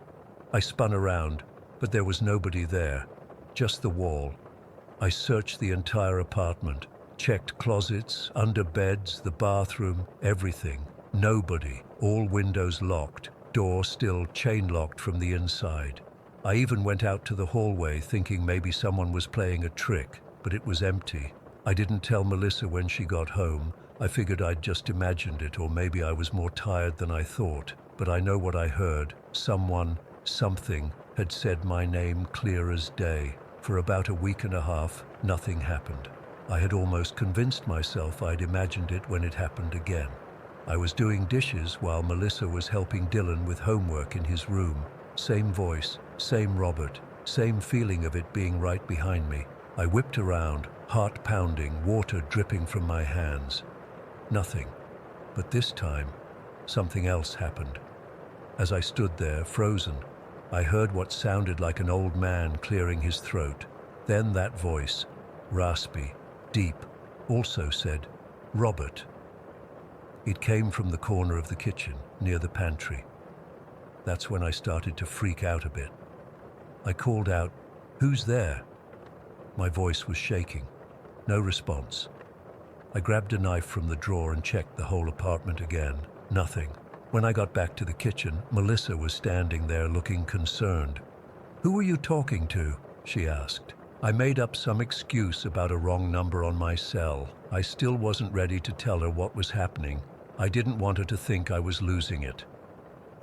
I spun around, but there was nobody there, just the wall. I searched the entire apartment, checked closets, under beds, the bathroom, everything. Nobody, all windows locked, door still chain locked from the inside. I even went out to the hallway thinking maybe someone was playing a trick, but it was empty. I didn't tell Melissa when she got home. I figured I'd just imagined it, or maybe I was more tired than I thought. But I know what I heard. Someone, something, had said my name clear as day. For about a week and a half, nothing happened. I had almost convinced myself I'd imagined it when it happened again. I was doing dishes while Melissa was helping Dylan with homework in his room. Same voice, same Robert, same feeling of it being right behind me. I whipped around, heart pounding, water dripping from my hands. Nothing. But this time, something else happened. As I stood there, frozen, I heard what sounded like an old man clearing his throat. Then that voice, raspy, deep, also said, "Robert." It came from the corner of the kitchen, near the pantry. That's when I started to freak out a bit. I called out, "Who's there?" My voice was shaking. No response. I grabbed a knife from the drawer and checked the whole apartment again. Nothing. When I got back to the kitchen, Melissa was standing there looking concerned. "Who were you talking to?" she asked. I made up some excuse about a wrong number on my cell. I still wasn't ready to tell her what was happening. I didn't want her to think I was losing it.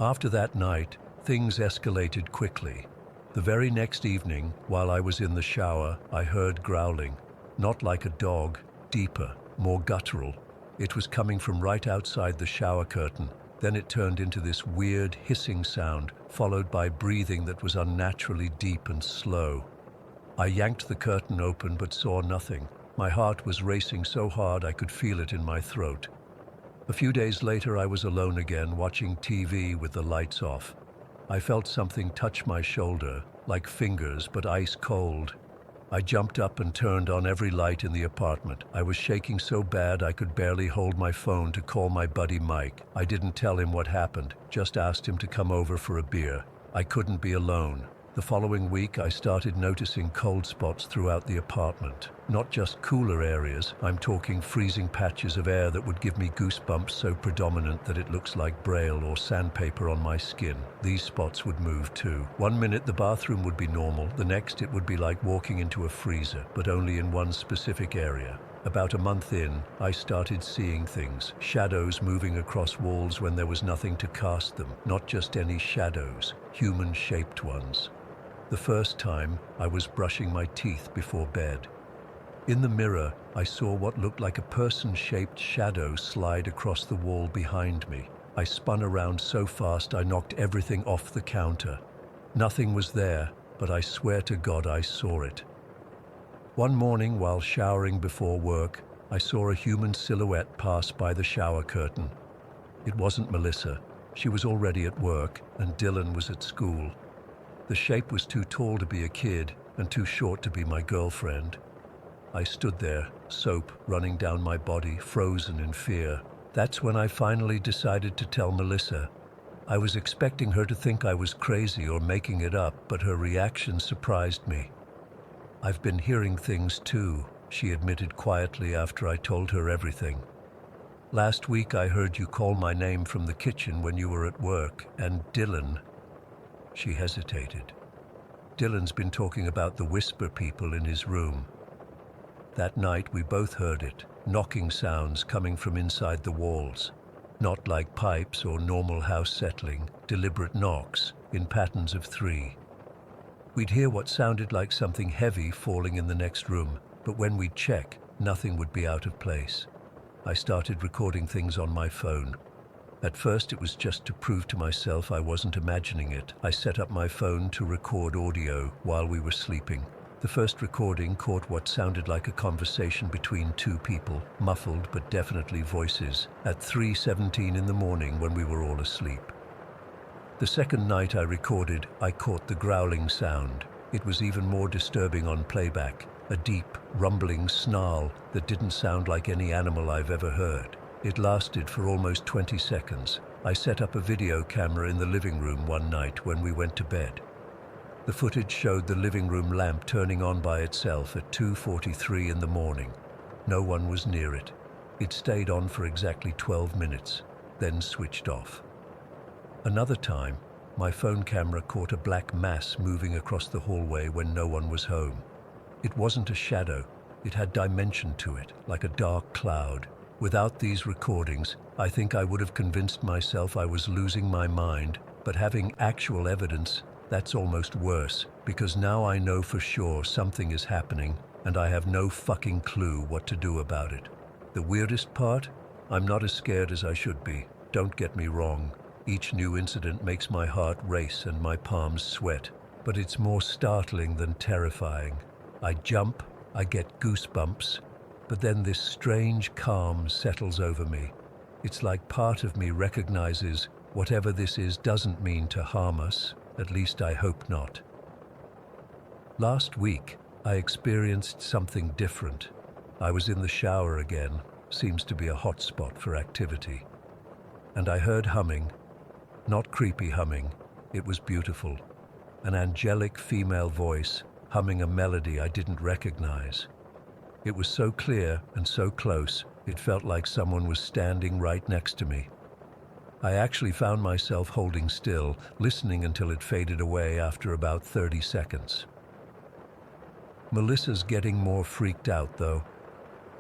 After that night, things escalated quickly. The very next evening, while I was in the shower, I heard growling. Not like a dog, deeper, more guttural. It was coming from right outside the shower curtain. Then it turned into this weird hissing sound, followed by breathing that was unnaturally deep and slow. I yanked the curtain open but saw nothing. My heart was racing so hard I could feel it in my throat. A few days later, I was alone again, watching TV with the lights off. I felt something touch my shoulder, like fingers, but ice cold. I jumped up and turned on every light in the apartment. I was shaking so bad I could barely hold my phone to call my buddy Mike. I didn't tell him what happened, just asked him to come over for a beer. I couldn't be alone. The following week, I started noticing cold spots throughout the apartment. Not just cooler areas, I'm talking freezing patches of air that would give me goosebumps so predominant that it looks like braille or sandpaper on my skin. These spots would move too. One minute the bathroom would be normal, the next it would be like walking into a freezer, but only in one specific area. About a month in, I started seeing things, shadows moving across walls when there was nothing to cast them, not just any shadows, human-shaped ones. The first time, I was brushing my teeth before bed. In the mirror, I saw what looked like a person-shaped shadow slide across the wall behind me. I spun around so fast I knocked everything off the counter. Nothing was there, but I swear to God I saw it. One morning, while showering before work, I saw a human silhouette pass by the shower curtain. It wasn't Melissa. She was already at work, and Dylan was at school. The shape was too tall to be a kid and too short to be my girlfriend. I stood there, soap running down my body, frozen in fear. That's when I finally decided to tell Melissa. I was expecting her to think I was crazy or making it up, but her reaction surprised me. "I've been hearing things too," she admitted quietly after I told her everything. "Last week I heard you call my name from the kitchen when you were at work, and Dylan—" She hesitated. "Dylan's been talking about the whisper people in his room. That night we both heard it, knocking sounds coming from inside the walls. Not like pipes or normal house settling, deliberate knocks in patterns of 3. We'd hear what sounded like something heavy falling in the next room, but when we'd check, nothing would be out of place. I started recording things on my phone. At first it was just to prove to myself I wasn't imagining it. I set up my phone to record audio while we were sleeping. The first recording caught what sounded like a conversation between 2 people, muffled but definitely voices, at 3:17 in the morning when we were all asleep. The second night I recorded, I caught the growling sound. It was even more disturbing on playback, a deep, rumbling snarl that didn't sound like any animal I've ever heard. It lasted for almost 20 seconds. I set up a video camera in the living room one night when we went to bed. The footage showed the living room lamp turning on by itself at 2:43 in the morning. No one was near it. It stayed on for exactly 12 minutes, then switched off. Another time, my phone camera caught a black mass moving across the hallway when no one was home. It wasn't a shadow. It had dimension to it, like a dark cloud. Without these recordings, I think I would have convinced myself I was losing my mind, but having actual evidence, that's almost worse, because now I know for sure something is happening, and I have no fucking clue what to do about it. The weirdest part? I'm not as scared as I should be. Don't get me wrong. Each new incident makes my heart race and my palms sweat, but it's more startling than terrifying. I jump, I get goosebumps, but then this strange calm settles over me. It's like part of me recognizes whatever this is doesn't mean to harm us, at least I hope not. Last week, I experienced something different. I was in the shower again, seems to be a hot spot for activity. And I heard humming, not creepy humming, it was beautiful. An angelic female voice humming a melody I didn't recognize. It was so clear and so close, it felt like someone was standing right next to me. I actually found myself holding still, listening until it faded away after about 30 seconds. Melissa's getting more freaked out, though.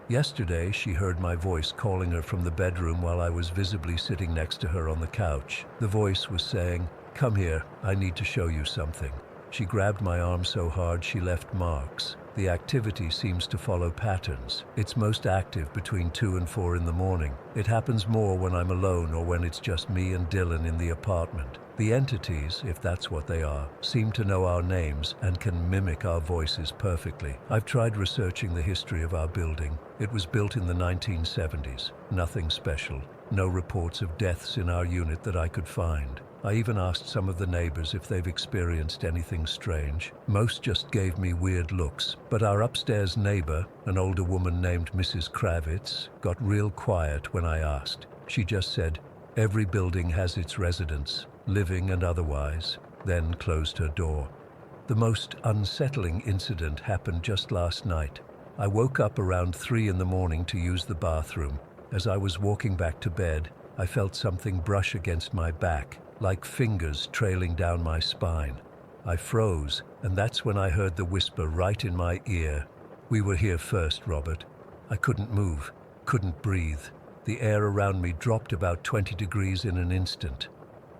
Yesterday, she heard my voice calling her from the bedroom while I was visibly sitting next to her on the couch. The voice was saying, "Come here, I need to show you something." She grabbed my arm so hard she left marks. The activity seems to follow patterns. It's most active between 2 and 4 in the morning. It happens more when I'm alone or when it's just me and Dylan in the apartment. The entities, if that's what they are, seem to know our names and can mimic our voices perfectly. I've tried researching the history of our building. It was built in the 1970s. Nothing special. No reports of deaths in our unit that I could find. I even asked some of the neighbors if they've experienced anything strange. Most just gave me weird looks, but our upstairs neighbor, an older woman named Mrs. Kravitz, got real quiet when I asked. She just said, "Every building has its residents, living and otherwise," then closed her door. The most unsettling incident happened just last night. I woke up around 3 in the morning to use the bathroom. As I was walking back to bed, I felt something brush against my back, like fingers trailing down my spine. I froze, and that's when I heard the whisper right in my ear. "We were here first, Robert." I couldn't move, couldn't breathe. The air around me dropped about 20 degrees in an instant.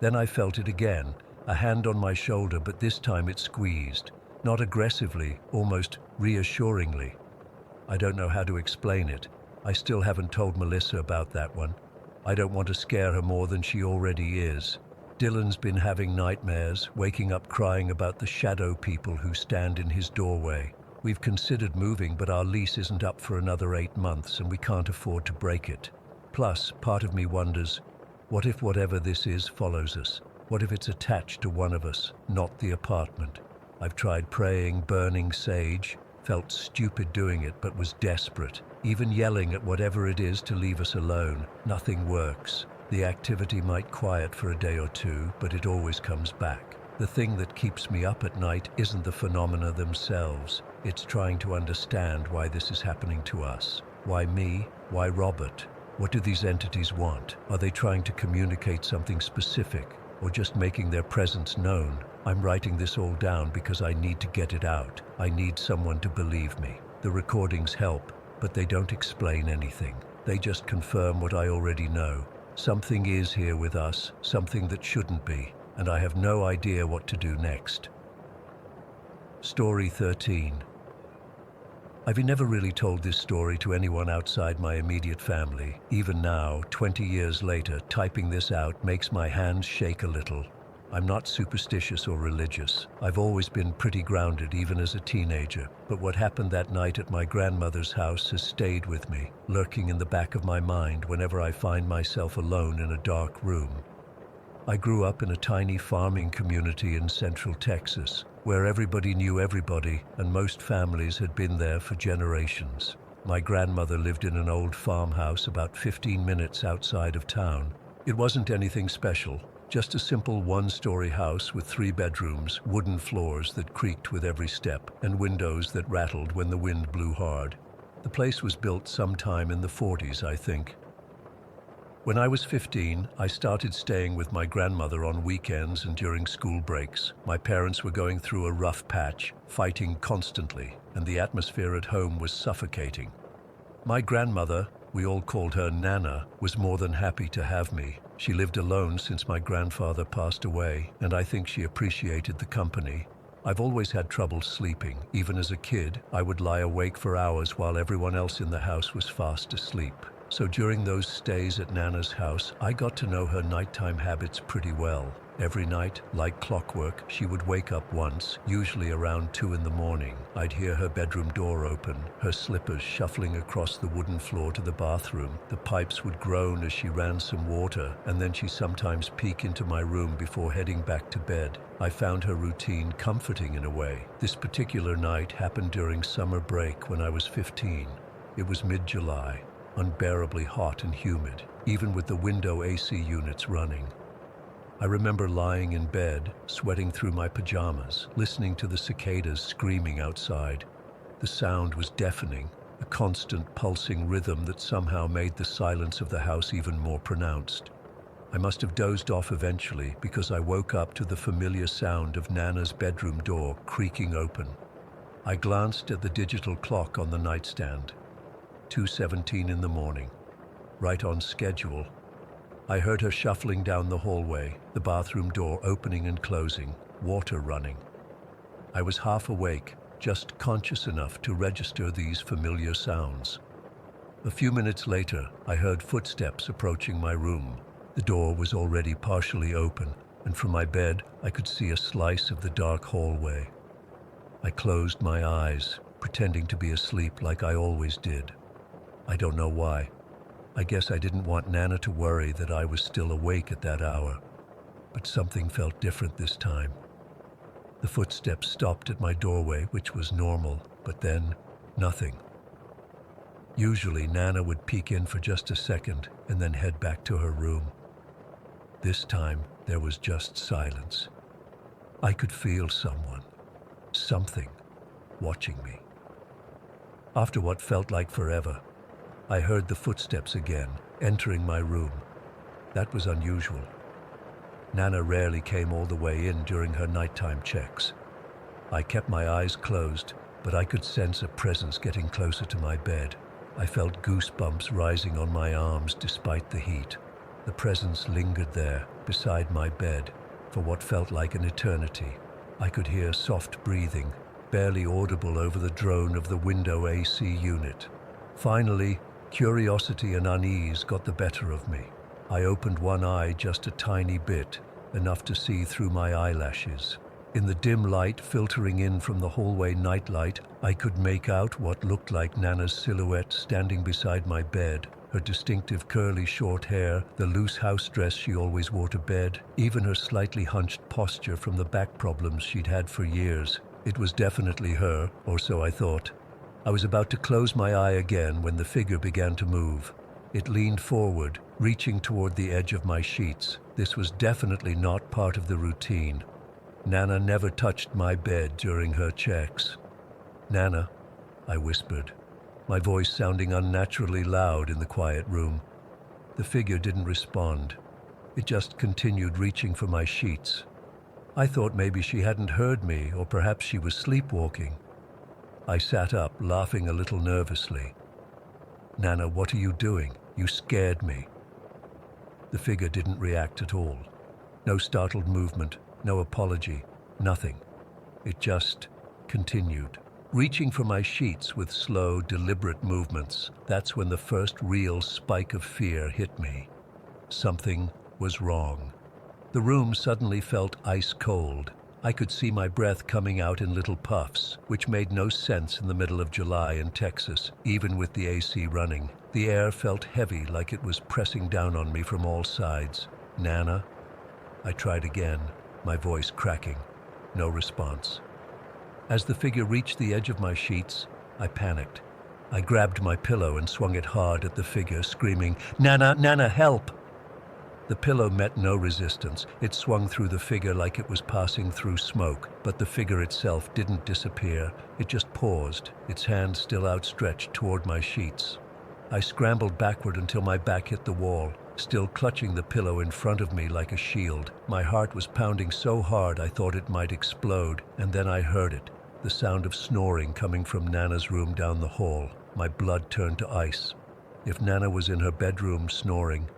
Then I felt it again, a hand on my shoulder, but this time it squeezed, not aggressively, almost reassuringly. I don't know how to explain it. I still haven't told Melissa about that one. I don't want to scare her more than she already is. Dylan's been having nightmares, waking up crying about the shadow people who stand in his doorway. We've considered moving, but our lease isn't up for another 8 months and we can't afford to break it. Plus, part of me wonders, what if whatever this is follows us? What if it's attached to one of us, not the apartment? I've tried praying, burning sage, felt stupid doing it, but was desperate. Even yelling at whatever it is to leave us alone. Nothing works. The activity might quiet for a day or two, but it always comes back. The thing that keeps me up at night isn't the phenomena themselves. It's trying to understand why this is happening to us. Why me? Why Robert? What do these entities want? Are they trying to communicate something specific, or just making their presence known? I'm writing this all down because I need to get it out. I need someone to believe me. The recordings help, but they don't explain anything. They just confirm what I already know. Something is here with us, something that shouldn't be, and I have no idea what to do next. Story 13. I've never really told this story to anyone outside my immediate family. Even now, 20 years later, typing this out makes my hands shake a little. I'm not superstitious or religious. I've always been pretty grounded, even as a teenager. But what happened that night at my grandmother's house has stayed with me, lurking in the back of my mind whenever I find myself alone in a dark room. I grew up in a tiny farming community in central Texas, where everybody knew everybody and most families had been there for generations. My grandmother lived in an old farmhouse about 15 minutes outside of town. It wasn't anything special, just a simple one-story house with 3 bedrooms, wooden floors that creaked with every step, and windows that rattled when the wind blew hard. The place was built sometime in the 40s, I think. When I was 15, I started staying with my grandmother on weekends and during school breaks. My parents were going through a rough patch, fighting constantly, and the atmosphere at home was suffocating. My grandmother, we all called her Nana, was more than happy to have me. She lived alone since my grandfather passed away, and I think she appreciated the company. I've always had trouble sleeping. Even as a kid, I would lie awake for hours while everyone else in the house was fast asleep. So during those stays at Nana's house, I got to know her nighttime habits pretty well. Every night, like clockwork, she would wake up once, usually around 2 in the morning. I'd hear her bedroom door open, her slippers shuffling across the wooden floor to the bathroom. The pipes would groan as she ran some water, and then she'd sometimes peek into my room before heading back to bed. I found her routine comforting in a way. This particular night happened during summer break when I was 15. It was mid-July. Unbearably hot and humid, even with the window AC units running. I remember lying in bed, sweating through my pajamas, listening to the cicadas screaming outside. The sound was deafening, a constant pulsing rhythm that somehow made the silence of the house even more pronounced. I must have dozed off eventually because I woke up to the familiar sound of Nana's bedroom door creaking open. I glanced at the digital clock on the nightstand. 2:17 in the morning, right on schedule. I heard her shuffling down the hallway, the bathroom door opening and closing, water running. I was half awake, just conscious enough to register these familiar sounds. A few minutes later, I heard footsteps approaching my room. The door was already partially open, and from my bed, I could see a slice of the dark hallway. I closed my eyes, pretending to be asleep like I always did. I don't know why. I guess I didn't want Nana to worry that I was still awake at that hour. But something felt different this time. The footsteps stopped at my doorway, which was normal, but then, nothing. Usually, Nana would peek in for just a second and then head back to her room. This time, there was just silence. I could feel someone, something, watching me. After what felt like forever, I heard the footsteps again, entering my room. That was unusual. Nana rarely came all the way in during her nighttime checks. I kept my eyes closed, but I could sense a presence getting closer to my bed. I felt goosebumps rising on my arms despite the heat. The presence lingered there, beside my bed, for what felt like an eternity. I could hear soft breathing, barely audible over the drone of the window AC unit. Finally, curiosity and unease got the better of me. I opened one eye just a tiny bit, enough to see through my eyelashes. In the dim light filtering in from the hallway nightlight, I could make out what looked like Nana's silhouette standing beside my bed. Her distinctive curly short hair, the loose house dress she always wore to bed, even her slightly hunched posture from the back problems she'd had for years. It was definitely her, or so I thought. I was about to close my eye again when the figure began to move. It leaned forward, reaching toward the edge of my sheets. This was definitely not part of the routine. Nana never touched my bed during her checks. "Nana," I whispered, my voice sounding unnaturally loud in the quiet room. The figure didn't respond. It just continued reaching for my sheets. I thought maybe she hadn't heard me, or perhaps she was sleepwalking. I sat up, laughing a little nervously. "Nana, what are you doing? You scared me." The figure didn't react at all. No startled movement, no apology, nothing. It just continued, reaching for my sheets with slow, deliberate movements. That's when the first real spike of fear hit me. Something was wrong. The room suddenly felt ice cold. I could see my breath coming out in little puffs, which made no sense in the middle of July in Texas, even with the AC running. The air felt heavy, like it was pressing down on me from all sides. "Nana?" I tried again, my voice cracking. No response. As the figure reached the edge of my sheets, I panicked. I grabbed my pillow and swung it hard at the figure, screaming, "Nana, Nana, help!" The pillow met no resistance. It swung through the figure like it was passing through smoke, but the figure itself didn't disappear. It just paused, its hand still outstretched toward my sheets. I scrambled backward until my back hit the wall, still clutching the pillow in front of me like a shield. My heart was pounding so hard I thought it might explode, and then I heard it, the sound of snoring coming from Nana's room down the hall. My blood turned to ice. If Nana was in her bedroom snoring,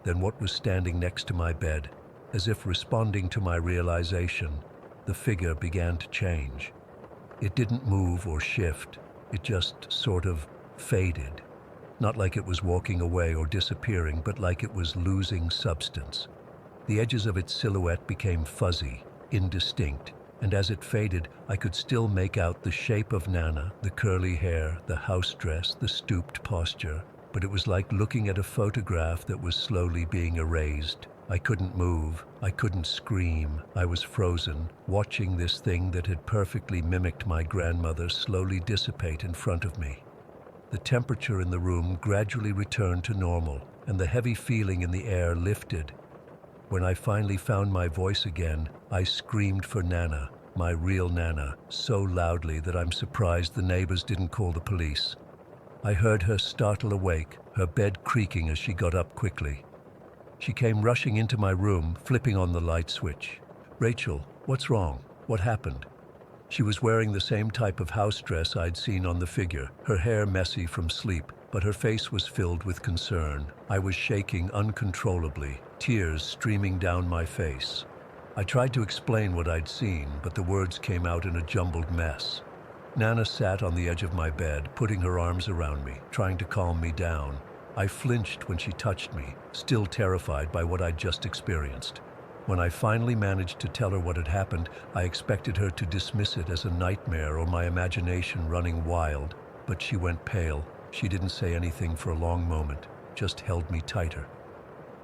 then what was standing next to my bed? As if responding to my realization, the figure began to change. It didn't move or shift. It just sort of faded. Not like it was walking away or disappearing, but like it was losing substance. The edges of its silhouette became fuzzy, indistinct, and as it faded, I could still make out the shape of Nana, the curly hair, the house dress, the stooped posture. But it was like looking at a photograph that was slowly being erased. I couldn't move. I couldn't scream. I was frozen, watching this thing that had perfectly mimicked my grandmother slowly dissipate in front of me. The temperature in the room gradually returned to normal, and the heavy feeling in the air lifted. When I finally found my voice again, I screamed for Nana, my real Nana, so loudly that I'm surprised the neighbors didn't call the police. I heard her startle awake, her bed creaking as she got up quickly. She came rushing into my room, flipping on the light switch. "Rachel, what's wrong? What happened?" She was wearing the same type of house dress I'd seen on the figure, her hair messy from sleep, but her face was filled with concern. I was shaking uncontrollably, tears streaming down my face. I tried to explain what I'd seen, but the words came out in a jumbled mess. Nana sat on the edge of my bed, putting her arms around me, trying to calm me down. I flinched when she touched me, still terrified by what I'd just experienced. When I finally managed to tell her what had happened, I expected her to dismiss it as a nightmare or my imagination running wild, but she went pale. She didn't say anything for a long moment, just held me tighter.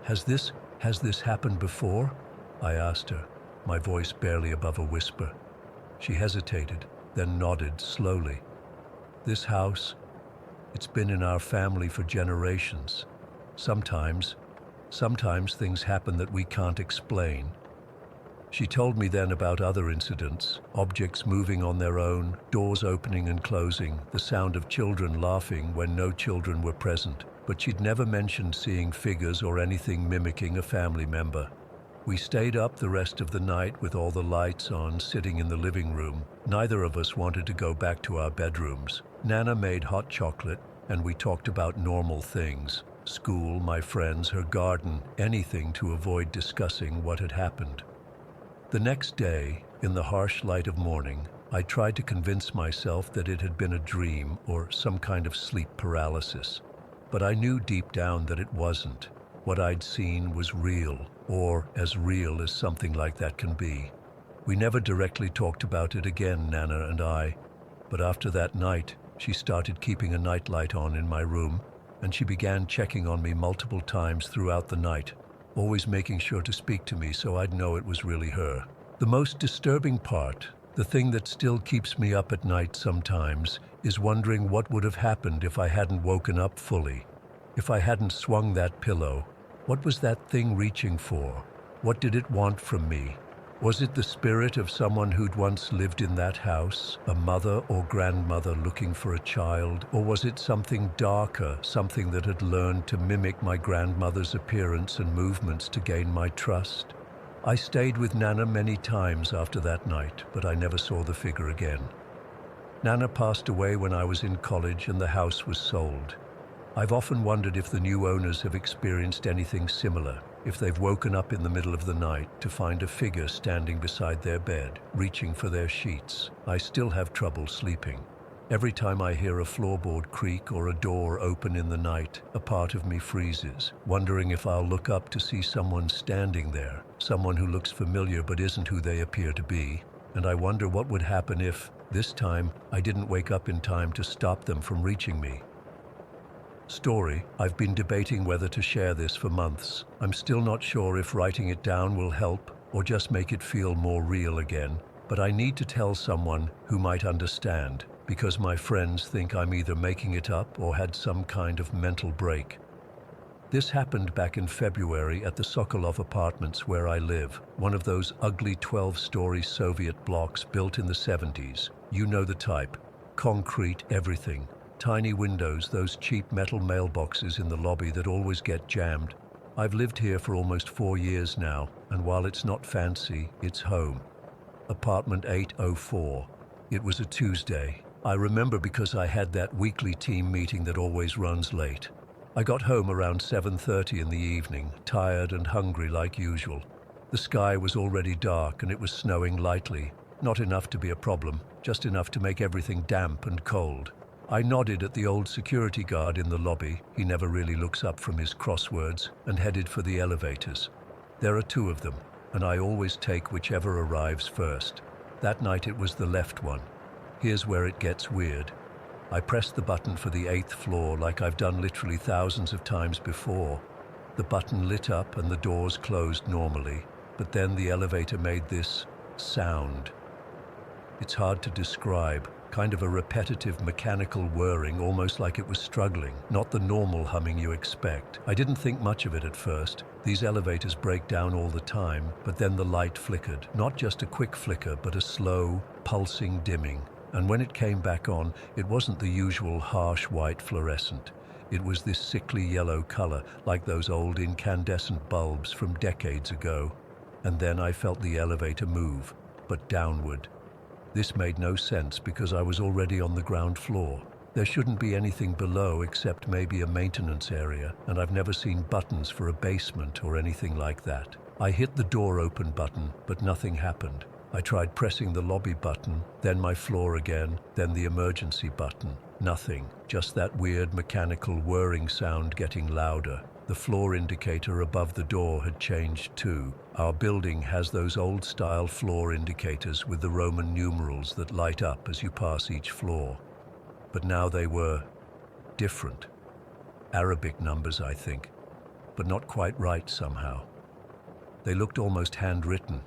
Has this happened before?" I asked her, my voice barely above a whisper. She hesitated, then nodded slowly. "This house, it's been in our family for generations. Sometimes things happen that we can't explain." She told me then about other incidents, objects moving on their own, doors opening and closing, the sound of children laughing when no children were present, but she'd never mentioned seeing figures or anything mimicking a family member. We stayed up the rest of the night with all the lights on, sitting in the living room. Neither of us wanted to go back to our bedrooms. Nana made hot chocolate, and we talked about normal things. School, my friends, her garden, anything to avoid discussing what had happened. The next day, in the harsh light of morning, I tried to convince myself that it had been a dream or some kind of sleep paralysis. But I knew deep down that it wasn't. What I'd seen was real, or as real as something like that can be. We never directly talked about it again, Nana and I, but after that night, she started keeping a nightlight on in my room, and she began checking on me multiple times throughout the night, always making sure to speak to me so I'd know it was really her. The most disturbing part, the thing that still keeps me up at night sometimes, is wondering what would have happened if I hadn't woken up fully. If I hadn't swung that pillow, what was that thing reaching for? What did it want from me? Was it the spirit of someone who'd once lived in that house, a mother or grandmother looking for a child? Or was it something darker, something that had learned to mimic my grandmother's appearance and movements to gain my trust? I stayed with Nana many times after that night, but I never saw the figure again. Nana passed away when I was in college and the house was sold. I've often wondered if the new owners have experienced anything similar, if they've woken up in the middle of the night to find a figure standing beside their bed, reaching for their sheets. I still have trouble sleeping. Every time I hear a floorboard creak or a door open in the night, a part of me freezes, wondering if I'll look up to see someone standing there, someone who looks familiar but isn't who they appear to be. And I wonder what would happen if, this time, I didn't wake up in time to stop them from reaching me. Story. I've been debating whether to share this for months. I'm still not sure if writing it down will help or just make it feel more real again, but I need to tell someone who might understand, because my friends think I'm either making it up or had some kind of mental break. This happened back in February at the Sokolov Apartments where I live, one of those ugly 12-story Soviet blocks built in the 70s. You know the type. Concrete, everything. Tiny windows, those cheap metal mailboxes in the lobby that always get jammed. I've lived here for almost 4 years now, and while it's not fancy, it's home. Apartment 804. It was a Tuesday. I remember because I had that weekly team meeting that always runs late. I got home around 7:30 in the evening, tired and hungry like usual. The sky was already dark and it was snowing lightly. Not enough to be a problem, just enough to make everything damp and cold. I nodded at the old security guard in the lobby, he never really looks up from his crosswords, and headed for the elevators. There are 2 of them, and I always take whichever arrives first. That night it was the left one. Here's where it gets weird. I pressed the button for the 8th floor like I've done literally thousands of times before. The button lit up and the doors closed normally, but then the elevator made this sound. It's hard to describe. Kind of a repetitive mechanical whirring, almost like it was struggling, not the normal humming you expect. I didn't think much of it at first. These elevators break down all the time, but then the light flickered. Not just a quick flicker, but a slow, pulsing dimming. And when it came back on, it wasn't the usual harsh white fluorescent. It was this sickly yellow color, like those old incandescent bulbs from decades ago. And then I felt the elevator move, but downward. This made no sense because I was already on the ground floor. There shouldn't be anything below except maybe a maintenance area, and I've never seen buttons for a basement or anything like that. I hit the door open button, but nothing happened. I tried pressing the lobby button, then my floor again, then the emergency button. Nothing, just that weird mechanical whirring sound getting louder. The floor indicator above the door had changed too. Our building has those old-style floor indicators with the Roman numerals that light up as you pass each floor. But now they were different. Arabic numbers, I think, but not quite right somehow. They looked almost handwritten.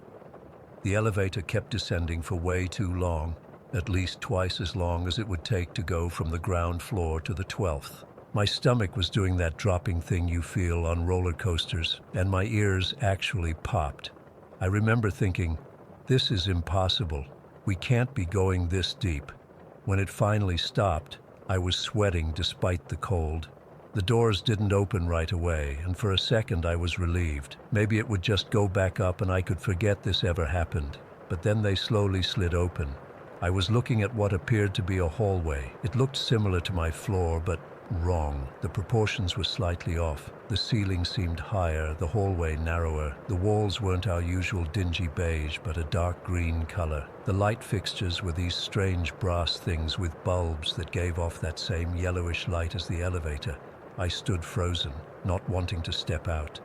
The elevator kept descending for way too long, at least twice as long as it would take to go from the ground floor to the 12th. My stomach was doing that dropping thing you feel on roller coasters, and my ears actually popped. I remember thinking, this is impossible. We can't be going this deep. When it finally stopped, I was sweating despite the cold. The doors didn't open right away, and for a second I was relieved. Maybe it would just go back up and I could forget this ever happened. But then they slowly slid open. I was looking at what appeared to be a hallway. It looked similar to my floor, but wrong. The proportions were slightly off. The ceiling seemed higher, the hallway narrower. The walls weren't our usual dingy beige, but a dark green color. The light fixtures were these strange brass things with bulbs that gave off that same yellowish light as the elevator. I stood frozen, not wanting to step out.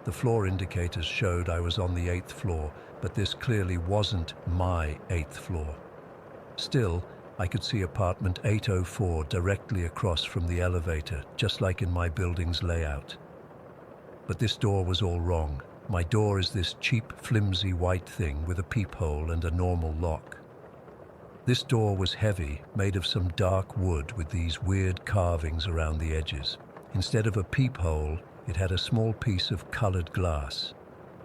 The floor indicators showed I was on the 8th floor, but this clearly wasn't my 8th floor. Still, I could see apartment 804 directly across from the elevator, just like in my building's layout. But this door was all wrong. My door is this cheap, flimsy white thing with a peephole and a normal lock. This door was heavy, made of some dark wood with these weird carvings around the edges. Instead of a peephole, it had a small piece of colored glass.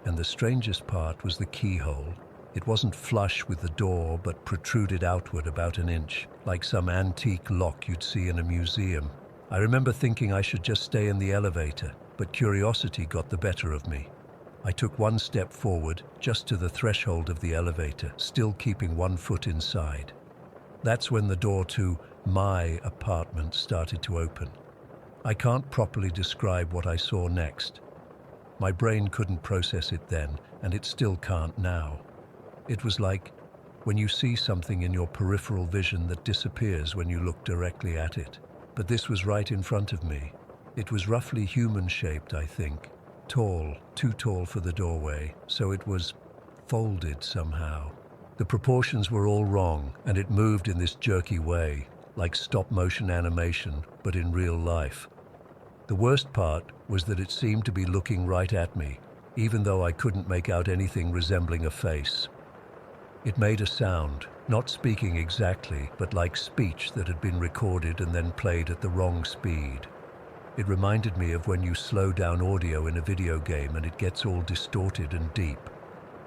And the strangest part was the keyhole. It wasn't flush with the door, but protruded outward about an inch, like some antique lock you'd see in a museum. I remember thinking I should just stay in the elevator, but curiosity got the better of me. I took one step forward, just to the threshold of the elevator, still keeping one foot inside. That's when the door to my apartment started to open. I can't properly describe what I saw next. My brain couldn't process it then, and it still can't now. It was like when you see something in your peripheral vision that disappears when you look directly at it. But this was right in front of me. It was roughly human-shaped, I think. Tall, too tall for the doorway, so it was folded somehow. The proportions were all wrong, and it moved in this jerky way, like stop-motion animation, but in real life. The worst part was that it seemed to be looking right at me, even though I couldn't make out anything resembling a face. It made a sound, not speaking exactly, but like speech that had been recorded and then played at the wrong speed. It reminded me of when you slow down audio in a video game and it gets all distorted and deep.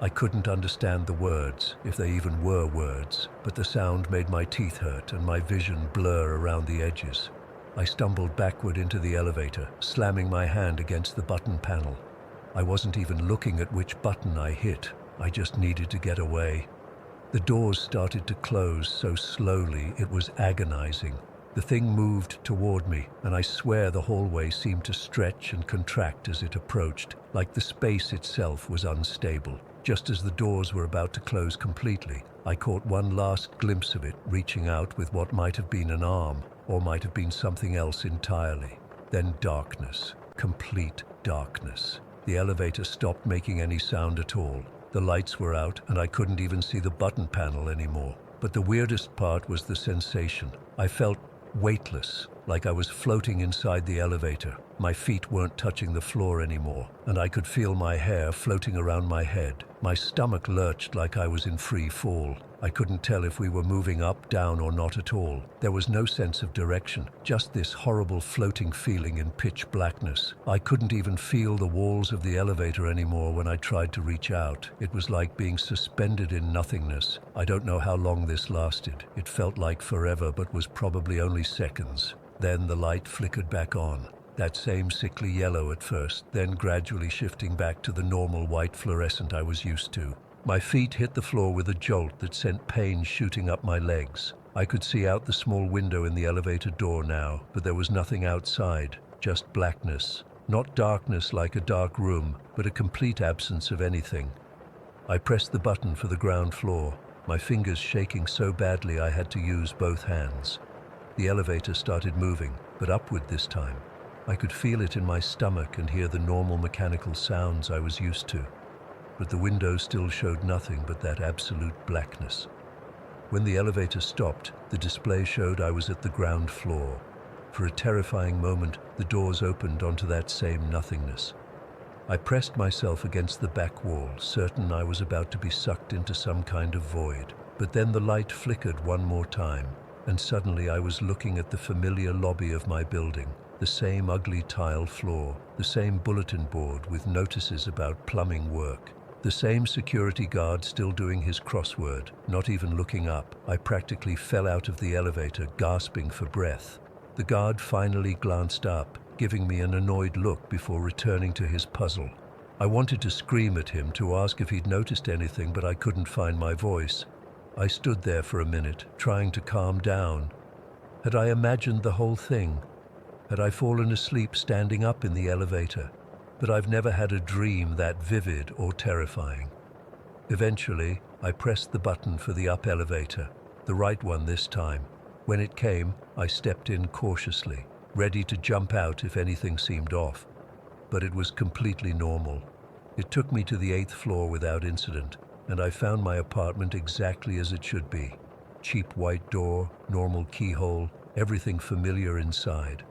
I couldn't understand the words, if they even were words, but the sound made my teeth hurt and my vision blur around the edges. I stumbled backward into the elevator, slamming my hand against the button panel. I wasn't even looking at which button I hit. I just needed to get away. The doors started to close so slowly it was agonizing. The thing moved toward me, and I swear the hallway seemed to stretch and contract as it approached, like the space itself was unstable. Just as the doors were about to close completely, I caught one last glimpse of it reaching out with what might have been an arm, or might have been something else entirely. Then darkness, complete darkness. The elevator stopped making any sound at all. The lights were out, and I couldn't even see the button panel anymore. But the weirdest part was the sensation. I felt weightless, like I was floating inside the elevator. My feet weren't touching the floor anymore, and I could feel my hair floating around my head. My stomach lurched like I was in free fall. I couldn't tell if we were moving up, down, or not at all. There was no sense of direction, just this horrible floating feeling in pitch blackness. I couldn't even feel the walls of the elevator anymore when I tried to reach out. It was like being suspended in nothingness. I don't know how long this lasted. It felt like forever, but was probably only seconds. Then the light flickered back on. That same sickly yellow at first, then gradually shifting back to the normal white fluorescent I was used to. My feet hit the floor with a jolt that sent pain shooting up my legs. I could see out the small window in the elevator door now, but there was nothing outside, just blackness. Not darkness like a dark room, but a complete absence of anything. I pressed the button for the ground floor, my fingers shaking so badly I had to use both hands. The elevator started moving, but upward this time. I could feel it in my stomach and hear the normal mechanical sounds I was used to. But the window still showed nothing but that absolute blackness. When the elevator stopped, the display showed I was at the ground floor. For a terrifying moment, the doors opened onto that same nothingness. I pressed myself against the back wall, certain I was about to be sucked into some kind of void. But then the light flickered one more time, and suddenly I was looking at the familiar lobby of my building. The same ugly tile floor, the same bulletin board with notices about plumbing work, the same security guard still doing his crossword, not even looking up. I practically fell out of the elevator, gasping for breath. The guard finally glanced up, giving me an annoyed look before returning to his puzzle. I wanted to scream at him to ask if he'd noticed anything, but I couldn't find my voice. I stood there for a minute, trying to calm down. Had I imagined the whole thing? Had I fallen asleep standing up in the elevator? But I've never had a dream that vivid or terrifying. Eventually, I pressed the button for the up elevator, the right one this time. When it came, I stepped in cautiously, ready to jump out if anything seemed off. But it was completely normal. It took me to the 8th floor without incident, and I found my apartment exactly as it should be. Cheap white door, normal keyhole, everything familiar inside.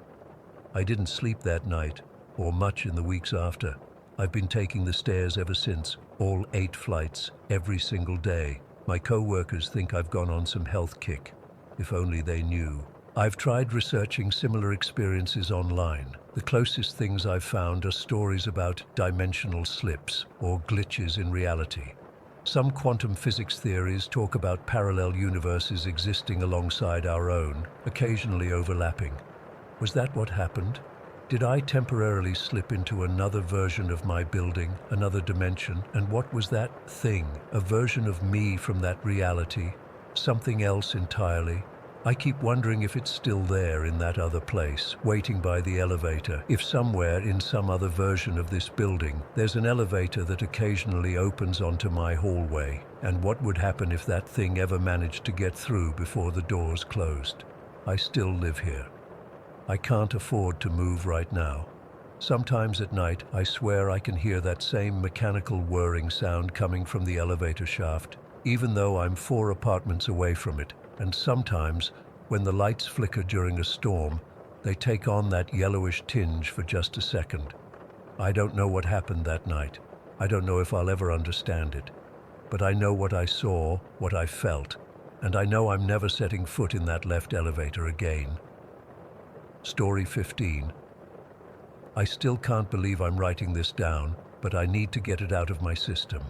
I didn't sleep that night, or much in the weeks after. I've been taking the stairs ever since, all 8 flights, every single day. My co-workers think I've gone on some health kick. If only they knew. I've tried researching similar experiences online. The closest things I've found are stories about dimensional slips or glitches in reality. Some quantum physics theories talk about parallel universes existing alongside our own, occasionally overlapping. Was that what happened? Did I temporarily slip into another version of my building, another dimension, and what was that thing? A version of me from that reality? Something else entirely? I keep wondering if it's still there in that other place, waiting by the elevator, if somewhere in some other version of this building, there's an elevator that occasionally opens onto my hallway, and what would happen if that thing ever managed to get through before the doors closed? I still live here. I can't afford to move right now. Sometimes at night, I swear I can hear that same mechanical whirring sound coming from the elevator shaft, even though I'm 4 apartments away from it. And sometimes, when the lights flicker during a storm, they take on that yellowish tinge for just a second. I don't know what happened that night. I don't know if I'll ever understand it. But I know what I saw, what I felt, and I know I'm never setting foot in that left elevator again. Story 15. I still can't believe I'm writing this down, but I need to get it out of my system.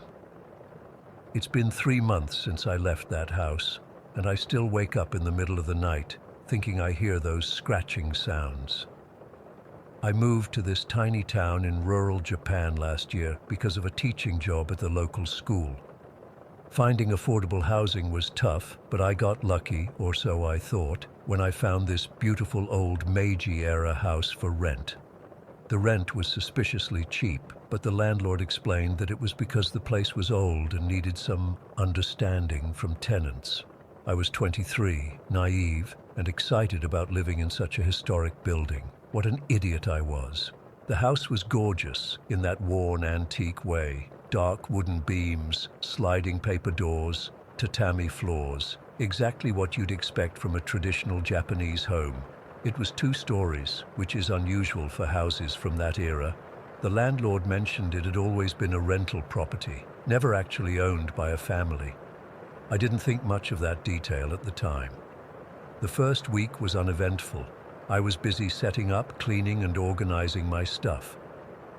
It's been 3 months since I left that house, and I still wake up in the middle of the night, thinking I hear those scratching sounds. I moved to this tiny town in rural Japan last year because of a teaching job at the local school. Finding affordable housing was tough, but I got lucky, or so I thought, when I found this beautiful old Meiji-era house for rent. The rent was suspiciously cheap, but the landlord explained that it was because the place was old and needed some understanding from tenants. I was 23, naive, and excited about living in such a historic building. What an idiot I was. The house was gorgeous, in that worn antique way. Dark wooden beams, sliding paper doors, tatami floors. Exactly what you'd expect from a traditional Japanese home. It was 2 stories, which is unusual for houses from that era. The landlord mentioned it had always been a rental property, never actually owned by a family. I didn't think much of that detail at the time. The first week was uneventful. I was busy setting up, cleaning, and organizing my stuff.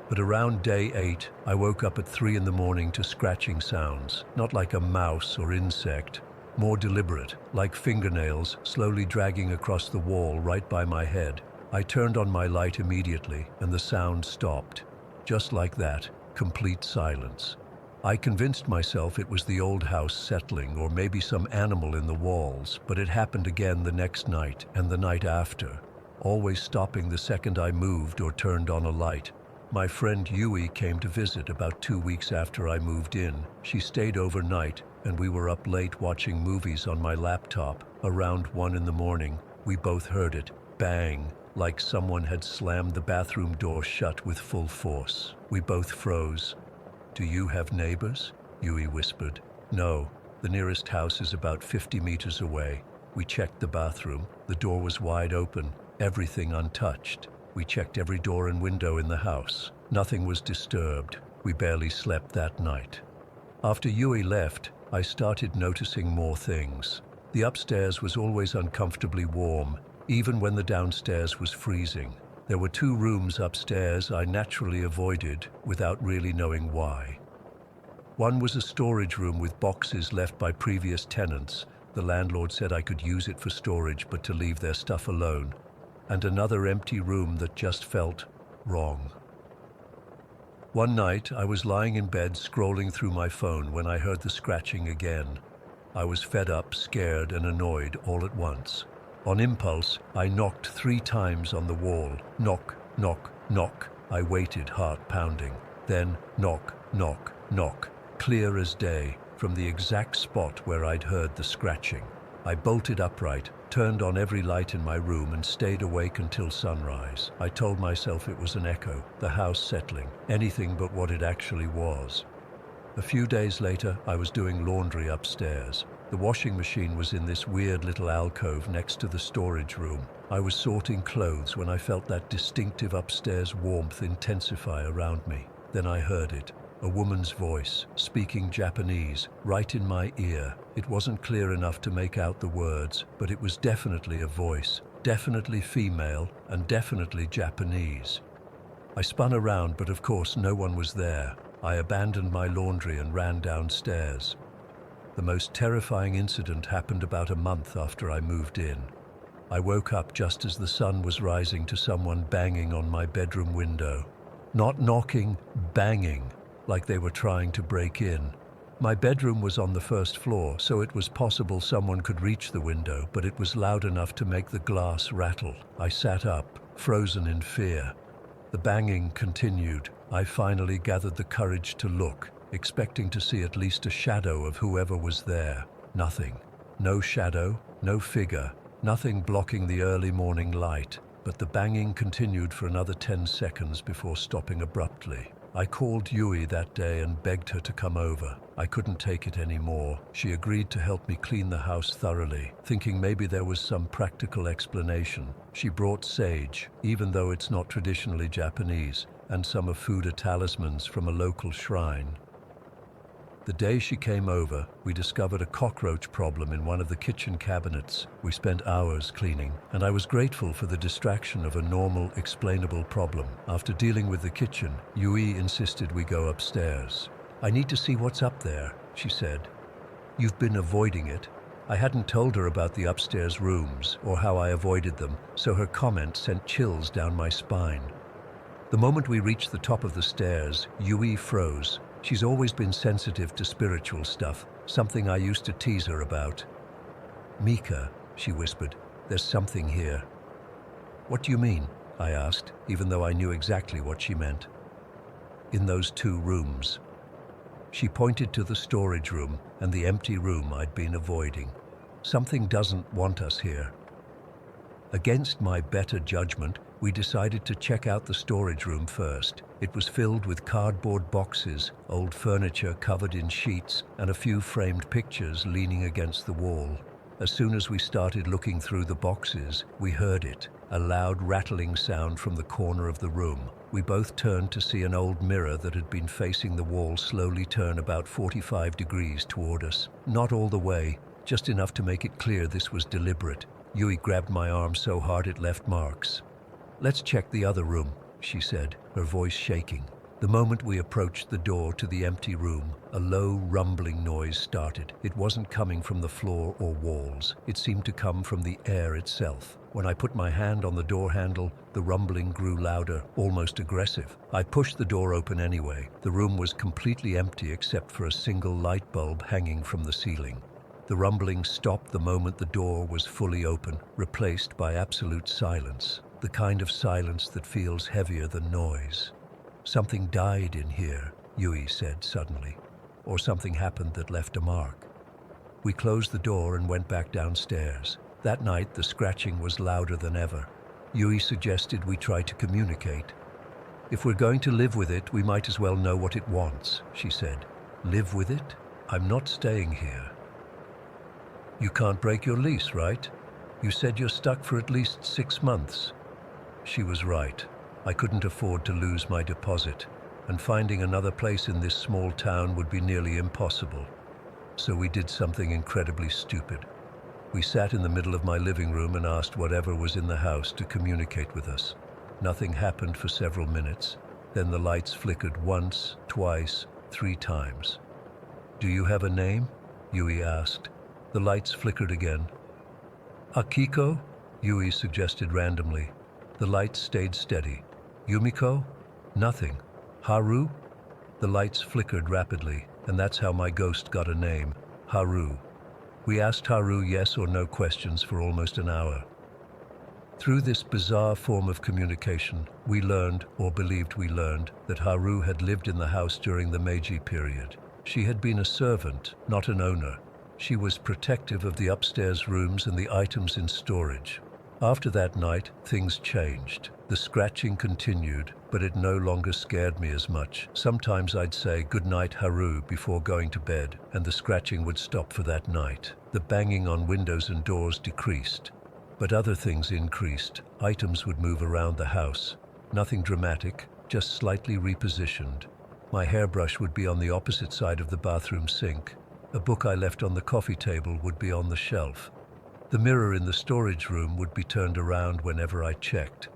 But around day 8, I woke up at 3 in the morning to scratching sounds, not like a mouse or insect, more deliberate, like fingernails slowly dragging across the wall right by my head. I turned on my light immediately, and the sound stopped. Just like that, complete silence. I convinced myself it was the old house settling, or maybe some animal in the walls, but it happened again the next night and the night after, always stopping the second I moved or turned on a light. My friend Yui came to visit about 2 weeks after I moved in. She stayed overnight, and we were up late watching movies on my laptop. Around 1 in the morning, we both heard it, bang, like someone had slammed the bathroom door shut with full force. We both froze. "Do you have neighbors?" Yui whispered. "No, the nearest house is about 50 meters away." We checked the bathroom. The door was wide open, everything untouched. We checked every door and window in the house. Nothing was disturbed. We barely slept that night. After Yui left, I started noticing more things. The upstairs was always uncomfortably warm, even when the downstairs was freezing. There were 2 rooms upstairs I naturally avoided without really knowing why. One was a storage room with boxes left by previous tenants. The landlord said I could use it for storage, but to leave their stuff alone. And another empty room that just felt wrong. One night, I was lying in bed scrolling through my phone when I heard the scratching again. I was fed up, scared, and annoyed all at once. On impulse, I knocked 3 times on the wall. Knock, knock, knock. I waited, heart pounding. Then knock, knock, knock. Clear as day, from the exact spot where I'd heard the scratching. I bolted upright, turned on every light in my room, and stayed awake until sunrise. I told myself it was an echo, the house settling, anything but what it actually was. A few days later, I was doing laundry upstairs. The washing machine was in this weird little alcove next to the storage room. I was sorting clothes when I felt that distinctive upstairs warmth intensify around me. Then I heard it. A woman's voice, speaking Japanese, right in my ear. It wasn't clear enough to make out the words, but it was definitely a voice. definitely female and definitely Japanese. I spun around, but of course no one was there. I abandoned my laundry and ran downstairs. The most terrifying incident happened about a month after I moved in. I woke up just as the sun was rising to someone banging on my bedroom window. Not knocking, banging, like they were trying to break in. My bedroom was on the first floor, so it was possible someone could reach the window, but it was loud enough to make the glass rattle. I sat up, frozen in fear. The banging continued. I finally gathered the courage to look, expecting to see at least a shadow of whoever was there. Nothing. No shadow, no figure, nothing blocking the early morning light. But the banging continued for another 10 seconds before stopping abruptly. I called Yui that day and begged her to come over. I couldn't take it anymore. She agreed to help me clean the house thoroughly, thinking maybe there was some practical explanation. She brought sage, even though it's not traditionally Japanese, and some of Fuda talismans from a local shrine. The day she came over, we discovered a cockroach problem in one of the kitchen cabinets. We spent hours cleaning, and I was grateful for the distraction of a normal, explainable problem. After dealing with the kitchen, Yui insisted we go upstairs. "I need to see what's up there," she said. "You've been avoiding it." I hadn't told her about the upstairs rooms or how I avoided them, so her comment sent chills down my spine. The moment we reached the top of the stairs, Yui froze. She's always been sensitive to spiritual stuff, something I used to tease her about. "Mika," she whispered, "there's something here." "What do you mean?" I asked, even though I knew exactly what she meant. "In those 2 rooms." She pointed to the storage room and the empty room I'd been avoiding. "Something doesn't want us here." Against my better judgment, we decided to check out the storage room first. It was filled with cardboard boxes, old furniture covered in sheets, and a few framed pictures leaning against the wall. As soon as we started looking through the boxes, we heard it, a loud rattling sound from the corner of the room. We both turned to see an old mirror that had been facing the wall slowly turn about 45 degrees toward us. Not all the way, just enough to make it clear this was deliberate. Yui grabbed my arm so hard it left marks. "Let's check the other room," she said, her voice shaking. The moment we approached the door to the empty room, a low, rumbling noise started. It wasn't coming from the floor or walls. It seemed to come from the air itself. When I put my hand on the door handle, the rumbling grew louder, almost aggressive. I pushed the door open anyway. The room was completely empty except for a single light bulb hanging from the ceiling. The rumbling stopped the moment the door was fully open, replaced by absolute silence. The kind of silence that feels heavier than noise. "Something died in here," Yui said suddenly. "Or something happened that left a mark." We closed the door and went back downstairs. That night, the scratching was louder than ever. Yui suggested we try to communicate. "If we're going to live with it, we might as well know what it wants," she said. "Live with it? I'm not staying here." "You can't break your lease, right? You said you're stuck for at least 6 months. She was right. I couldn't afford to lose my deposit, and finding another place in this small town would be nearly impossible. So we did something incredibly stupid. We sat in the middle of my living room and asked whatever was in the house to communicate with us. Nothing happened for several minutes. Then the lights flickered once, twice, 3 times. "Do you have a name?" Yui asked. The lights flickered again. "Akiko?" Yui suggested randomly. The lights stayed steady. "Yumiko?" Nothing. "Haru?" The lights flickered rapidly, and that's how my ghost got a name, Haru. We asked Haru yes or no questions for almost an hour. Through this bizarre form of communication, we learned, or believed we learned, that Haru had lived in the house during the Meiji period. She had been a servant, not an owner. She was protective of the upstairs rooms and the items in storage. After that night, things changed. The scratching continued, but it no longer scared me as much. Sometimes I'd say, "Good night, Haru," before going to bed, and the scratching would stop for that night. The banging on windows and doors decreased. But other things increased. Items would move around the house. Nothing dramatic, just slightly repositioned. My hairbrush would be on the opposite side of the bathroom sink. A book I left on the coffee table would be on the shelf. The mirror in the storage room would be turned around whenever I checked.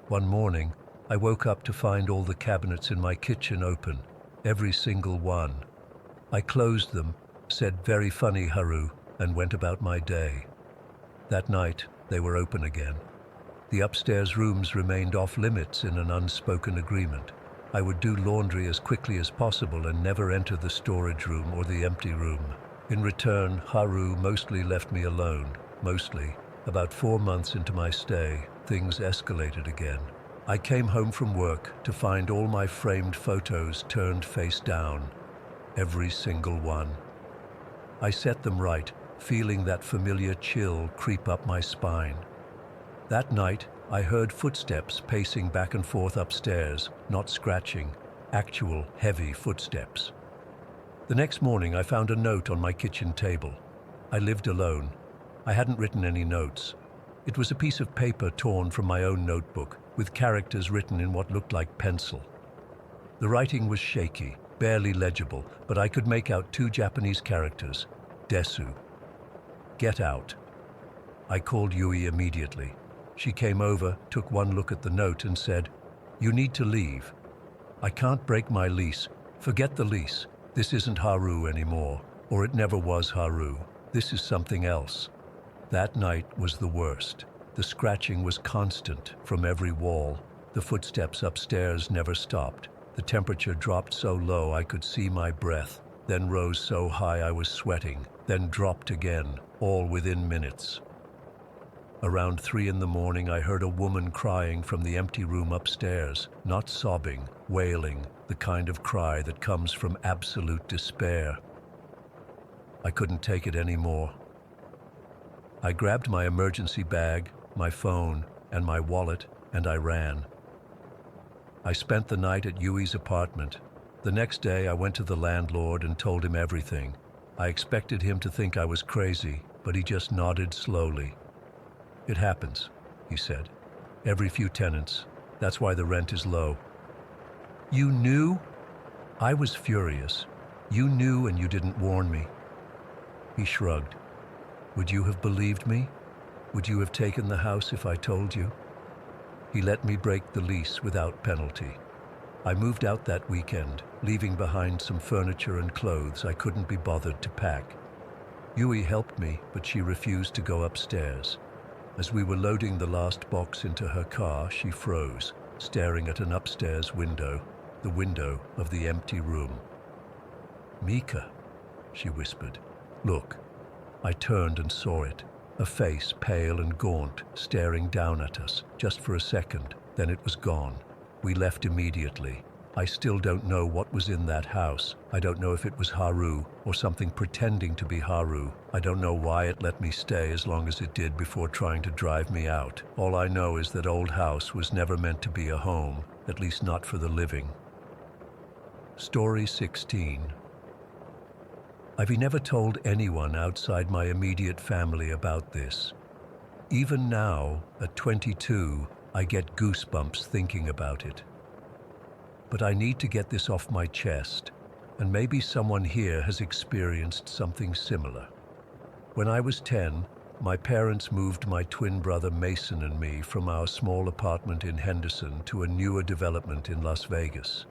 One morning, I woke up to find all the cabinets in my kitchen open, every single one. I closed them, said "very funny, Haru," and went about my day. That night, they were open again. The upstairs rooms remained off limits in an unspoken agreement. I would do laundry as quickly as possible and never enter the storage room or the empty room. In return, Haru mostly left me alone. Mostly. About 4 months into my stay, things escalated again. I came home from work to find all my framed photos turned face down. Every single one. I set them right, feeling that familiar chill creep up my spine. That night, I heard footsteps pacing back and forth upstairs, not scratching, actual heavy footsteps. The next morning, I found a note on my kitchen table. I lived alone. I hadn't written any notes. It was a piece of paper torn from my own notebook, with characters written in what looked like pencil. The writing was shaky, barely legible, but I could make out 2 Japanese characters, Desu. Get out. I called Yui immediately. She came over, took one look at the note and said, "You need to leave. I can't break my lease. Forget the lease. This isn't Haru anymore, or it never was Haru. This is something else." That night was the worst. The scratching was constant from every wall. The footsteps upstairs never stopped. The temperature dropped so low I could see my breath, then rose so high I was sweating, then dropped again, all within minutes. Around 3 in the morning, I heard a woman crying from the empty room upstairs, not sobbing, wailing, the kind of cry that comes from absolute despair. I couldn't take it anymore. I grabbed my emergency bag, my phone, and my wallet, and I ran. I spent the night at Yui's apartment. The next day, I went to the landlord and told him everything. I expected him to think I was crazy, but he just nodded slowly. "It happens," he said. "Every few tenants. That's why the rent is low." "You knew?" I was furious. "You knew and you didn't warn me." He shrugged. "Would you have believed me? Would you have taken the house if I told you?" He let me break the lease without penalty. I moved out that weekend, leaving behind some furniture and clothes I couldn't be bothered to pack. Yui helped me, but she refused to go upstairs. As we were loading the last box into her car, she froze, staring at an upstairs window, the window of the empty room. "Mika," she whispered. "Look." I turned and saw it, a face pale and gaunt, staring down at us, just for a second, then it was gone. We left immediately. I still don't know what was in that house. I don't know if it was Haru or something pretending to be Haru. I don't know why it let me stay as long as it did before trying to drive me out. All I know is that old house was never meant to be a home, at least not for the living. Story 16. I've never told anyone outside my immediate family about this. Even now, at 22, I get goosebumps thinking about it. But I need to get this off my chest, and maybe someone here has experienced something similar. When I was 10, my parents moved my twin brother Mason and me from our small apartment in Henderson to a newer development in Las Vegas.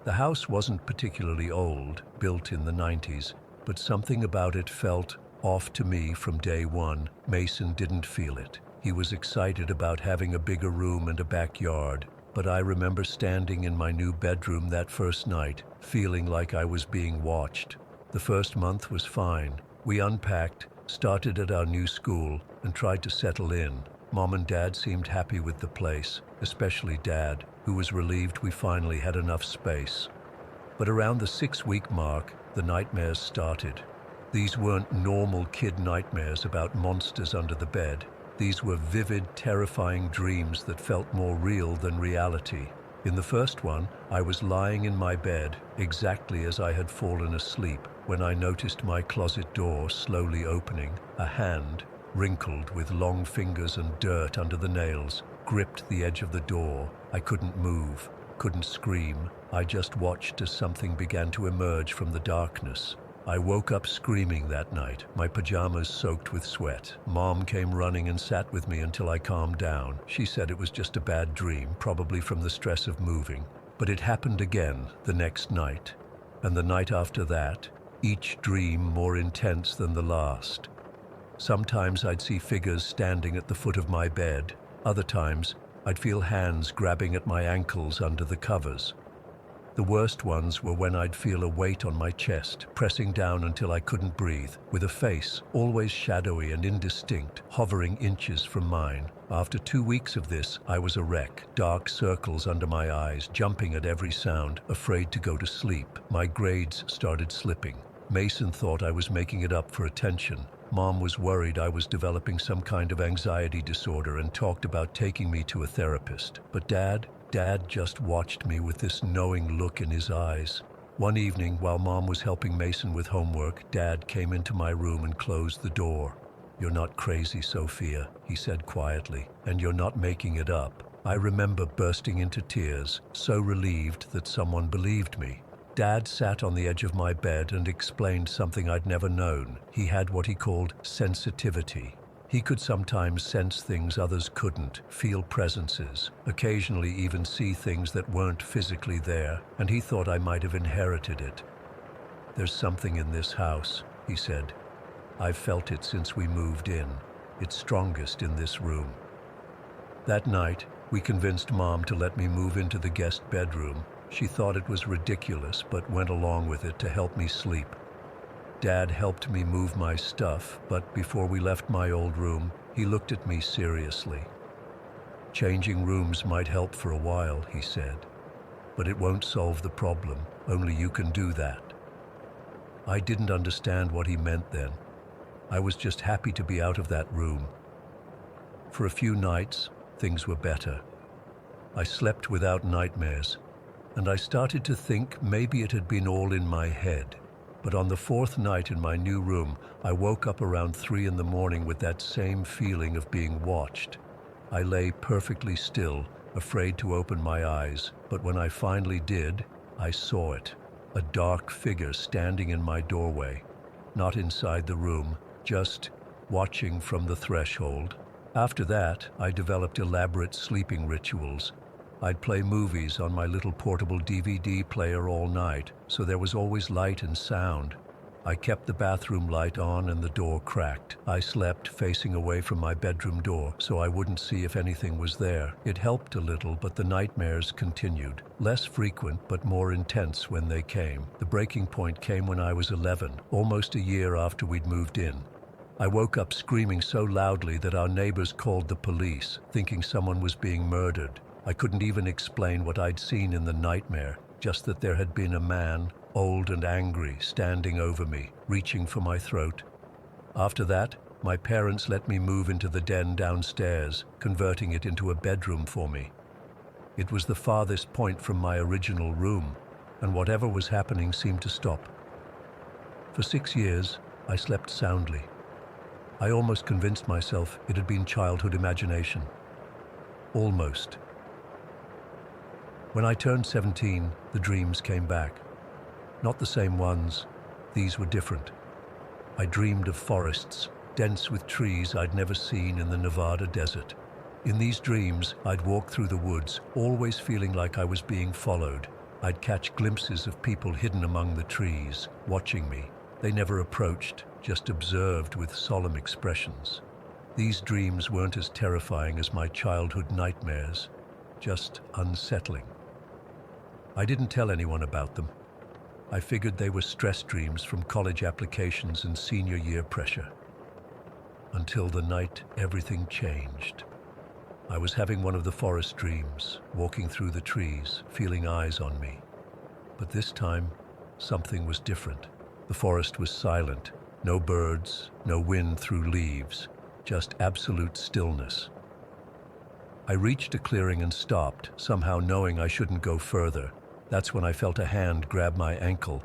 The house wasn't particularly old, built in the 90s, but something about it felt off to me from day one. Mason didn't feel it. He was excited about having a bigger room and a backyard, but I remember standing in my new bedroom that first night, feeling like I was being watched. The first month was fine. We unpacked, started at our new school, and tried to settle in. Mom and Dad seemed happy with the place, especially Dad, who was relieved we finally had enough space. But around the 6-week mark, the nightmares started. These weren't normal kid nightmares about monsters under the bed. These were vivid, terrifying dreams that felt more real than reality. In the first one, I was lying in my bed, exactly as I had fallen asleep, when I noticed my closet door slowly opening. A hand, wrinkled with long fingers and dirt under the nails, gripped the edge of the door. I couldn't move, couldn't scream. I just watched as something began to emerge from the darkness. I woke up screaming that night, my pajamas soaked with sweat. Mom came running and sat with me until I calmed down. She said it was just a bad dream, probably from the stress of moving. But it happened again the next night, and the night after that, each dream more intense than the last. Sometimes I'd see figures standing at the foot of my bed. Other times, I'd feel hands grabbing at my ankles under the covers. The worst ones were when I'd feel a weight on my chest, pressing down until I couldn't breathe, with a face, always shadowy and indistinct, hovering inches from mine. After 2 weeks of this, I was a wreck, dark circles under my eyes, jumping at every sound, afraid to go to sleep. My grades started slipping. Mason thought I was making it up for attention. Mom was worried I was developing some kind of anxiety disorder and talked about taking me to a therapist. But Dad just watched me with this knowing look in his eyes. One evening, while Mom was helping Mason with homework, Dad came into my room and closed the door. "You're not crazy, Sophia," he said quietly, "and you're not making it up." I remember bursting into tears, so relieved that someone believed me. Dad sat on the edge of my bed and explained something I'd never known. He had what he called sensitivity. He could sometimes sense things others couldn't, feel presences, occasionally even see things that weren't physically there, and he thought I might have inherited it. "There's something in this house," he said. "I've felt it since we moved in. It's strongest in this room." That night, we convinced Mom to let me move into the guest bedroom. She thought it was ridiculous, but went along with it to help me sleep. Dad helped me move my stuff, but before we left my old room, he looked at me seriously. "Changing rooms might help for a while," he said, "but it won't solve the problem. Only you can do that." I didn't understand what he meant then. I was just happy to be out of that room. For a few nights, things were better. I slept without nightmares, and I started to think maybe it had been all in my head. But on the 4th night in my new room, I woke up around 3 in the morning with that same feeling of being watched. I lay perfectly still, afraid to open my eyes, but when I finally did, I saw it. A dark figure standing in my doorway, not inside the room, just watching from the threshold. After that, I developed elaborate sleeping rituals. I'd play movies on my little portable DVD player all night, so there was always light and sound. I kept the bathroom light on and the door cracked. I slept facing away from my bedroom door, so I wouldn't see if anything was there. It helped a little, but the nightmares continued. Less frequent, but more intense when they came. The breaking point came when I was 11, almost a year after we'd moved in. I woke up screaming so loudly that our neighbors called the police, thinking someone was being murdered. I couldn't even explain what I'd seen in the nightmare, just that there had been a man, old and angry, standing over me, reaching for my throat. After that, my parents let me move into the den downstairs, converting it into a bedroom for me. It was the farthest point from my original room, and whatever was happening seemed to stop. For 6 years, I slept soundly. I almost convinced myself it had been childhood imagination. Almost. When I turned 17, the dreams came back. Not the same ones. These were different. I dreamed of forests, dense with trees I'd never seen in the Nevada desert. In these dreams, I'd walk through the woods, always feeling like I was being followed. I'd catch glimpses of people hidden among the trees, watching me. They never approached, just observed with solemn expressions. These dreams weren't as terrifying as my childhood nightmares, just unsettling. I didn't tell anyone about them. I figured they were stress dreams from college applications and senior year pressure. Until the night everything changed. I was having one of the forest dreams, walking through the trees, feeling eyes on me. But this time, something was different. The forest was silent. No birds, no wind through leaves, just absolute stillness. I reached a clearing and stopped, somehow knowing I shouldn't go further. That's when I felt a hand grab my ankle.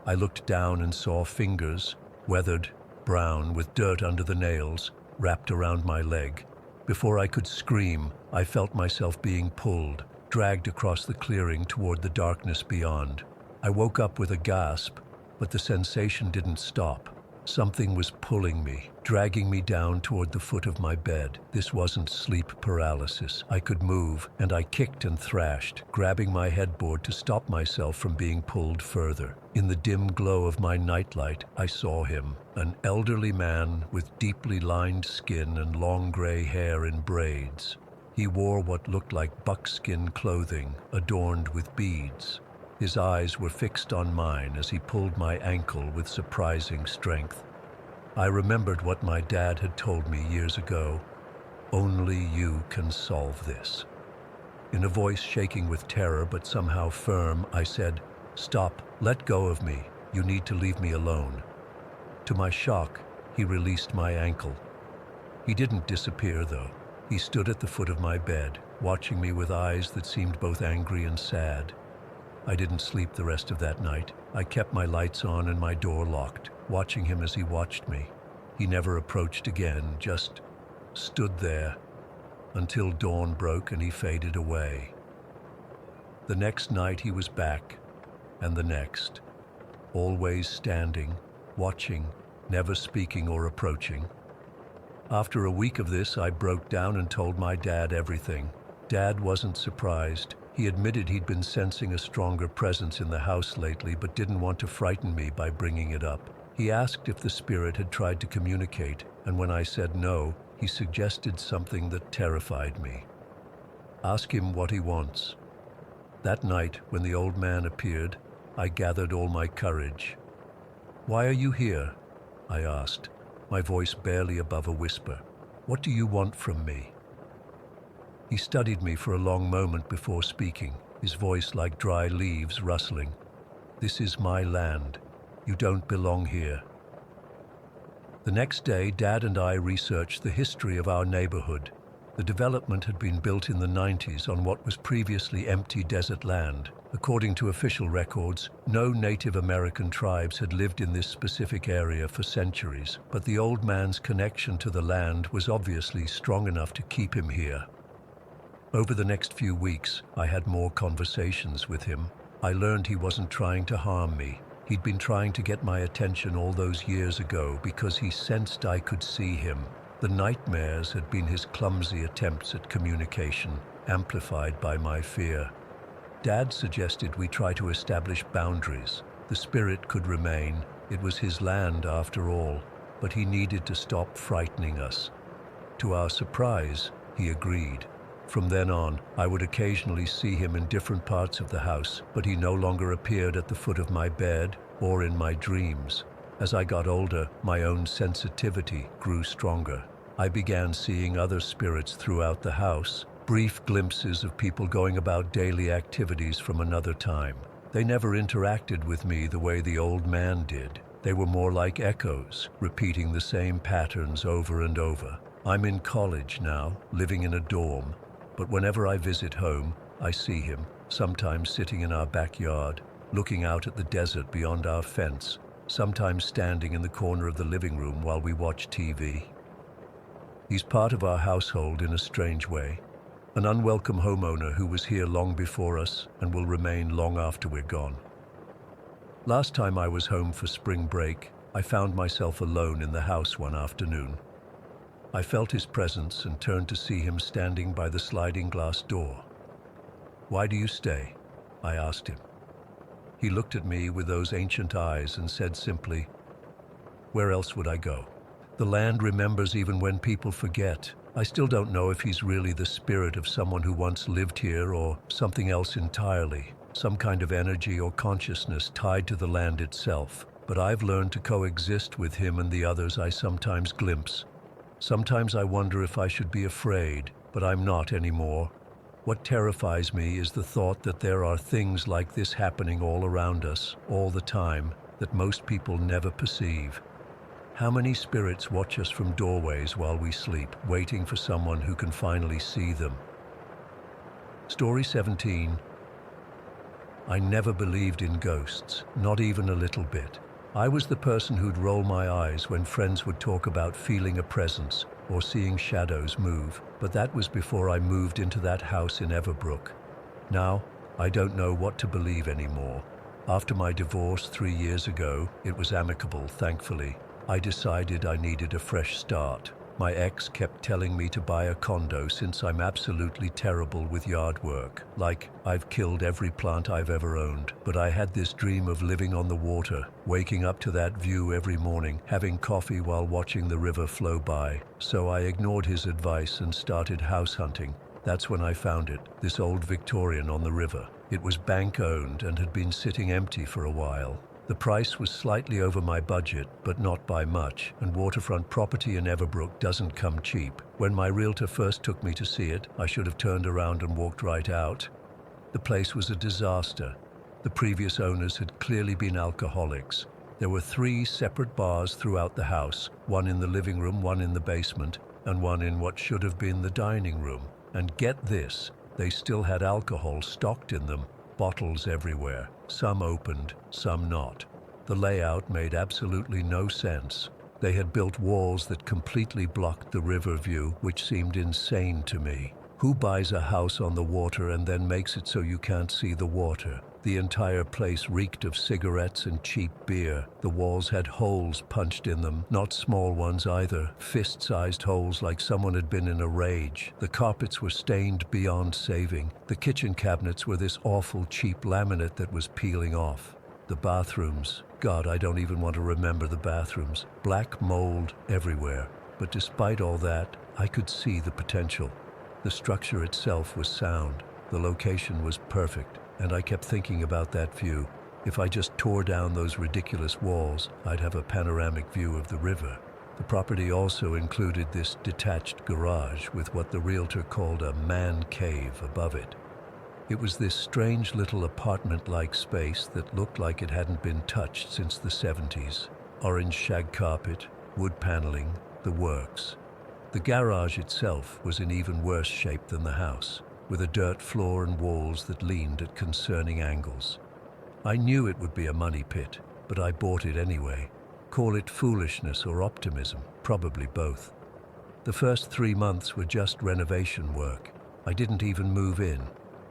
I looked down and saw fingers, weathered, brown, with dirt under the nails, wrapped around my leg. Before I could scream, I felt myself being pulled, dragged across the clearing toward the darkness beyond. I woke up with a gasp, But the sensation didn't stop. Something was pulling me, dragging me down toward the foot of my bed. This wasn't sleep paralysis. I could move, and I kicked and thrashed, grabbing my headboard to stop myself from being pulled further. In the dim glow of my nightlight, I saw him, an elderly man with deeply lined skin and long gray hair in braids. He wore what looked like buckskin clothing, adorned with beads. His eyes were fixed on mine as he pulled my ankle with surprising strength. I remembered what my dad had told me years ago. Only you can solve this. In a voice shaking with terror but somehow firm, I said, "Stop, let go of me. You need to leave me alone." To my shock, he released my ankle. He didn't disappear, though. He stood at the foot of my bed, watching me with eyes that seemed both angry and sad. I didn't sleep the rest of that night. I kept my lights on and my door locked, watching him as he watched me. He never approached again, just stood there until dawn broke and he faded away. The next night he was back, and the next, always standing, watching, never speaking or approaching. After a week of this, I broke down and told my dad everything. Dad wasn't surprised. He admitted he'd been sensing a stronger presence in the house lately, but didn't want to frighten me by bringing it up. He asked if the spirit had tried to communicate, and when I said no, he suggested something that terrified me. Ask him what he wants. That night, when the old man appeared, I gathered all my courage. "Why are you here?" I asked, my voice barely above a whisper. "What do you want from me?" He studied me for a long moment before speaking, his voice like dry leaves rustling. "This is my land. You don't belong here." The next day, Dad and I researched the history of our neighborhood. The development had been built in the 90s on what was previously empty desert land. According to official records, no Native American tribes had lived in this specific area for centuries, but the old man's connection to the land was obviously strong enough to keep him here. Over the next few weeks, I had more conversations with him. I learned he wasn't trying to harm me. He'd been trying to get my attention all those years ago because he sensed I could see him. The nightmares had been his clumsy attempts at communication, amplified by my fear. Dad suggested we try to establish boundaries. The spirit could remain. It was his land after all, but he needed to stop frightening us. To our surprise, he agreed. From then on, I would occasionally see him in different parts of the house, but he no longer appeared at the foot of my bed or in my dreams. As I got older, my own sensitivity grew stronger. I began seeing other spirits throughout the house, brief glimpses of people going about daily activities from another time. They never interacted with me the way the old man did. They were more like echoes, repeating the same patterns over and over. I'm in college now, living in a dorm. But whenever I visit home, I see him, sometimes sitting in our backyard, looking out at the desert beyond our fence, sometimes standing in the corner of the living room while we watch TV. He's part of our household in a strange way, an unwelcome homeowner who was here long before us and will remain long after we're gone. Last time I was home for spring break, I found myself alone in the house one afternoon. I felt his presence and turned to see him standing by the sliding glass door. "Why do you stay?" I asked him. He looked at me with those ancient eyes and said simply, "Where else would I go? The land remembers even when people forget. I still don't know if he's really the spirit of someone who once lived here or something else entirely, some kind of energy or consciousness tied to the land itself. But I've learned to coexist with him and the others I sometimes glimpse. Sometimes I wonder if I should be afraid, but I'm not anymore. What terrifies me is the thought that there are things like this happening all around us, all the time, that most people never perceive. How many spirits watch us from doorways while we sleep, waiting for someone who can finally see them?" Story 17. I never believed in ghosts, not even a little bit. I was the person who'd roll my eyes when friends would talk about feeling a presence or seeing shadows move, but that was before I moved into that house in Everbrook. Now, I don't know what to believe anymore. After my divorce 3 years ago, it was amicable, thankfully. I decided I needed a fresh start. My ex kept telling me to buy a condo since I'm absolutely terrible with yard work. Like, I've killed every plant I've ever owned. But I had this dream of living on the water, waking up to that view every morning, having coffee while watching the river flow by. So I ignored his advice and started house hunting. That's when I found it, this old Victorian on the river. It was bank-owned and had been sitting empty for a while. The price was slightly over my budget, but not by much, and waterfront property in Everbrook doesn't come cheap. When my realtor first took me to see it, I should have turned around and walked right out. The place was a disaster. The previous owners had clearly been alcoholics. There were 3 separate bars throughout the house, one in the living room, one in the basement, and one in what should have been the dining room. And get this, they still had alcohol stocked in them, bottles everywhere, some opened, some not. The layout made absolutely no sense. They had built walls that completely blocked the river view, which seemed insane to me. Who buys a house on the water and then makes it so you can't see the water? The entire place reeked of cigarettes and cheap beer. The walls had holes punched in them, not small ones either, fist-sized holes like someone had been in a rage. The carpets were stained beyond saving. The kitchen cabinets were this awful cheap laminate that was peeling off. The bathrooms, God, I don't even want to remember the bathrooms. Black mold everywhere. But despite all that, I could see the potential. The structure itself was sound. The location was perfect. And I kept thinking about that view. If I just tore down those ridiculous walls, I'd have a panoramic view of the river. The property also included this detached garage with what the realtor called a man cave above it. It was this strange little apartment-like space that looked like it hadn't been touched since the 70s. Orange shag carpet, wood paneling, the works. The garage itself was in even worse shape than the house, with a dirt floor and walls that leaned at concerning angles. I knew it would be a money pit, but I bought it anyway. Call it foolishness or optimism, probably both. The first 3 months were just renovation work. I didn't even move in.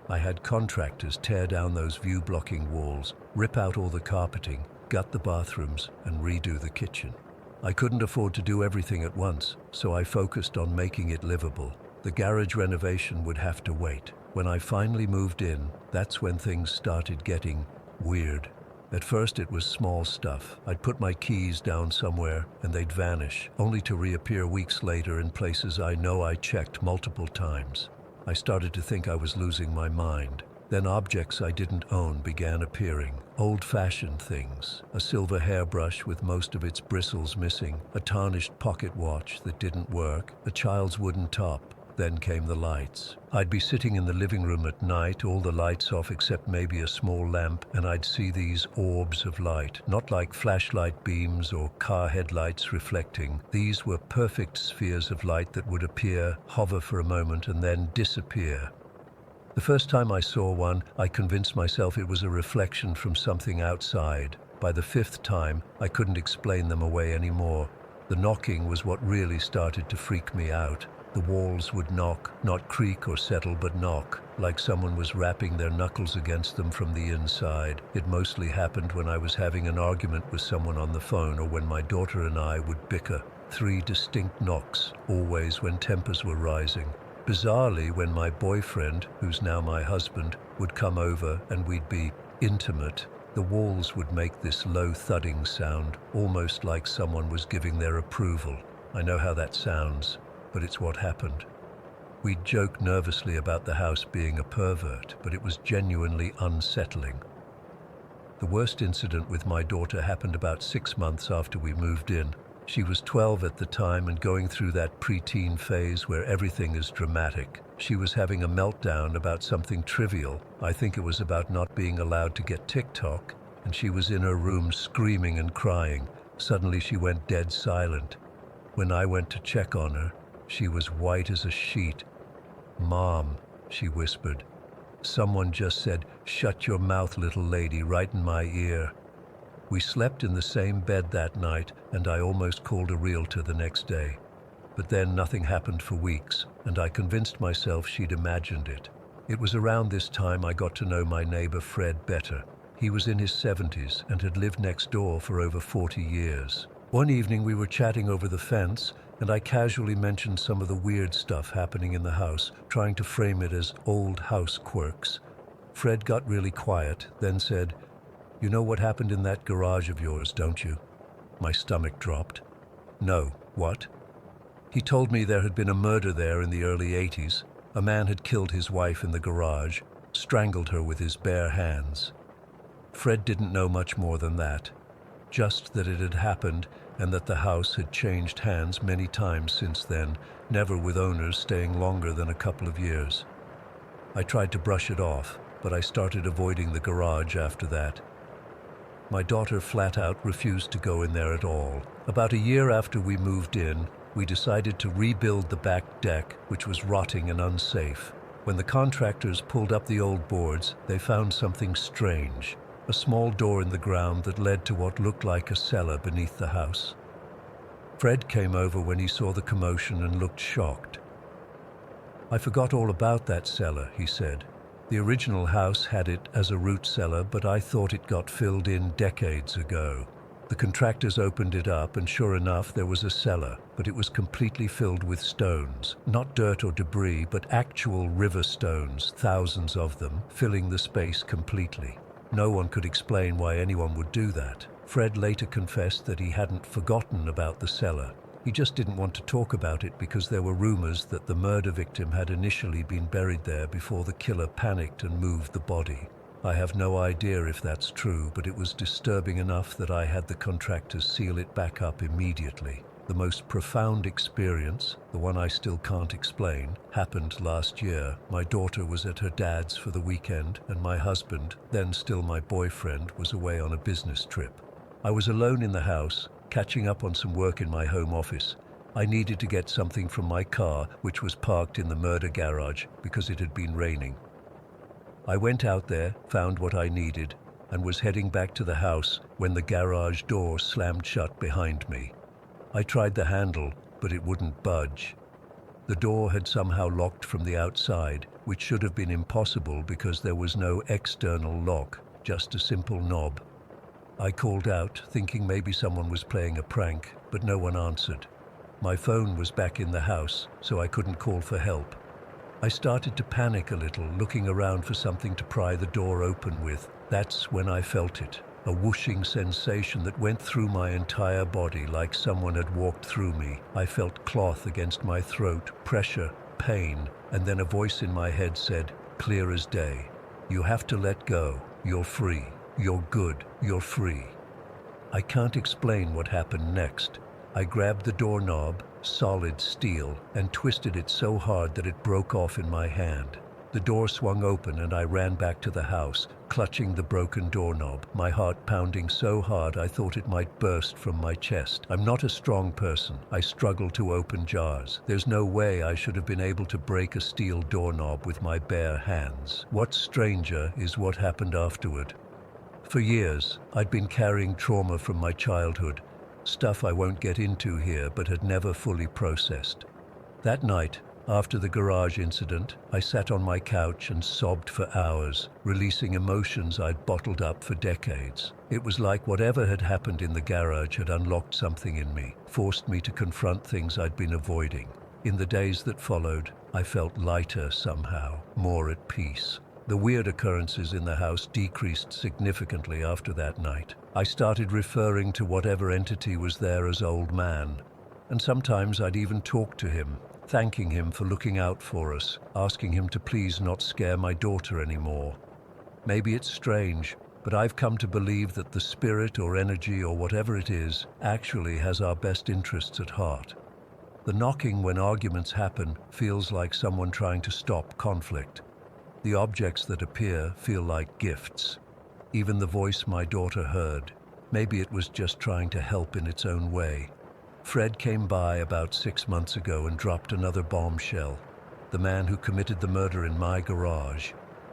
I had contractors tear down those view-blocking walls, rip out all the carpeting, gut the bathrooms, and redo the kitchen. I couldn't afford to do everything at once, so I focused on making it livable. The garage renovation would have to wait. When I finally moved in, that's when things started getting weird. At first it was small stuff. I'd put my keys down somewhere and they'd vanish, only to reappear weeks later in places I know I checked multiple times. I started to think I was losing my mind. Then objects I didn't own began appearing. Old-fashioned things. A silver hairbrush with most of its bristles missing. A tarnished pocket watch that didn't work. A child's wooden top. Then came the lights. I'd be sitting in the living room at night, all the lights off except maybe a small lamp, and I'd see these orbs of light, not like flashlight beams or car headlights reflecting. These were perfect spheres of light that would appear, hover for a moment, and then disappear. The first time I saw one, I convinced myself it was a reflection from something outside. By the 5th time, I couldn't explain them away anymore. The knocking was what really started to freak me out. The walls would knock, not creak or settle, but knock, like someone was rapping their knuckles against them from the inside. It mostly happened when I was having an argument with someone on the phone or when my daughter and I would bicker. 3 distinct knocks, always when tempers were rising. Bizarrely, when my boyfriend, who's now my husband, would come over and we'd be intimate, the walls would make this low thudding sound, almost like someone was giving their approval. I know how that sounds, but it's what happened. We'd joke nervously about the house being a pervert, but it was genuinely unsettling. The worst incident with my daughter happened about 6 months after we moved in. She was 12 at the time and going through that preteen phase where everything is dramatic. She was having a meltdown about something trivial. I think it was about not being allowed to get TikTok, and she was in her room screaming and crying. Suddenly she went dead silent. When I went to check on her, she was white as a sheet. "Mom," she whispered. Someone just said, "Shut your mouth, little lady," right in my ear. We slept in the same bed that night, and I almost called a realtor the next day. But then nothing happened for weeks, and I convinced myself she'd imagined it. It was around this time I got to know my neighbor Fred better. He was in his 70s and had lived next door for over 40 years. One evening we were chatting over the fence, and I casually mentioned some of the weird stuff happening in the house, trying to frame it as old house quirks. Fred got really quiet, then said, "You know what happened in that garage of yours, don't you?" My stomach dropped. "No, what?" He told me there had been a murder there in the early 80s. A man had killed his wife in the garage, strangled her with his bare hands. Fred didn't know much more than that, just that it had happened and that the house had changed hands many times since then, never with owners staying longer than a couple of years. I tried to brush it off, but I started avoiding the garage after that. My daughter flat out refused to go in there at all. About a year after we moved in, we decided to rebuild the back deck, which was rotting and unsafe. When the contractors pulled up the old boards, they found something strange. A small door in the ground that led to what looked like a cellar beneath the house. Fred came over when he saw the commotion and looked shocked. "I forgot all about that cellar," he said. "The original house had it as a root cellar, but I thought it got filled in decades ago." The contractors opened it up, and sure enough, there was a cellar, but it was completely filled with stones. Not dirt or debris, but actual river stones, thousands of them, filling the space completely. No one could explain why anyone would do that. Fred later confessed that he hadn't forgotten about the cellar. He just didn't want to talk about it because there were rumors that the murder victim had initially been buried there before the killer panicked and moved the body. I have no idea if that's true, but it was disturbing enough that I had the contractors seal it back up immediately. The most profound experience, the one I still can't explain, happened last year. My daughter was at her dad's for the weekend, and my husband, then still my boyfriend, was away on a business trip. I was alone in the house, catching up on some work in my home office. I needed to get something from my car, which was parked in the murder garage, because it had been raining. I went out there, found what I needed, and was heading back to the house when the garage door slammed shut behind me. I tried the handle, but it wouldn't budge. The door had somehow locked from the outside, which should have been impossible because there was no external lock, just a simple knob. I called out, thinking maybe someone was playing a prank, but no one answered. My phone was back in the house, so I couldn't call for help. I started to panic a little, looking around for something to pry the door open with. That's when I felt it. A whooshing sensation that went through my entire body like someone had walked through me. I felt cloth against my throat, pressure, pain, and then a voice in my head said, clear as day, "You have to let go. You're free. You're good. You're free." I can't explain what happened next. I grabbed the doorknob, solid steel, and twisted it so hard that it broke off in my hand. The door swung open and I ran back to the house, clutching the broken doorknob, my heart pounding so hard I thought it might burst from my chest. I'm not a strong person. I struggle to open jars. There's no way I should have been able to break a steel doorknob with my bare hands. What's stranger is what happened afterward. For years, I'd been carrying trauma from my childhood, stuff I won't get into here but had never fully processed. That night, after the garage incident, I sat on my couch and sobbed for hours, releasing emotions I'd bottled up for decades. It was like whatever had happened in the garage had unlocked something in me, forced me to confront things I'd been avoiding. In the days that followed, I felt lighter somehow, more at peace. The weird occurrences in the house decreased significantly after that night. I started referring to whatever entity was there as old man, and sometimes I'd even talk to him, thanking him for looking out for us, asking him to please not scare my daughter anymore. Maybe it's strange, but I've come to believe that the spirit or energy or whatever it is actually has our best interests at heart. The knocking when arguments happen feels like someone trying to stop conflict. The objects that appear feel like gifts. Even the voice my daughter heard, maybe it was just trying to help in its own way. Fred came by about 6 months ago and dropped another bombshell. The man who committed the murder in my garage.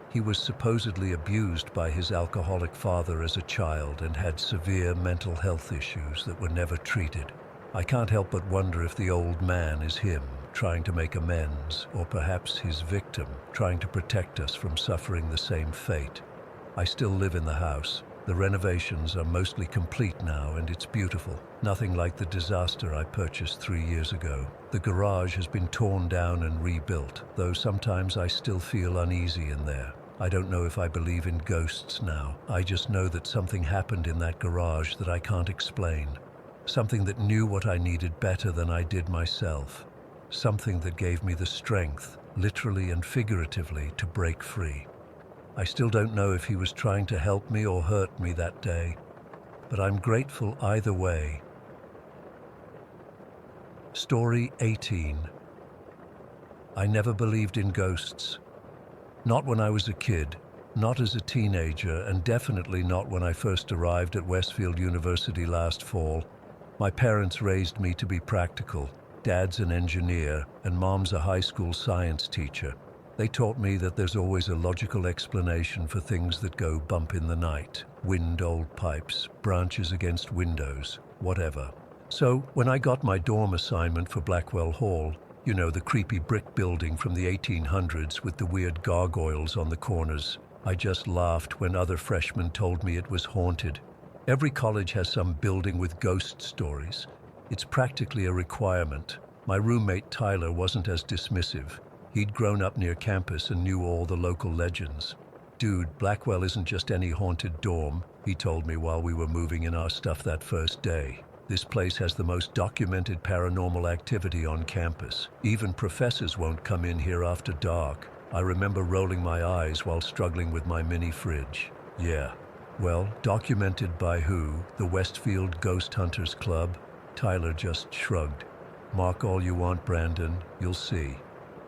He was supposedly abused by his alcoholic father as a child and had severe mental health issues that were never treated. I can't help but wonder if the old man is him, trying to make amends, or perhaps his victim, trying to protect us from suffering the same fate. I still live in the house. The renovations are mostly complete now and it's beautiful. Nothing like the disaster I purchased 3 years ago. The garage has been torn down and rebuilt, though sometimes I still feel uneasy in there. I don't know if I believe in ghosts now. I just know that something happened in that garage that I can't explain. Something that knew what I needed better than I did myself. Something that gave me the strength, literally and figuratively, to break free. I still don't know if he was trying to help me or hurt me that day, but I'm grateful either way. Story 18. I never believed in ghosts. Not when I was a kid, not as a teenager, and definitely not when I first arrived at Westfield University last fall. My parents raised me to be practical. Dad's an engineer, and Mom's a high school science teacher. They taught me that there's always a logical explanation for things that go bump in the night. Wind, old pipes, branches against windows, whatever. So, when I got my dorm assignment for Blackwell Hall, you know, the creepy brick building from the 1800s with the weird gargoyles on the corners, I just laughed when other freshmen told me it was haunted. Every college has some building with ghost stories. It's practically a requirement. My roommate Tyler wasn't as dismissive. He'd grown up near campus and knew all the local legends. Dude, Blackwell isn't just any haunted dorm, he told me while we were moving in our stuff that first day. This place has the most documented paranormal activity on campus. Even professors won't come in here after dark. I remember rolling my eyes while struggling with my mini fridge. Yeah. Well, documented by who? The Westfield Ghost Hunters Club? Tyler just shrugged. Mark all you want, Brandon. You'll see.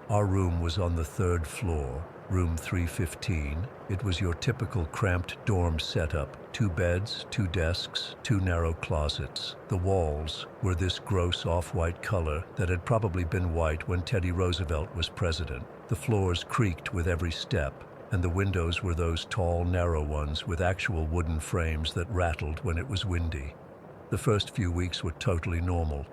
Our room was on the 3rd floor, room 315. It was your typical cramped dorm setup. 2 beds, 2 desks, 2 narrow closets. The walls were this gross off-white color that had probably been white when Teddy Roosevelt was president. The floors creaked with every step, and the windows were those tall, narrow ones with actual wooden frames that rattled when it was windy. The first few weeks were totally normal.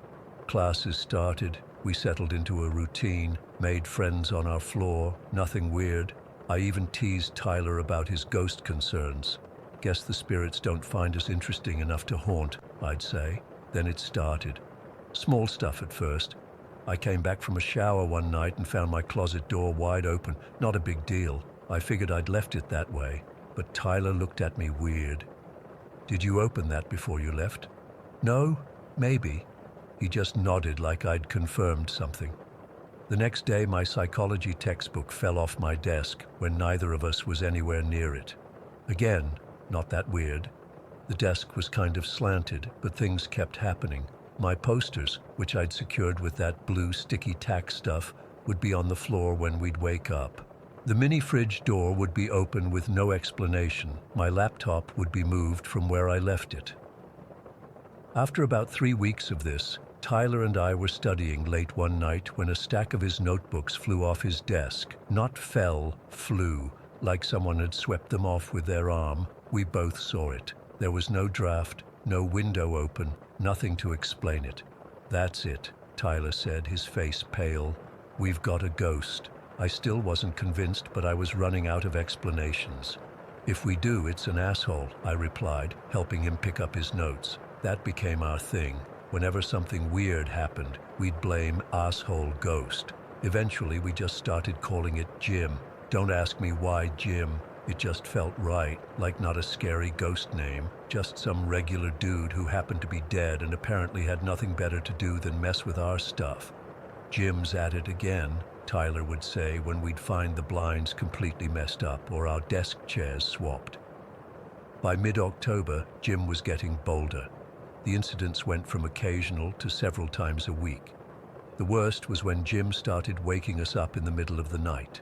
Classes started, we settled into a routine, made friends on our floor, nothing weird. I even teased Tyler about his ghost concerns. Guess the spirits don't find us interesting enough to haunt, I'd say. Then it started. Small stuff at first. I came back from a shower one night and found my closet door wide open. Not a big deal. I figured I'd left it that way, but Tyler looked at me weird. Did you open that before you left? No, maybe. He just nodded like I'd confirmed something. The next day, my psychology textbook fell off my desk when neither of us was anywhere near it. Again, not that weird. The desk was kind of slanted, but things kept happening. My posters, which I'd secured with that blue sticky tack stuff, would be on the floor when we'd wake up. The mini fridge door would be open with no explanation. My laptop would be moved from where I left it. After about 3 weeks of this, Tyler and I were studying late one night when a stack of his notebooks flew off his desk. Not fell, flew, like someone had swept them off with their arm. We both saw it. There was no draft, no window open, nothing to explain it. That's it, Tyler said, his face pale. We've got a ghost. I still wasn't convinced, but I was running out of explanations. If we do, it's an asshole, I replied, helping him pick up his notes. That became our thing. Whenever something weird happened, we'd blame asshole ghost. Eventually, we just started calling it Jim. Don't ask me why Jim. It just felt right, like not a scary ghost name, just some regular dude who happened to be dead and apparently had nothing better to do than mess with our stuff. Jim's at it again, Tyler would say when we'd find the blinds completely messed up or our desk chairs swapped. By mid-October, Jim was getting bolder. The incidents went from occasional to several times a week. The worst was when Jim started waking us up in the middle of the night.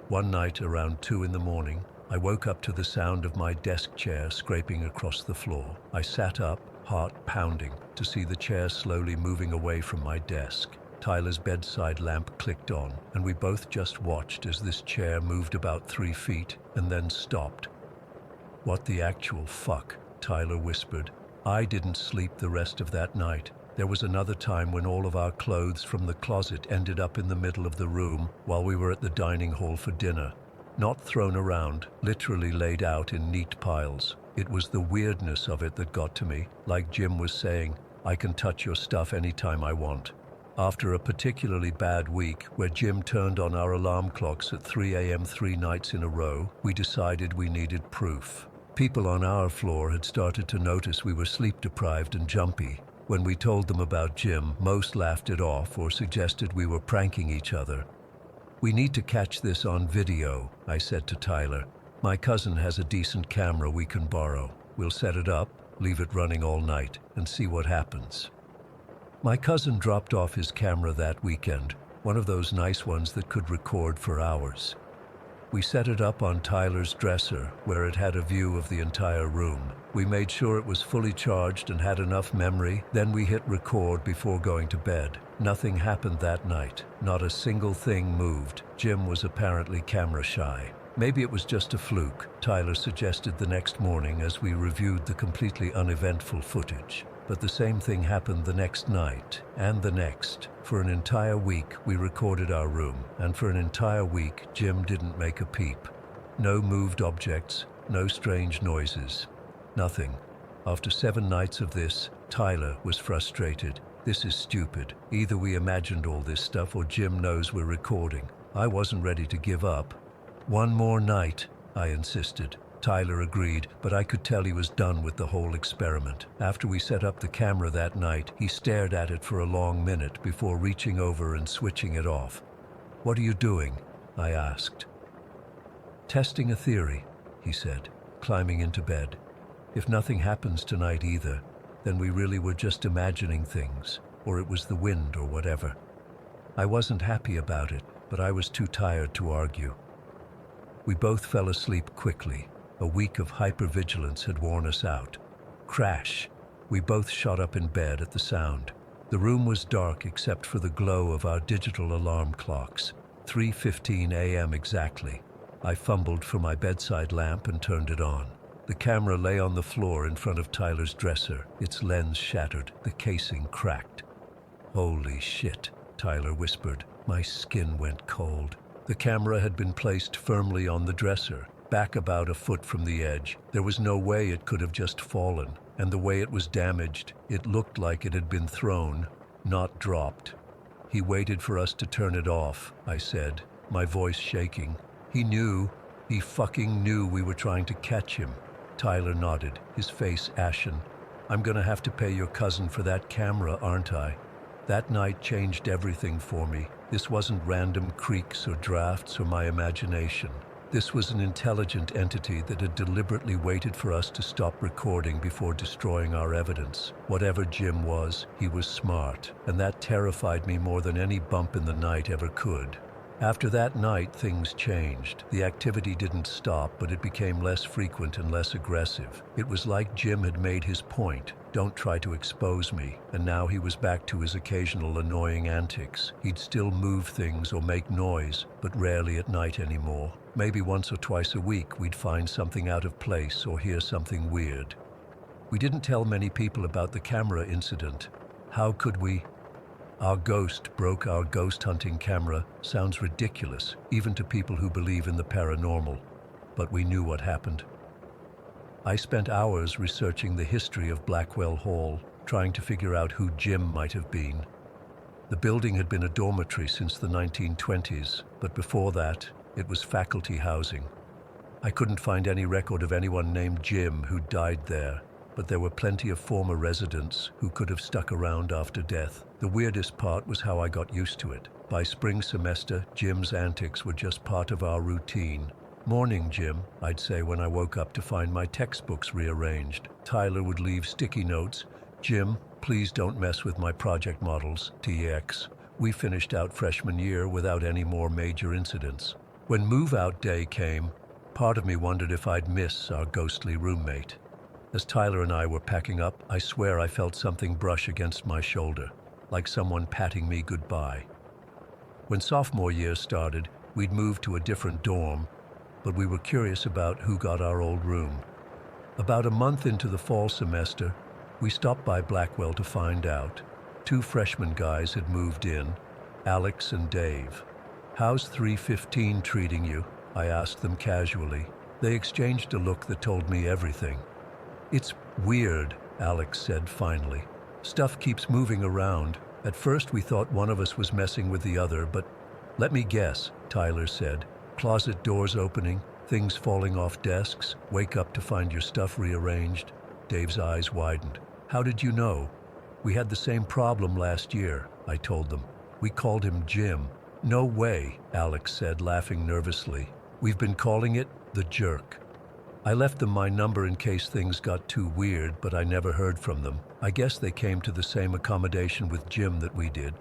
One night around 2 a.m, I woke up to the sound of my desk chair scraping across the floor. I sat up, heart pounding, to see the chair slowly moving away from my desk. Tyler's bedside lamp clicked on, and we both just watched as this chair moved about 3 feet and then stopped. "What the actual fuck?" Tyler whispered. I didn't sleep the rest of that night. There was another time when all of our clothes from the closet ended up in the middle of the room while we were at the dining hall for dinner. Not thrown around, literally laid out in neat piles. It was the weirdness of it that got to me, like Jim was saying, I can touch your stuff anytime I want. After a particularly bad week, where Jim turned on our alarm clocks at 3 a.m. 3 nights in a row, we decided we needed proof. People on our floor had started to notice we were sleep-deprived and jumpy. When we told them about Jim, most laughed it off or suggested we were pranking each other. "We need to catch this on video," I said to Tyler. "My cousin has a decent camera we can borrow. We'll set it up, leave it running all night, and see what happens." My cousin dropped off his camera that weekend, one of those nice ones that could record for hours. We set it up on Tyler's dresser, where it had a view of the entire room. We made sure it was fully charged and had enough memory, then we hit record before going to bed. Nothing happened that night. Not a single thing moved. Jim was apparently camera shy. Maybe it was just a fluke, Tyler suggested the next morning as we reviewed the completely uneventful footage. But the same thing happened the next night, and the next. For an entire week, we recorded our room, and for an entire week, Jim didn't make a peep. No moved objects, no strange noises. Nothing. After 7 nights of this, Tyler was frustrated. "This is stupid. Either we imagined all this stuff or Jim knows we're recording." I wasn't ready to give up. "One more night," I insisted. Tyler agreed, but I could tell he was done with the whole experiment. After we set up the camera that night, he stared at it for a long minute before reaching over and switching it off. "What are you doing?" I asked. "Testing a theory," he said, climbing into bed. "If nothing happens tonight either, then we really were just imagining things, or it was the wind or whatever." I wasn't happy about it, but I was too tired to argue. We both fell asleep quickly. A week of hypervigilance had worn us out. Crash! We both shot up in bed at the sound. The room was dark except for the glow of our digital alarm clocks. 3:15 a.m. exactly. I fumbled for my bedside lamp and turned it on. The camera lay on the floor in front of Tyler's dresser, its lens shattered, the casing cracked. "Holy shit," Tyler whispered. My skin went cold. The camera had been placed firmly on the dresser, back about a foot from the edge. There was no way it could have just fallen, and the way it was damaged, it looked like it had been thrown, not dropped. "He waited for us to turn it off," I said, my voice shaking. He fucking knew we were trying to catch him." Tyler nodded, his face ashen. "I'm gonna have to pay your cousin for that camera, aren't I?" That night changed everything for me. This wasn't random creaks or drafts or my imagination. This was an intelligent entity that had deliberately waited for us to stop recording before destroying our evidence. Whatever Jim was, he was smart, and that terrified me more than any bump in the night ever could. After that night, things changed. The activity didn't stop, but it became less frequent and less aggressive. It was like Jim had made his point, "Don't try to expose me," and now he was back to his occasional annoying antics. He'd still move things or make noise, but rarely at night anymore. Maybe once or twice a week we'd find something out of place or hear something weird. We didn't tell many people about the camera incident. How could we? "Our ghost broke our ghost hunting camera" sounds ridiculous, even to people who believe in the paranormal. But we knew what happened. I spent hours researching the history of Blackwell Hall, trying to figure out who Jim might have been. The building had been a dormitory since the 1920s, but before that, it was faculty housing. I couldn't find any record of anyone named Jim who died there, but there were plenty of former residents who could have stuck around after death. The weirdest part was how I got used to it. By spring semester, Jim's antics were just part of our routine. "Morning, Jim," I'd say when I woke up to find my textbooks rearranged. Tyler would leave sticky notes. "Jim, please don't mess with my project models, TX. We finished out freshman year without any more major incidents." When move-out day came, part of me wondered if I'd miss our ghostly roommate. As Tyler and I were packing up, I swear I felt something brush against my shoulder, like someone patting me goodbye. When sophomore year started, we'd moved to a different dorm, but we were curious about who got our old room. About a month into the fall semester, we stopped by Blackwell to find out. 2 freshman guys had moved in, Alex and Dave. "How's 315 treating you?" I asked them casually. They exchanged a look that told me everything. It's weird, Alex said finally. Stuff keeps moving around. At first we thought one of us was messing with the other, but let me guess, Tyler said. Closet doors opening, things falling off desks, wake up to find your stuff rearranged. Dave's eyes widened. How did you know? We had the same problem last year, I told them. We called him Jim. No way, Alex said, laughing nervously. We've been calling it the Jerk. I left them my number in case things got too weird, but I never heard from them. I guess they came to the same accommodation with Jim that we did.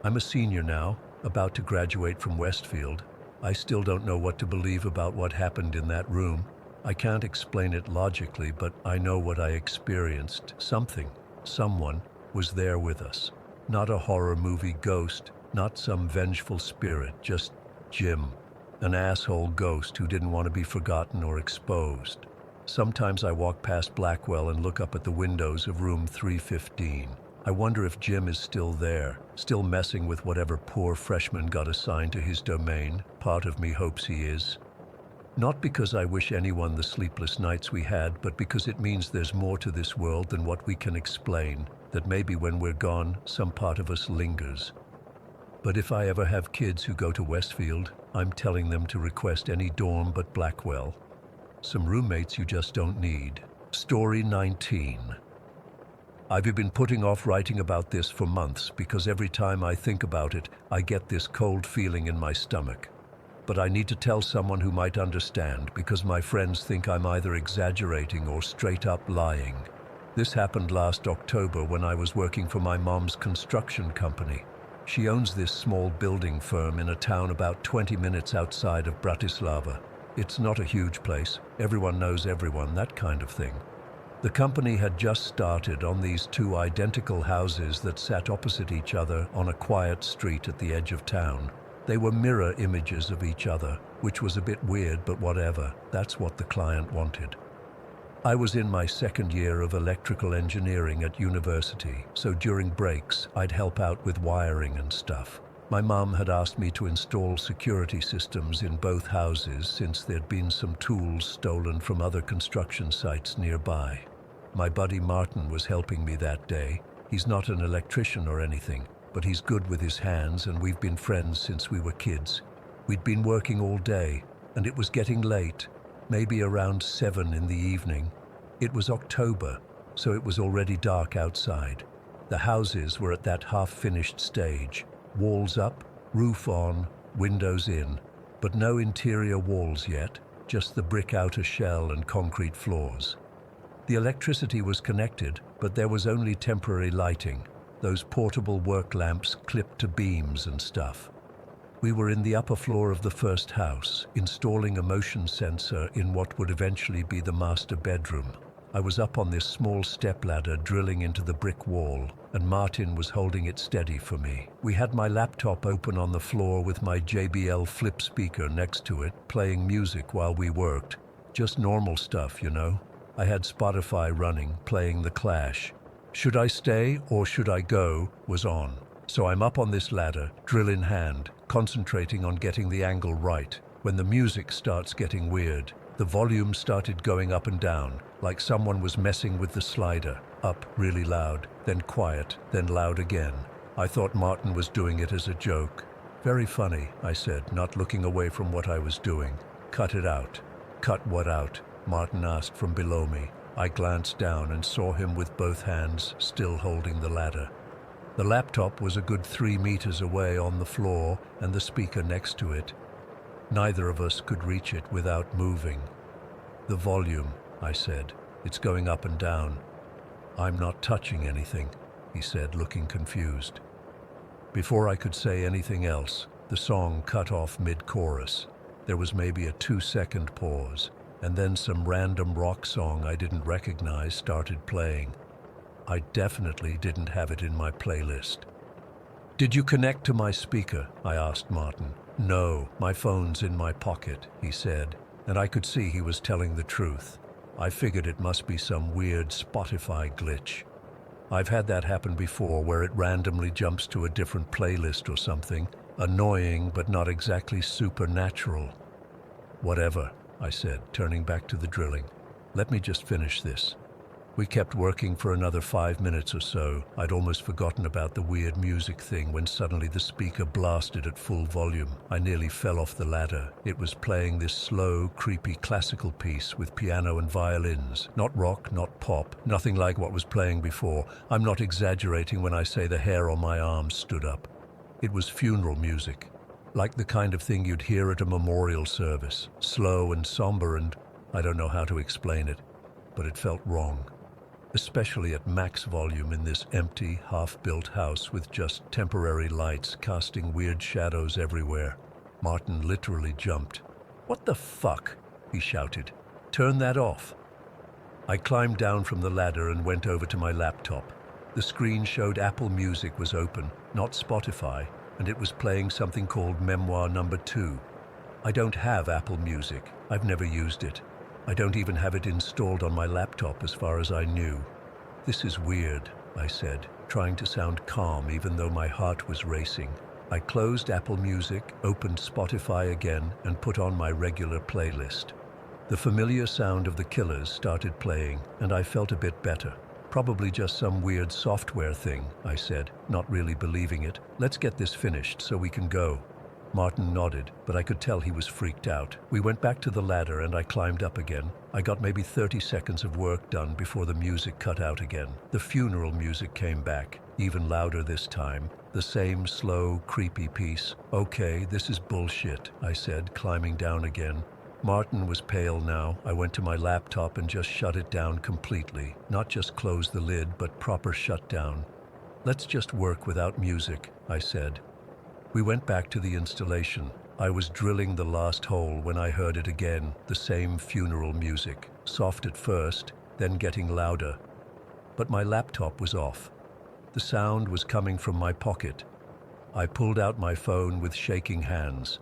I'm a senior now, about to graduate from Westfield. I still don't know what to believe about what happened in that room. I can't explain it logically, but I know what I experienced. Someone was there with us. Not a horror movie ghost, not some vengeful spirit, just Jim. An asshole ghost who didn't want to be forgotten or exposed. Sometimes I walk past Blackwell and look up at the windows of room 315. I wonder if Jim is still there, still messing with whatever poor freshman got assigned to his domain. Part of me hopes he is. Not because I wish anyone the sleepless nights we had, but because it means there's more to this world than what we can explain, that maybe when we're gone, some part of us lingers. But if I ever have kids who go to Westfield, I'm telling them to request any dorm but Blackwell. Some roommates you just don't need. Story 19. I've been putting off writing about this for months because every time I think about it, I get this cold feeling in my stomach. But I need to tell someone who might understand because my friends think I'm either exaggerating or straight up lying. This happened last October when I was working for my mom's construction company. She owns this small building firm in a town about 20 minutes outside of Bratislava. It's not a huge place. Everyone knows everyone, that kind of thing. The company had just started on these two identical houses that sat opposite each other on a quiet street at the edge of town. They were mirror images of each other, which was a bit weird, but whatever. That's what the client wanted. I was in my second year of electrical engineering at university, so during breaks, I'd help out with wiring and stuff. My mom had asked me to install security systems in both houses since there'd been some tools stolen from other construction sites nearby. My buddy Martin was helping me that day. He's not an electrician or anything, but he's good with his hands and we've been friends since we were kids. We'd been working all day, and it was getting late. Maybe around 7 in the evening. It was October, so it was already dark outside. The houses were at that half-finished stage. Walls up, roof on, windows in, but no interior walls yet, just the brick outer shell and concrete floors. The electricity was connected, but there was only temporary lighting, those portable work lamps clipped to beams and stuff. We were in the upper floor of the first house, installing a motion sensor in what would eventually be the master bedroom. I was up on this small stepladder drilling into the brick wall, and Martin was holding it steady for me. We had my laptop open on the floor with my JBL flip speaker next to it, playing music while we worked. Just normal stuff, you know. I had Spotify running, playing The Clash. Should I stay or should I go was on. So I'm up on this ladder, drill in hand, concentrating on getting the angle right, when the music starts getting weird. The volume started going up and down, like someone was messing with the slider. Up really loud, then quiet, then loud again. I thought Martin was doing it as a joke. Very funny, I said, not looking away from what I was doing. Cut it out. Cut what out? Martin asked from below me. I glanced down and saw him with both hands still holding the ladder. The laptop was a good 3 meters away on the floor and the speaker next to it. Neither of us could reach it without moving. The volume, I said. It's going up and down. I'm not touching anything, he said, looking confused. Before I could say anything else, the song cut off mid-chorus. There was maybe a 2-second pause, and then some random rock song I didn't recognize started playing. I definitely didn't have it in my playlist. Did you connect to my speaker? I asked Martin. No, my phone's in my pocket, he said, and I could see he was telling the truth. I figured it must be some weird Spotify glitch. I've had that happen before where it randomly jumps to a different playlist or something. Annoying, but not exactly supernatural. Whatever, I said, turning back to the drilling. Let me just finish this. We kept working for another 5 minutes or so. I'd almost forgotten about the weird music thing when suddenly the speaker blasted at full volume. I nearly fell off the ladder. It was playing this slow, creepy classical piece with piano and violins. Not rock, not pop, nothing like what was playing before. I'm not exaggerating when I say the hair on my arms stood up. It was funeral music, like the kind of thing you'd hear at a memorial service. Slow and somber, and I don't know how to explain it, but it felt wrong. Especially at max volume in this empty, half-built house with just temporary lights casting weird shadows everywhere. Martin literally jumped. "What the fuck?" he shouted. "Turn that off." I climbed down from the ladder and went over to my laptop. The screen showed Apple Music was open, not Spotify, and it was playing something called Memoir Number 2. I don't have Apple Music. I've never used it. I don't even have it installed on my laptop as far as I knew. "This is weird," I said, trying to sound calm even though my heart was racing. I closed Apple Music, opened Spotify again, and put on my regular playlist. The familiar sound of The Killers started playing, and I felt a bit better. "Probably just some weird software thing," I said, not really believing it. "Let's get this finished so we can go." Martin nodded, but I could tell he was freaked out. We went back to the ladder and I climbed up again. I got maybe 30 seconds of work done before the music cut out again. The funeral music came back, even louder this time. The same slow, creepy piece. "Okay, this is bullshit," I said, climbing down again. Martin was pale now. I went to my laptop and just shut it down completely. Not just close the lid, but proper shutdown. "Let's just work without music," I said. We went back to the installation. I was drilling the last hole when I heard it again, the same funeral music, soft at first, then getting louder. But my laptop was off. The sound was coming from my pocket. I pulled out my phone with shaking hands.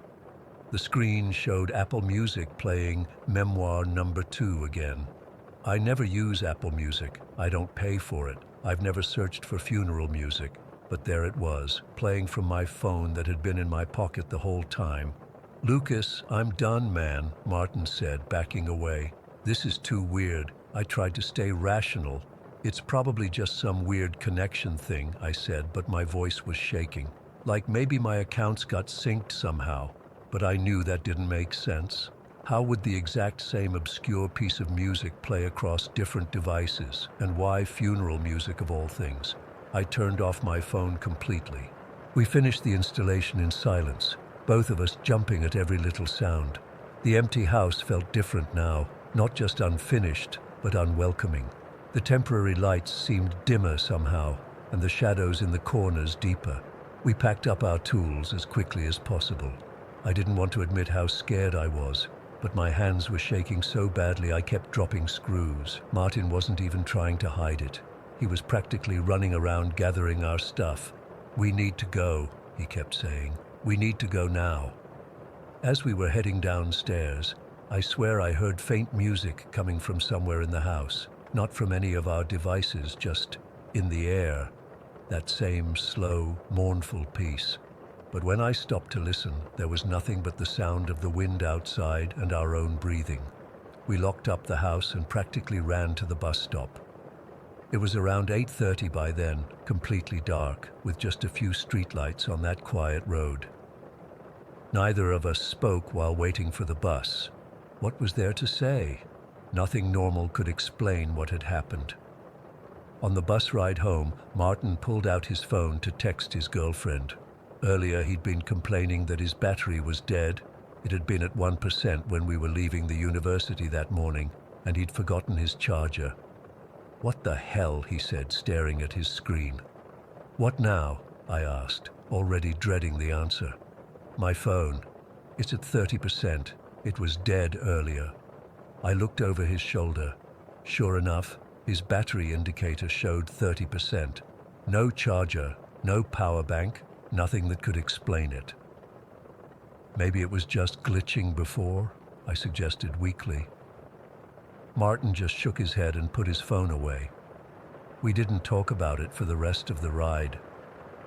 The screen showed Apple Music playing Memoir Number 2 again. I never use Apple Music. I don't pay for it. I've never searched for funeral music. But there it was, playing from my phone that had been in my pocket the whole time. "Lucas, I'm done, man," Martin said, backing away. "This is too weird." I tried to stay rational. "It's probably just some weird connection thing," I said, but my voice was shaking. Like maybe my accounts got synced somehow. But I knew that didn't make sense. How would the exact same obscure piece of music play across different devices? And why funeral music of all things? I turned off my phone completely. We finished the installation in silence, both of us jumping at every little sound. The empty house felt different now, not just unfinished, but unwelcoming. The temporary lights seemed dimmer somehow, and the shadows in the corners deeper. We packed up our tools as quickly as possible. I didn't want to admit how scared I was, but my hands were shaking so badly I kept dropping screws. Martin wasn't even trying to hide it. He was practically running around gathering our stuff. "We need to go," he kept saying. "We need to go now." As we were heading downstairs, I swear I heard faint music coming from somewhere in the house. Not from any of our devices, just in the air. That same slow, mournful piece. But when I stopped to listen, there was nothing but the sound of the wind outside and our own breathing. We locked up the house and practically ran to the bus stop. It was around 8:30 by then, completely dark, with just a few streetlights on that quiet road. Neither of us spoke while waiting for the bus. What was there to say? Nothing normal could explain what had happened. On the bus ride home, Martin pulled out his phone to text his girlfriend. Earlier, he'd been complaining that his battery was dead. It had been at 1% when we were leaving the university that morning, and he'd forgotten his charger. "What the hell?" he said, staring at his screen. "What now?" I asked, already dreading the answer. "My phone. It's at 30%. It was dead earlier." I looked over his shoulder. Sure enough, his battery indicator showed 30%. No charger, no power bank, nothing that could explain it. "Maybe it was just glitching before," I suggested weakly. Martin just shook his head and put his phone away. We didn't talk about it for the rest of the ride.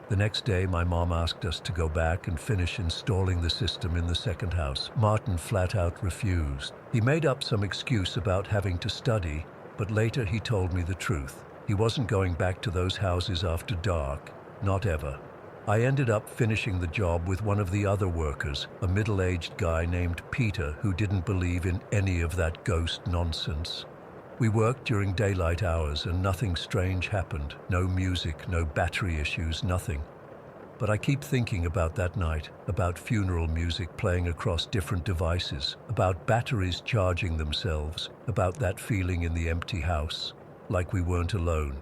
The next day, my mom asked us to go back and finish installing the system in the second house. Martin flat out refused. He made up some excuse about having to study, but later he told me the truth. He wasn't going back to those houses after dark, not ever. I ended up finishing the job with one of the other workers, a middle-aged guy named Peter who didn't believe in any of that ghost nonsense. We worked during daylight hours and nothing strange happened. No music, no battery issues, nothing. But I keep thinking about that night, about funeral music playing across different devices, about batteries charging themselves, about that feeling in the empty house, like we weren't alone.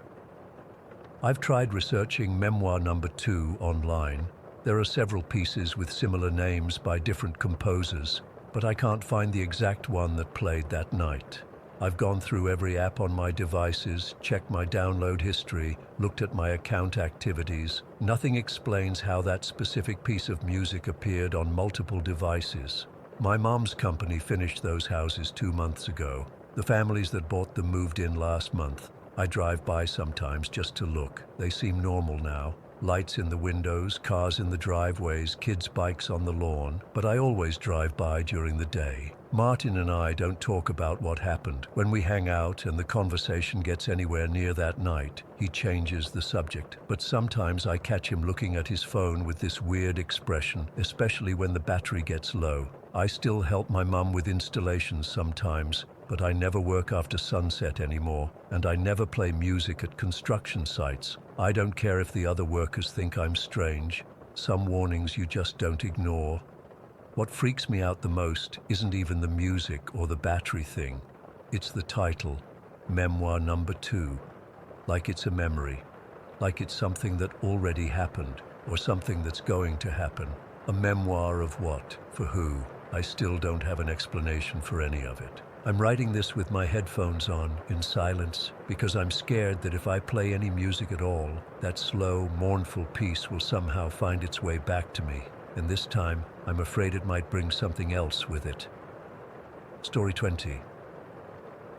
I've tried researching memoir number 2 online. There are several pieces with similar names by different composers, but I can't find the exact one that played that night. I've gone through every app on my devices, checked my download history, looked at my account activities. Nothing explains how that specific piece of music appeared on multiple devices. My mom's company finished those houses 2 months ago. The families that bought them moved in last month. I drive by sometimes just to look. They seem normal now. Lights in the windows, cars in the driveways, kids' bikes on the lawn, but I always drive by during the day. Martin and I don't talk about what happened. When we hang out and the conversation gets anywhere near that night, he changes the subject. But sometimes I catch him looking at his phone with this weird expression, especially when the battery gets low. I still help my mum with installations sometimes, but I never work after sunset anymore, and I never play music at construction sites. I don't care if the other workers think I'm strange. Some warnings you just don't ignore. What freaks me out the most isn't even the music or the battery thing. It's the title, Memoir Number 2. Like it's a memory. Like it's something that already happened, or something that's going to happen. A memoir of what? For who? I still don't have an explanation for any of it. I'm writing this with my headphones on, in silence, because I'm scared that if I play any music at all, that slow, mournful piece will somehow find its way back to me. And this time, I'm afraid it might bring something else with it. Story 20.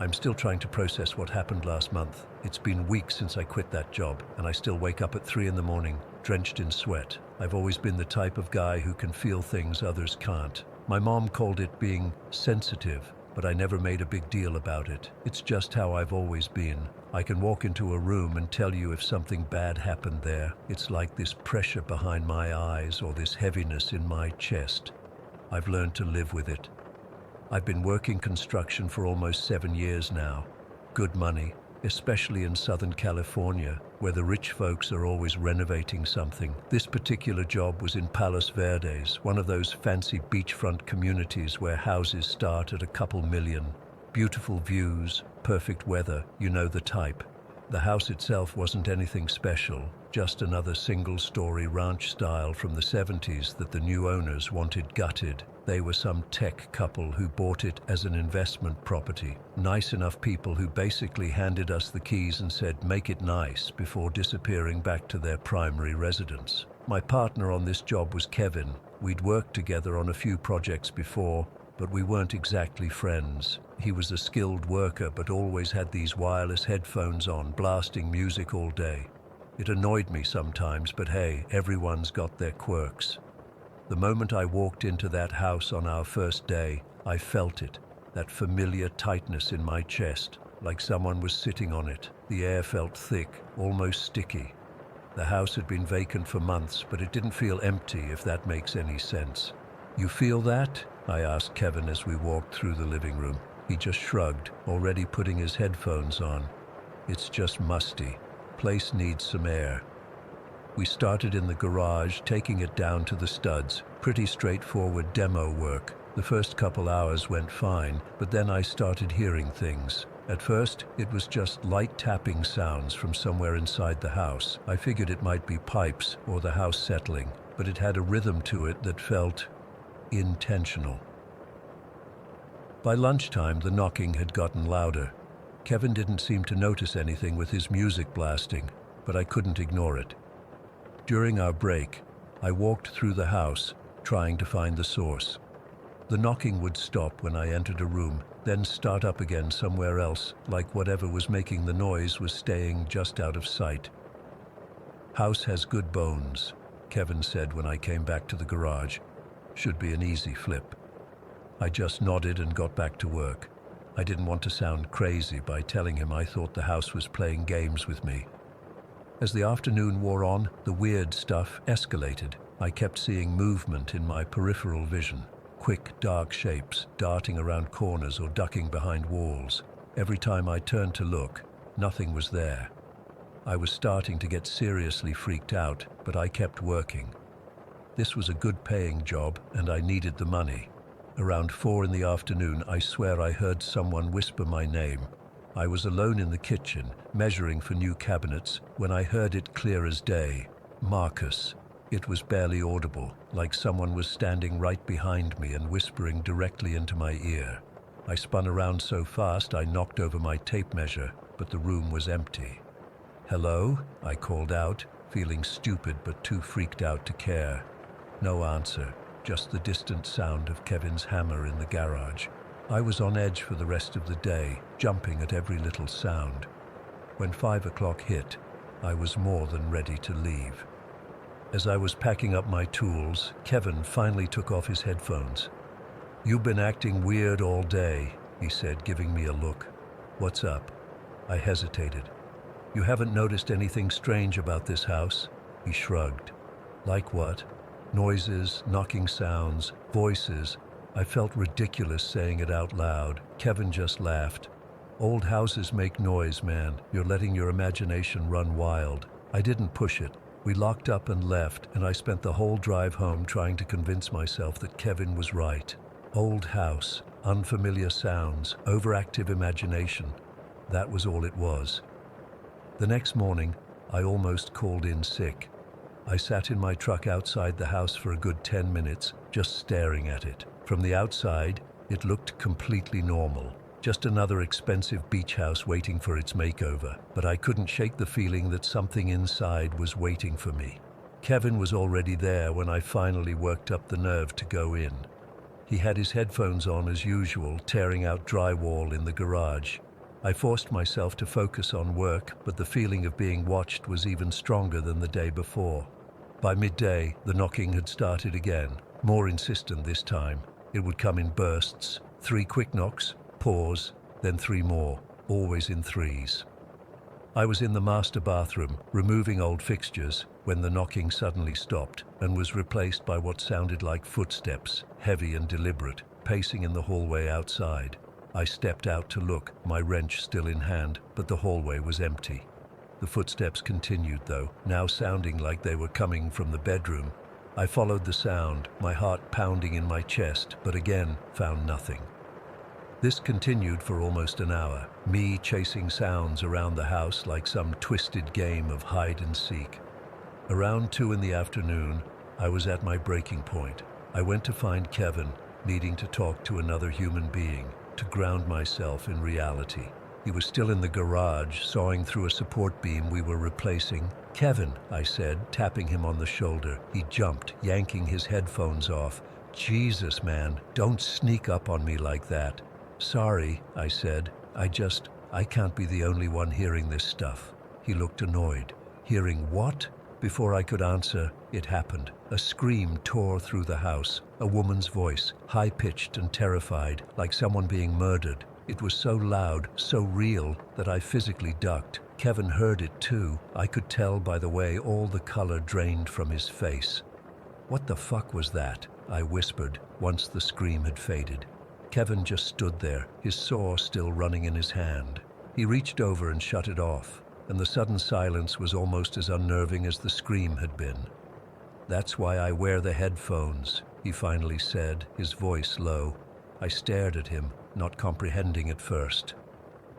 I'm still trying to process what happened last month. It's been weeks since I quit that job, and I still wake up at 3 in the morning, drenched in sweat. I've always been the type of guy who can feel things others can't. My mom called it being sensitive, but I never made a big deal about it. It's just how I've always been. I can walk into a room and tell you if something bad happened there. It's like this pressure behind my eyes or this heaviness in my chest. I've learned to live with it. I've been working construction for almost 7 years now. Good money, especially in Southern California, where the rich folks are always renovating something. This particular job was in Palos Verdes, one of those fancy beachfront communities where houses start at a couple million. Beautiful views, perfect weather, you know the type. The house itself wasn't anything special, just another single-story ranch style from the 70s that the new owners wanted gutted. They were some tech couple who bought it as an investment property. Nice enough people who basically handed us the keys and said, "Make it nice," before disappearing back to their primary residence. My partner on this job was Kevin. We'd worked together on a few projects before, but we weren't exactly friends. He was a skilled worker, but always had these wireless headphones on, blasting music all day. It annoyed me sometimes, but hey, everyone's got their quirks. The moment I walked into that house on our first day, I felt it, that familiar tightness in my chest, like someone was sitting on it. The air felt thick, almost sticky. The house had been vacant for months, but it didn't feel empty, if that makes any sense. "You feel that?" I asked Kevin as we walked through the living room. He just shrugged, already putting his headphones on. "It's just musty. Place needs some air." We started in the garage, taking it down to the studs. Pretty straightforward demo work. The first couple hours went fine, but then I started hearing things. At first, it was just light tapping sounds from somewhere inside the house. I figured it might be pipes or the house settling, but it had a rhythm to it that felt intentional. By lunchtime, the knocking had gotten louder. Kevin didn't seem to notice anything with his music blasting, but I couldn't ignore it. During our break, I walked through the house, trying to find the source. The knocking would stop when I entered a room, then start up again somewhere else, like whatever was making the noise was staying just out of sight. "House has good bones," Kevin said when I came back to the garage. "Should be an easy flip." I just nodded and got back to work. I didn't want to sound crazy by telling him I thought the house was playing games with me. As the afternoon wore on, the weird stuff escalated. I kept seeing movement in my peripheral vision. Quick, dark shapes darting around corners or ducking behind walls. Every time I turned to look, nothing was there. I was starting to get seriously freaked out, but I kept working. This was a good-paying job, and I needed the money. Around 4 in the afternoon, I swear I heard someone whisper my name. I was alone in the kitchen, measuring for new cabinets, when I heard it clear as day. "Marcus." It was barely audible, like someone was standing right behind me and whispering directly into my ear. I spun around so fast I knocked over my tape measure, but the room was empty. "Hello?" I called out, feeling stupid but too freaked out to care. No answer, just the distant sound of Kevin's hammer in the garage. I was on edge for the rest of the day, jumping at every little sound. When 5 o'clock hit, I was more than ready to leave. As I was packing up my tools, Kevin finally took off his headphones. "You've been acting weird all day," he said, giving me a look. "What's up?" I hesitated. "You haven't noticed anything strange about this house?" He shrugged. "Like what?" "Noises, knocking sounds, voices." I felt ridiculous saying it out loud. Kevin just laughed. "Old houses make noise, man. You're letting your imagination run wild." I didn't push it. We locked up and left, and I spent the whole drive home trying to convince myself that Kevin was right. Old house, unfamiliar sounds, overactive imagination. That was all it was. The next morning, I almost called in sick. I sat in my truck outside the house for a good 10 minutes, just staring at it. From the outside, it looked completely normal. Just another expensive beach house waiting for its makeover. But I couldn't shake the feeling that something inside was waiting for me. Kevin was already there when I finally worked up the nerve to go in. He had his headphones on as usual, tearing out drywall in the garage. I forced myself to focus on work, but the feeling of being watched was even stronger than the day before. By midday, the knocking had started again, more insistent this time. It would come in bursts, 3 quick knocks, pause, then 3 more, always in threes. I was in the master bathroom, removing old fixtures, when the knocking suddenly stopped and was replaced by what sounded like footsteps, heavy and deliberate, pacing in the hallway outside. I stepped out to look, my wrench still in hand, but the hallway was empty. The footsteps continued though, now sounding like they were coming from the bedroom. I followed the sound, my heart pounding in my chest, but again found nothing. This continued for almost an hour, me chasing sounds around the house like some twisted game of hide and seek. Around 2 in the afternoon, I was at my breaking point. I went to find Kevin, needing to talk to another human being, to ground myself in reality. He was still in the garage, sawing through a support beam we were replacing. "Kevin," I said, tapping him on the shoulder. He jumped, yanking his headphones off. "Jesus, man, don't sneak up on me like that." "Sorry," I said. I can't be the only one hearing this stuff." He looked annoyed. "Hearing what?" Before I could answer, it happened. A scream tore through the house, a woman's voice, high-pitched and terrified, like someone being murdered. It was so loud, so real, that I physically ducked. Kevin heard it too. I could tell by the way all the color drained from his face. "What the fuck was that?" I whispered, once the scream had faded. Kevin just stood there, his saw still running in his hand. He reached over and shut it off, and the sudden silence was almost as unnerving as the scream had been. "That's why I wear the headphones," he finally said, his voice low. I stared at him, not comprehending at first.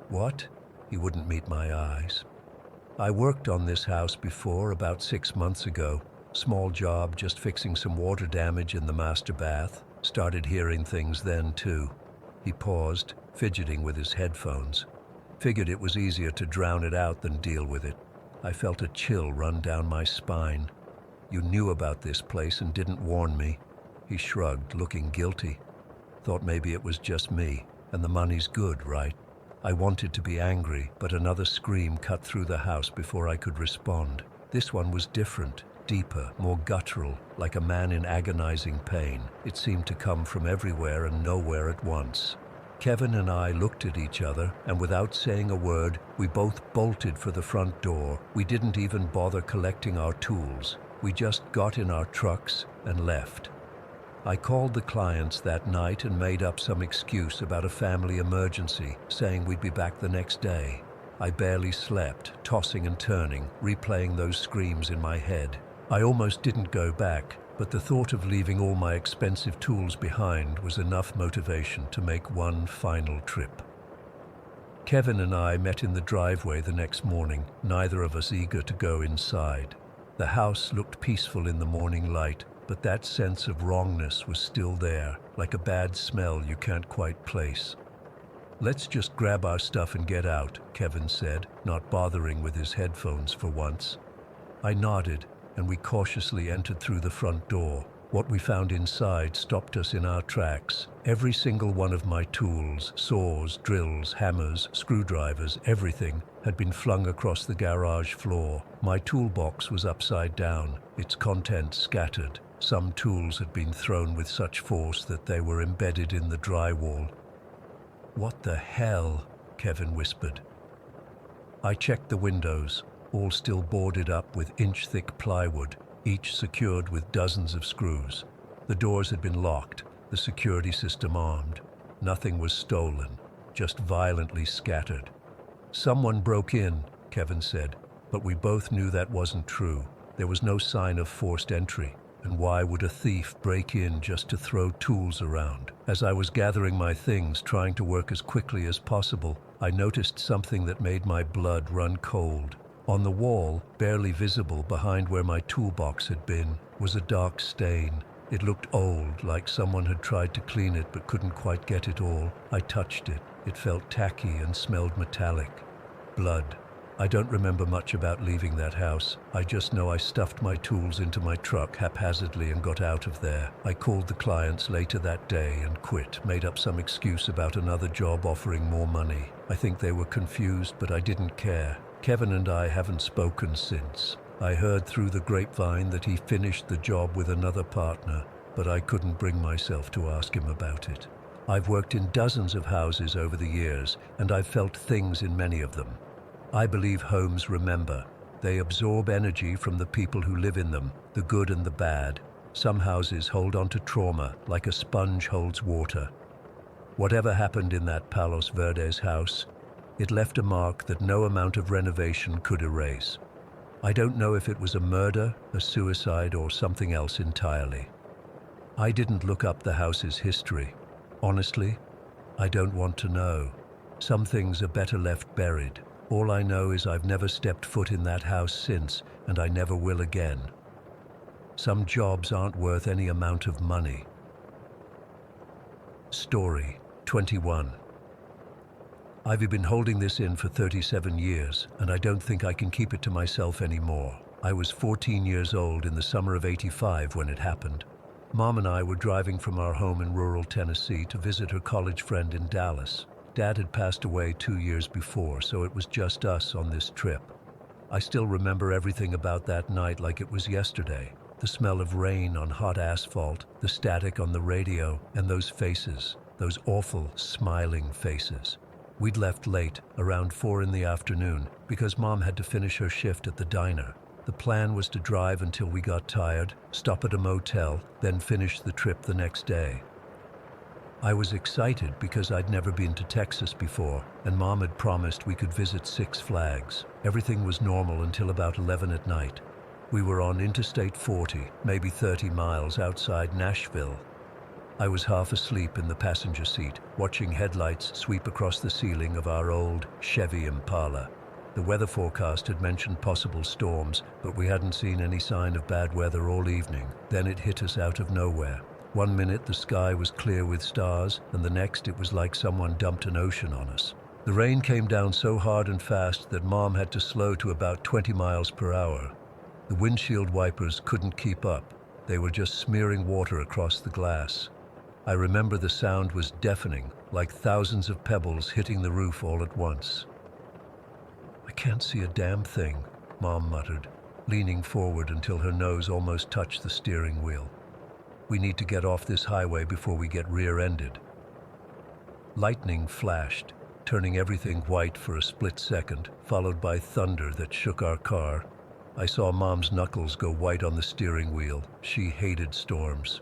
"What?" He wouldn't meet my eyes. "I worked on this house before, about 6 months ago. Small job, just fixing some water damage in the master bath. Started hearing things then too." He paused, fidgeting with his headphones. Figured it was easier to drown it out than deal with it. I felt a chill run down my spine. "You knew about this place and didn't warn me." He shrugged, looking guilty. "Thought maybe it was just me, and the money's good, right?" I wanted to be angry, but another scream cut through the house before I could respond. This one was different, deeper, more guttural, like a man in agonizing pain. It seemed to come from everywhere and nowhere at once. Kevin and I looked at each other, and without saying a word, we both bolted for the front door. We didn't even bother collecting our tools. We just got in our trucks and left. I called the clients that night and made up some excuse about a family emergency, saying we'd be back the next day. I barely slept, tossing and turning, replaying those screams in my head. I almost didn't go back, but the thought of leaving all my expensive tools behind was enough motivation to make one final trip. Kevin and I met in the driveway the next morning, neither of us eager to go inside. The house looked peaceful in the morning light, but that sense of wrongness was still there, like a bad smell you can't quite place. "Let's just grab our stuff and get out," Kevin said, not bothering with his headphones for once. I nodded, and we cautiously entered through the front door. What we found inside stopped us in our tracks. Every single one of my tools, saws, drills, hammers, screwdrivers, everything, had been flung across the garage floor. My toolbox was upside down, its contents scattered. Some tools had been thrown with such force that they were embedded in the drywall. "What the hell?" Kevin whispered. I checked the windows, all still boarded up with inch-thick plywood, each secured with dozens of screws. The doors had been locked, the security system armed. Nothing was stolen, just violently scattered. "Someone broke in," Kevin said, but we both knew that wasn't true. There was no sign of forced entry. And why would a thief break in just to throw tools around? As I was gathering my things, trying to work as quickly as possible, I noticed something that made my blood run cold. On the wall, barely visible behind where my toolbox had been, was a dark stain. It looked old, like someone had tried to clean it but couldn't quite get it all. I touched it. It felt tacky and smelled metallic. Blood. I don't remember much about leaving that house. I just know I stuffed my tools into my truck haphazardly and got out of there. I called the clients later that day and quit, made up some excuse about another job offering more money. I think they were confused, but I didn't care. Kevin and I haven't spoken since. I heard through the grapevine that he finished the job with another partner, but I couldn't bring myself to ask him about it. I've worked in dozens of houses over the years, and I've felt things in many of them. I believe homes remember. They absorb energy from the people who live in them, the good and the bad. Some houses hold on to trauma like a sponge holds water. Whatever happened in that Palos Verdes house, it left a mark that no amount of renovation could erase. I don't know if it was a murder, a suicide, or something else entirely. I didn't look up the house's history. Honestly, I don't want to know. Some things are better left buried. All I know is I've never stepped foot in that house since, and I never will again. Some jobs aren't worth any amount of money. Story 21. I've been holding this in for 37 years, and I don't think I can keep it to myself anymore. I was 14 years old in the summer of '85 when it happened. Mom and I were driving from our home in rural Tennessee to visit her college friend in Dallas. Dad had passed away 2 years before, so it was just us on this trip. I still remember everything about that night like it was yesterday. The smell of rain on hot asphalt, the static on the radio, and those faces, those awful, smiling faces. We'd left late, around 4 in the afternoon, because Mom had to finish her shift at the diner. The plan was to drive until we got tired, stop at a motel, then finish the trip the next day. I was excited because I'd never been to Texas before, and Mom had promised we could visit Six Flags. Everything was normal until about 11 at night. We were on Interstate 40, maybe 30 miles outside Nashville. I was half asleep in the passenger seat, watching headlights sweep across the ceiling of our old Chevy Impala. The weather forecast had mentioned possible storms, but we hadn't seen any sign of bad weather all evening. Then it hit us out of nowhere. One minute the sky was clear with stars, and the next it was like someone dumped an ocean on us. The rain came down so hard and fast that Mom had to slow to about 20 miles per hour. The windshield wipers couldn't keep up. They were just smearing water across the glass. I remember the sound was deafening, like thousands of pebbles hitting the roof all at once. "I can't see a damn thing," Mom muttered. leaning forward until her nose almost touched the steering wheel. "We need to get off this highway before we get rear-ended." Lightning flashed, turning everything white for a split second, followed by thunder that shook our car. I saw Mom's knuckles go white on the steering wheel. She hated storms.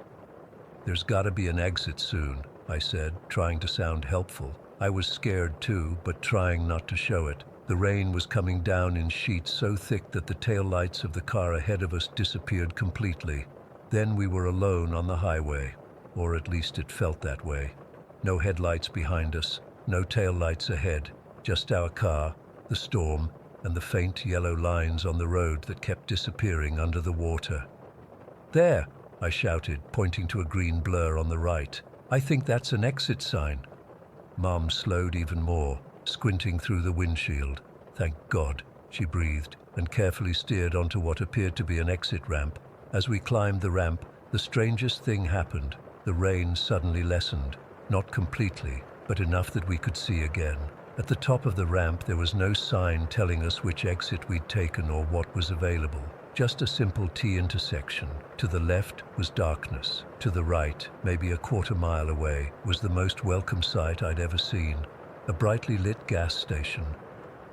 "There's gotta be an exit soon," I said, trying to sound helpful. I was scared too, but trying not to show it. The rain was coming down in sheets so thick that the taillights of the car ahead of us disappeared completely. Then we were alone on the highway, or at least it felt that way. No headlights behind us, no taillights ahead, just our car, the storm, and the faint yellow lines on the road that kept disappearing under the water. "There!" I shouted, pointing to a green blur on the right. "I think that's an exit sign." Mom slowed even more, squinting through the windshield. "Thank God," she breathed, and carefully steered onto what appeared to be an exit ramp. As we climbed the ramp, the strangest thing happened. The rain suddenly lessened, not completely, but enough that we could see again. At the top of the ramp, there was no sign telling us which exit we'd taken or what was available. Just a simple T intersection. To the left was darkness. To the right, maybe a quarter-mile away, was the most welcome sight I'd ever seen. A brightly lit gas station.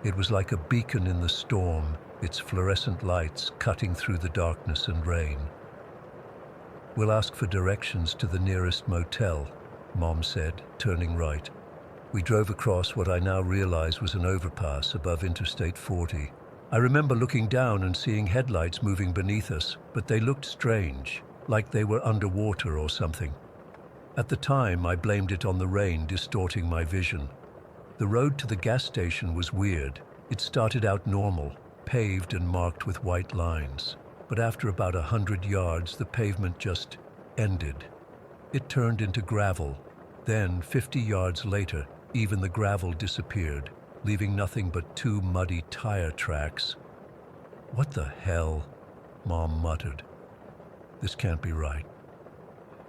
It was like a beacon in the storm, its fluorescent lights cutting through the darkness and rain. "We'll ask for directions to the nearest motel," Mom said, turning right. We drove across what I now realize was an overpass above Interstate 40. I remember looking down and seeing headlights moving beneath us, but they looked strange, like they were underwater or something. At the time, I blamed it on the rain distorting my vision. The road to the gas station was weird. It started out normal, paved and marked with white lines. But after about 100 yards, the pavement just ended. It turned into gravel. Then, 50 yards later, even the gravel disappeared, leaving nothing but 2 muddy tire tracks. "What the hell?" Mom muttered. "This can't be right."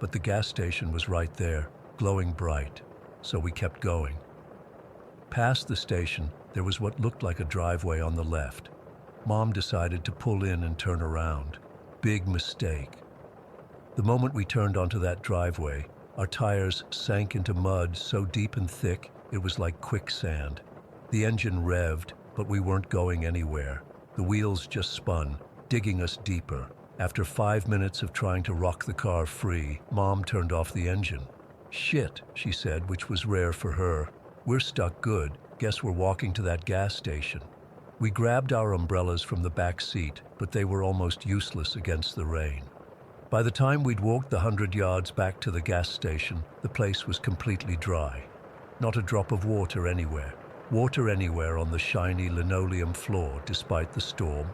But the gas station was right there, glowing bright, so we kept going. Past the station, there was what looked like a driveway on the left. Mom decided to pull in and turn around. Big mistake. The moment we turned onto that driveway, our tires sank into mud so deep and thick it was like quicksand. The engine revved, but we weren't going anywhere. The wheels just spun, digging us deeper. After 5 minutes of trying to rock the car free, Mom turned off the engine. "Shit," she said, which was rare for her. "We're stuck good. Guess we're walking to that gas station." We grabbed our umbrellas from the back seat, but they were almost useless against the rain. By the time we'd walked the 100 yards back to the gas station, the place was completely dry. Not a drop of water anywhere. Water anywhere on the shiny linoleum floor despite the storm.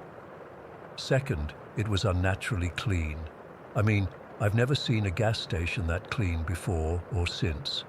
Second, it was unnaturally clean. I mean, I've never seen a gas station that clean before or since.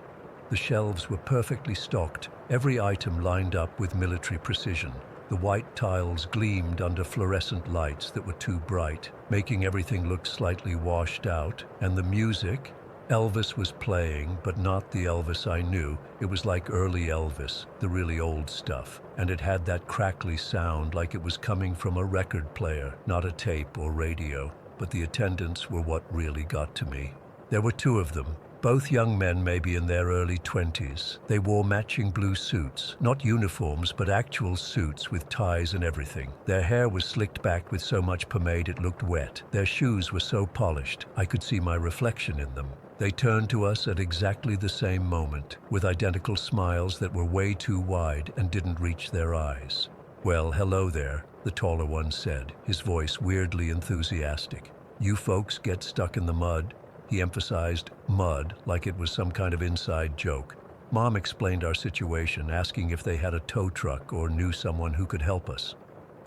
The shelves were perfectly stocked, every item lined up with military precision. The white tiles gleamed under fluorescent lights that were too bright, making everything look slightly washed out. And the music? Elvis was playing, but not the Elvis I knew. It was like early Elvis, the really old stuff. And it had that crackly sound like it was coming from a record player, not a tape or radio. But the attendants were what really got to me. There were 2 of them. Both young men, maybe in their early 20s. They wore matching blue suits, not uniforms, but actual suits with ties and everything. Their hair was slicked back with so much pomade it looked wet. Their shoes were so polished, I could see my reflection in them. They turned to us at exactly the same moment, with identical smiles that were way too wide and didn't reach their eyes. "Well, hello there," the taller one said, his voice weirdly enthusiastic. "You folks get stuck in the mud?" He emphasized mud like it was some kind of inside joke. Mom explained our situation, asking if they had a tow truck or knew someone who could help us.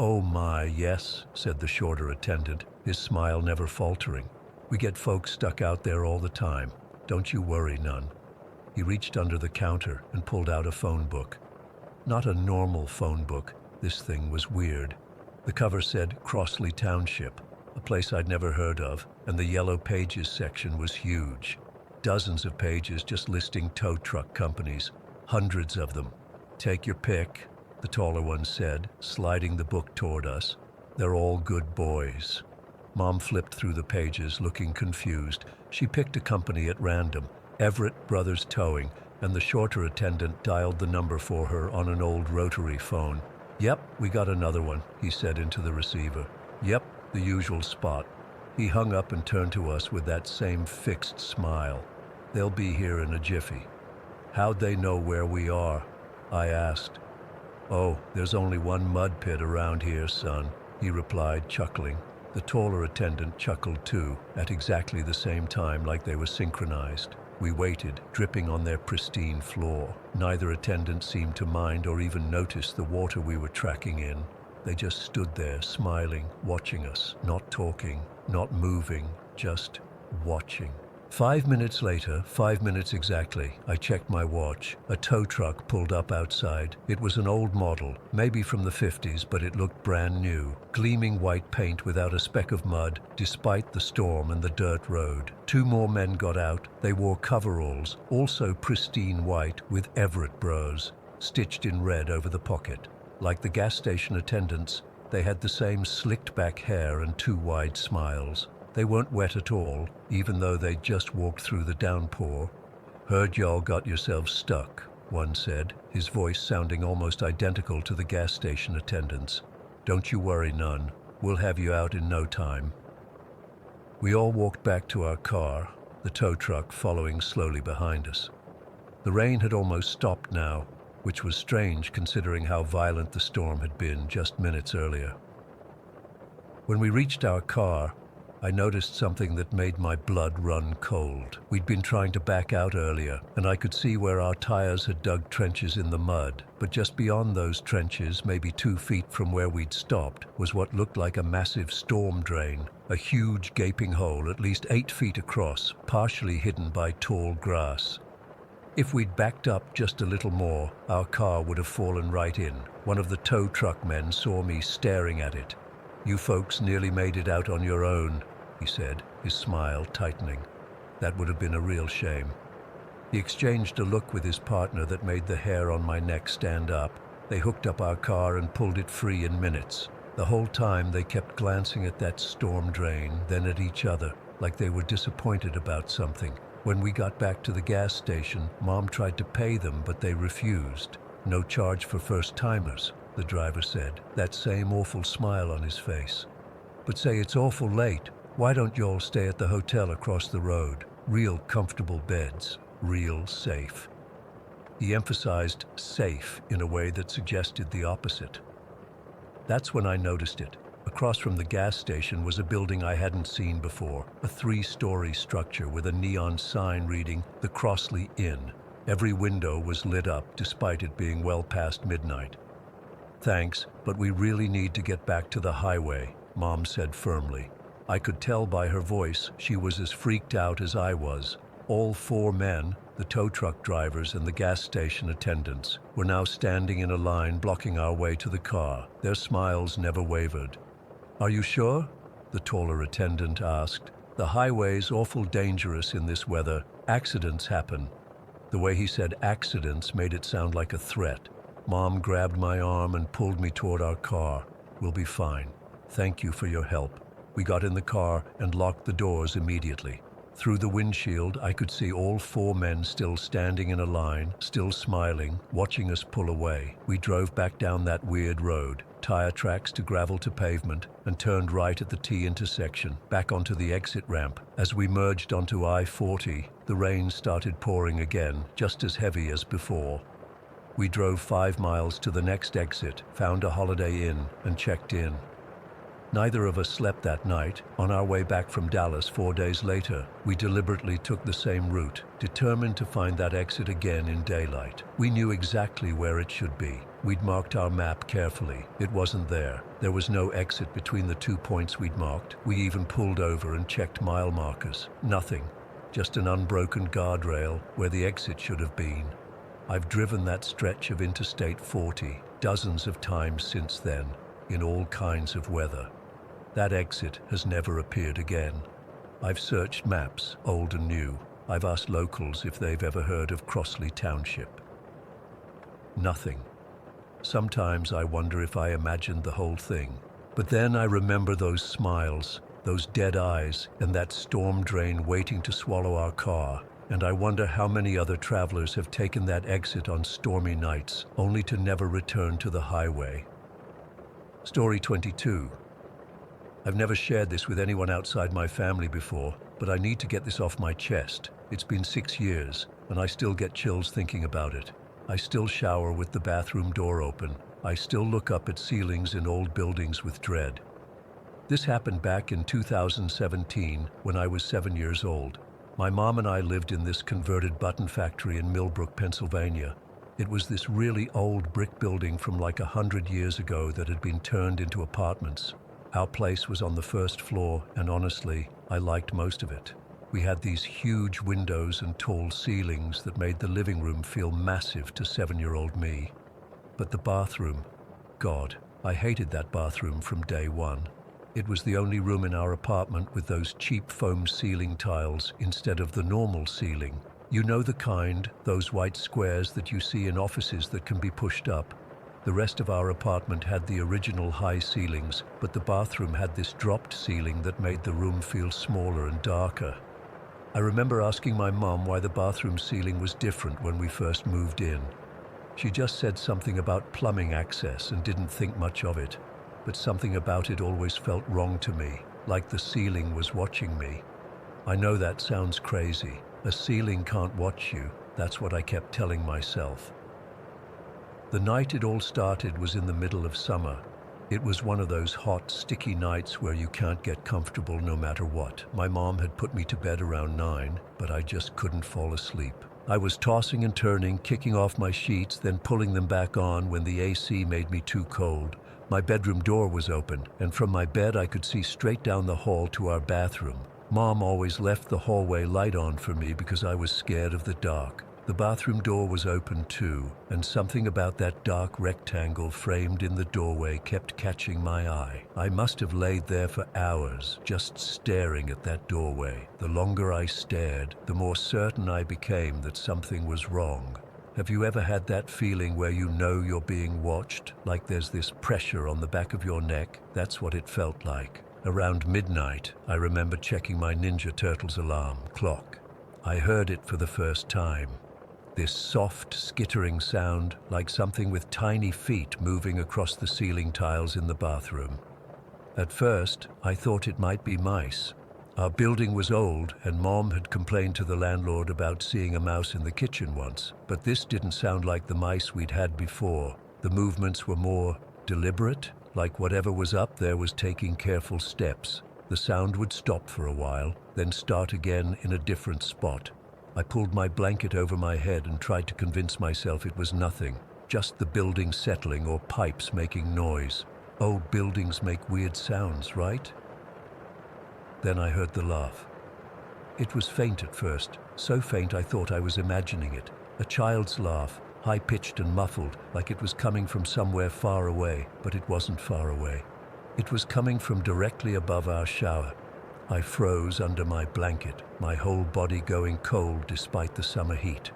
"Oh my, yes," said the shorter attendant, his smile never faltering. "We get folks stuck out there all the time. Don't you worry none." He reached under the counter and pulled out a phone book. Not a normal phone book. This thing was weird. The cover said Crossley Township, a place I'd never heard of, and the yellow pages section was huge. Dozens of pages just listing tow truck companies, hundreds of them. "Take your pick," the taller one said, sliding the book toward us. They're all good boys. Mom flipped through the pages, looking confused. She picked a company at random, Everett Brothers Towing, and the shorter attendant dialed the number for her on an old rotary phone. "Yep, we got another one," he said into the receiver. "Yep, the usual spot." He hung up and turned to us with that same fixed smile. "They'll be here in a jiffy." "How'd they know where we are?" I asked. "Oh, there's only one mud pit around here, son," he replied, chuckling. The taller attendant chuckled too, at exactly the same time, like they were synchronized. We waited, dripping on their pristine floor. Neither attendant seemed to mind or even notice the water we were tracking in. They just stood there, smiling, watching us, not talking, not moving, just watching. 5 minutes later, 5 minutes exactly, I checked my watch. A tow truck pulled up outside. It was an old model, maybe from the 50s, but it looked brand new. Gleaming white paint without a speck of mud, despite the storm and the dirt road. 2 more men got out. They wore coveralls, also pristine white, with Everett Bros stitched in red over the pocket. Like the gas station attendants, they had the same slicked back hair and 2 wide smiles. They weren't wet at all, even though they'd just walked through the downpour. "Heard y'all got yourselves stuck," one said, his voice sounding almost identical to the gas station attendant's. "Don't you worry none. We'll have you out in no time." We all walked back to our car, the tow truck following slowly behind us. The rain had almost stopped now, which was strange considering how violent the storm had been just minutes earlier. When we reached our car, I noticed something that made my blood run cold. We'd been trying to back out earlier, and I could see where our tires had dug trenches in the mud. But just beyond those trenches, maybe 2 feet from where we'd stopped, was what looked like a massive storm drain. A huge gaping hole at least 8 feet across, partially hidden by tall grass. If we'd backed up just a little more, our car would have fallen right in. One of the tow truck men saw me staring at it. "You folks nearly made it out on your own," he said, his smile tightening. "That would have been a real shame." He exchanged a look with his partner that made the hair on my neck stand up. They hooked up our car and pulled it free in minutes. The whole time they kept glancing at that storm drain, then at each other, like they were disappointed about something. When we got back to the gas station, Mom tried to pay them, but they refused. "No charge for first-timers," the driver said, that same awful smile on his face. "But say it's awful late. Why don't y'all stay at the hotel across the road? Real comfortable beds, real safe." He emphasized safe in a way that suggested the opposite. That's when I noticed it. Across from the gas station was a building I hadn't seen before, a 3-story structure with a neon sign reading "The Crossley Inn." Every window was lit up despite it being well past midnight. "Thanks, but we really need to get back to the highway," Mom said firmly. I could tell by her voice she was as freaked out as I was. All 4 men, the tow truck drivers and the gas station attendants, were now standing in a line blocking our way to the car. Their smiles never wavered. "Are you sure?" the taller attendant asked. "The highway's awful dangerous in this weather. Accidents happen." The way he said accidents made it sound like a threat. Mom grabbed my arm and pulled me toward our car. "We'll be fine. Thank you for your help." We got in the car and locked the doors immediately. Through the windshield, I could see all 4 men still standing in a line, still smiling, watching us pull away. We drove back down that weird road, tire tracks to gravel to pavement, and turned right at the T intersection, back onto the exit ramp. As we merged onto I-40, the rain started pouring again, just as heavy as before. We drove 5 miles to the next exit, found a Holiday Inn, and checked in. Neither of us slept that night. On our way back from Dallas 4 days later, we deliberately took the same route, determined to find that exit again in daylight. We knew exactly where it should be. We'd marked our map carefully. It wasn't there. There was no exit between the 2 points we'd marked. We even pulled over and checked mile markers. Nothing. Just an unbroken guardrail where the exit should have been. I've driven that stretch of Interstate 40 dozens of times since then, in all kinds of weather. That exit has never appeared again. I've searched maps, old and new. I've asked locals if they've ever heard of Crossley Township. Nothing. Sometimes I wonder if I imagined the whole thing. But then I remember those smiles, those dead eyes, and that storm drain waiting to swallow our car, and I wonder how many other travelers have taken that exit on stormy nights, only to never return to the highway. Story 22. I've never shared this with anyone outside my family before, but I need to get this off my chest. It's been 6 years, and I still get chills thinking about it. I still shower with the bathroom door open. I still look up at ceilings in old buildings with dread. This happened back in 2017 when I was 7 years old. My mom and I lived in this converted button factory in Millbrook, Pennsylvania. It was this really old brick building from like 100 years ago that had been turned into apartments. Our place was on the first floor, and honestly, I liked most of it. We had these huge windows and tall ceilings that made the living room feel massive to 7-year-old me. But the bathroom, God, I hated that bathroom from day one. It was the only room in our apartment with those cheap foam ceiling tiles instead of the normal ceiling. You know the kind, those white squares that you see in offices that can be pushed up. The rest of our apartment had the original high ceilings, but the bathroom had this dropped ceiling that made the room feel smaller and darker. I remember asking my mom why the bathroom ceiling was different when we first moved in. She just said something about plumbing access and didn't think much of it, but something about it always felt wrong to me, like the ceiling was watching me. I know that sounds crazy. A ceiling can't watch you. That's what I kept telling myself. The night it all started was in the middle of summer. It was one of those hot, sticky nights where you can't get comfortable no matter what. My mom had put me to bed around 9, but I just couldn't fall asleep. I was tossing and turning, kicking off my sheets, then pulling them back on when the AC made me too cold. My bedroom door was open, and from my bed I could see straight down the hall to our bathroom. Mom always left the hallway light on for me because I was scared of the dark. The bathroom door was open too, and something about that dark rectangle framed in the doorway kept catching my eye. I must have laid there for hours, just staring at that doorway. The longer I stared, the more certain I became that something was wrong. Have you ever had that feeling where you know you're being watched, like there's this pressure on the back of your neck? That's what it felt like. Around midnight, I remember checking my Ninja Turtles alarm clock. I heard it for the first time. This soft, skittering sound, like something with tiny feet moving across the ceiling tiles in the bathroom. At first, I thought it might be mice. Our building was old, and Mom had complained to the landlord about seeing a mouse in the kitchen once, but this didn't sound like the mice we'd had before. The movements were more deliberate, like whatever was up there was taking careful steps. The sound would stop for a while, then start again in a different spot. I pulled my blanket over my head and tried to convince myself it was nothing, just the building settling or pipes making noise. Old buildings make weird sounds, right? Then I heard the laugh. It was faint at first, so faint I thought I was imagining it. A child's laugh, high-pitched and muffled, like it was coming from somewhere far away, but it wasn't far away. It was coming from directly above our shower. I froze under my blanket, my whole body going cold despite the summer heat.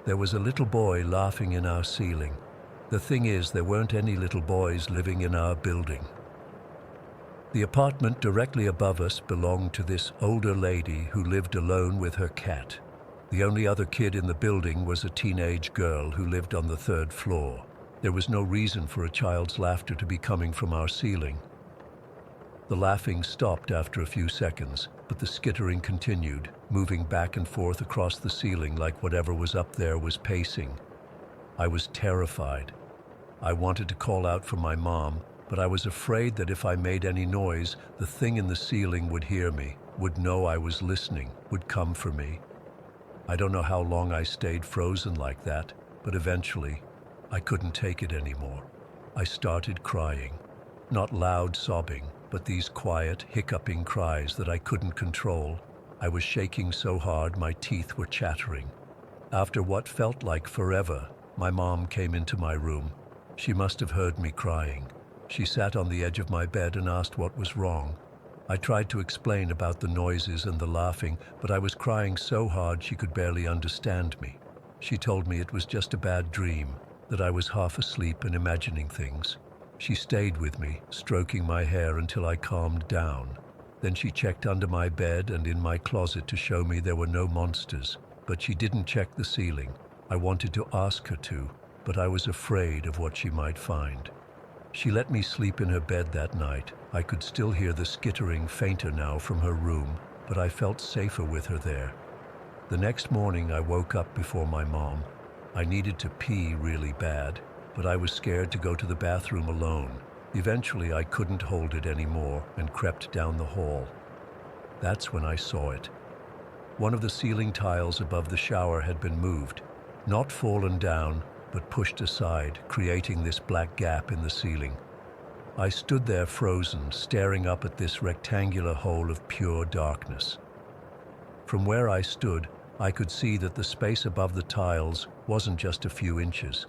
There was a little boy laughing in our ceiling. The thing is, there weren't any little boys living in our building. The apartment directly above us belonged to this older lady who lived alone with her cat. The only other kid in the building was a teenage girl who lived on the 3rd floor. There was no reason for a child's laughter to be coming from our ceiling. The laughing stopped after a few seconds, but the skittering continued, moving back and forth across the ceiling like whatever was up there was pacing. I was terrified. I wanted to call out for my mom, but I was afraid that if I made any noise, the thing in the ceiling would hear me, would know I was listening, would come for me. I don't know how long I stayed frozen like that, but eventually, I couldn't take it anymore. I started crying. Not loud sobbing, but these quiet, hiccuping cries that I couldn't control. I was shaking so hard my teeth were chattering. After what felt like forever, my mom came into my room. She must have heard me crying. She sat on the edge of my bed and asked what was wrong. I tried to explain about the noises and the laughing, but I was crying so hard she could barely understand me. She told me it was just a bad dream, that I was half asleep and imagining things. She stayed with me, stroking my hair until I calmed down. Then she checked under my bed and in my closet to show me there were no monsters, but she didn't check the ceiling. I wanted to ask her to, but I was afraid of what she might find. She let me sleep in her bed that night. I could still hear the skittering fainter now from her room, but I felt safer with her there. The next morning I woke up before my mom. I needed to pee really bad, but I was scared to go to the bathroom alone. Eventually I couldn't hold it anymore and crept down the hall. That's when I saw it. One of the ceiling tiles above the shower had been moved, not fallen down, but pushed aside, creating this black gap in the ceiling. I stood there frozen, staring up at this rectangular hole of pure darkness. From where I stood, I could see that the space above the tiles wasn't just a few inches.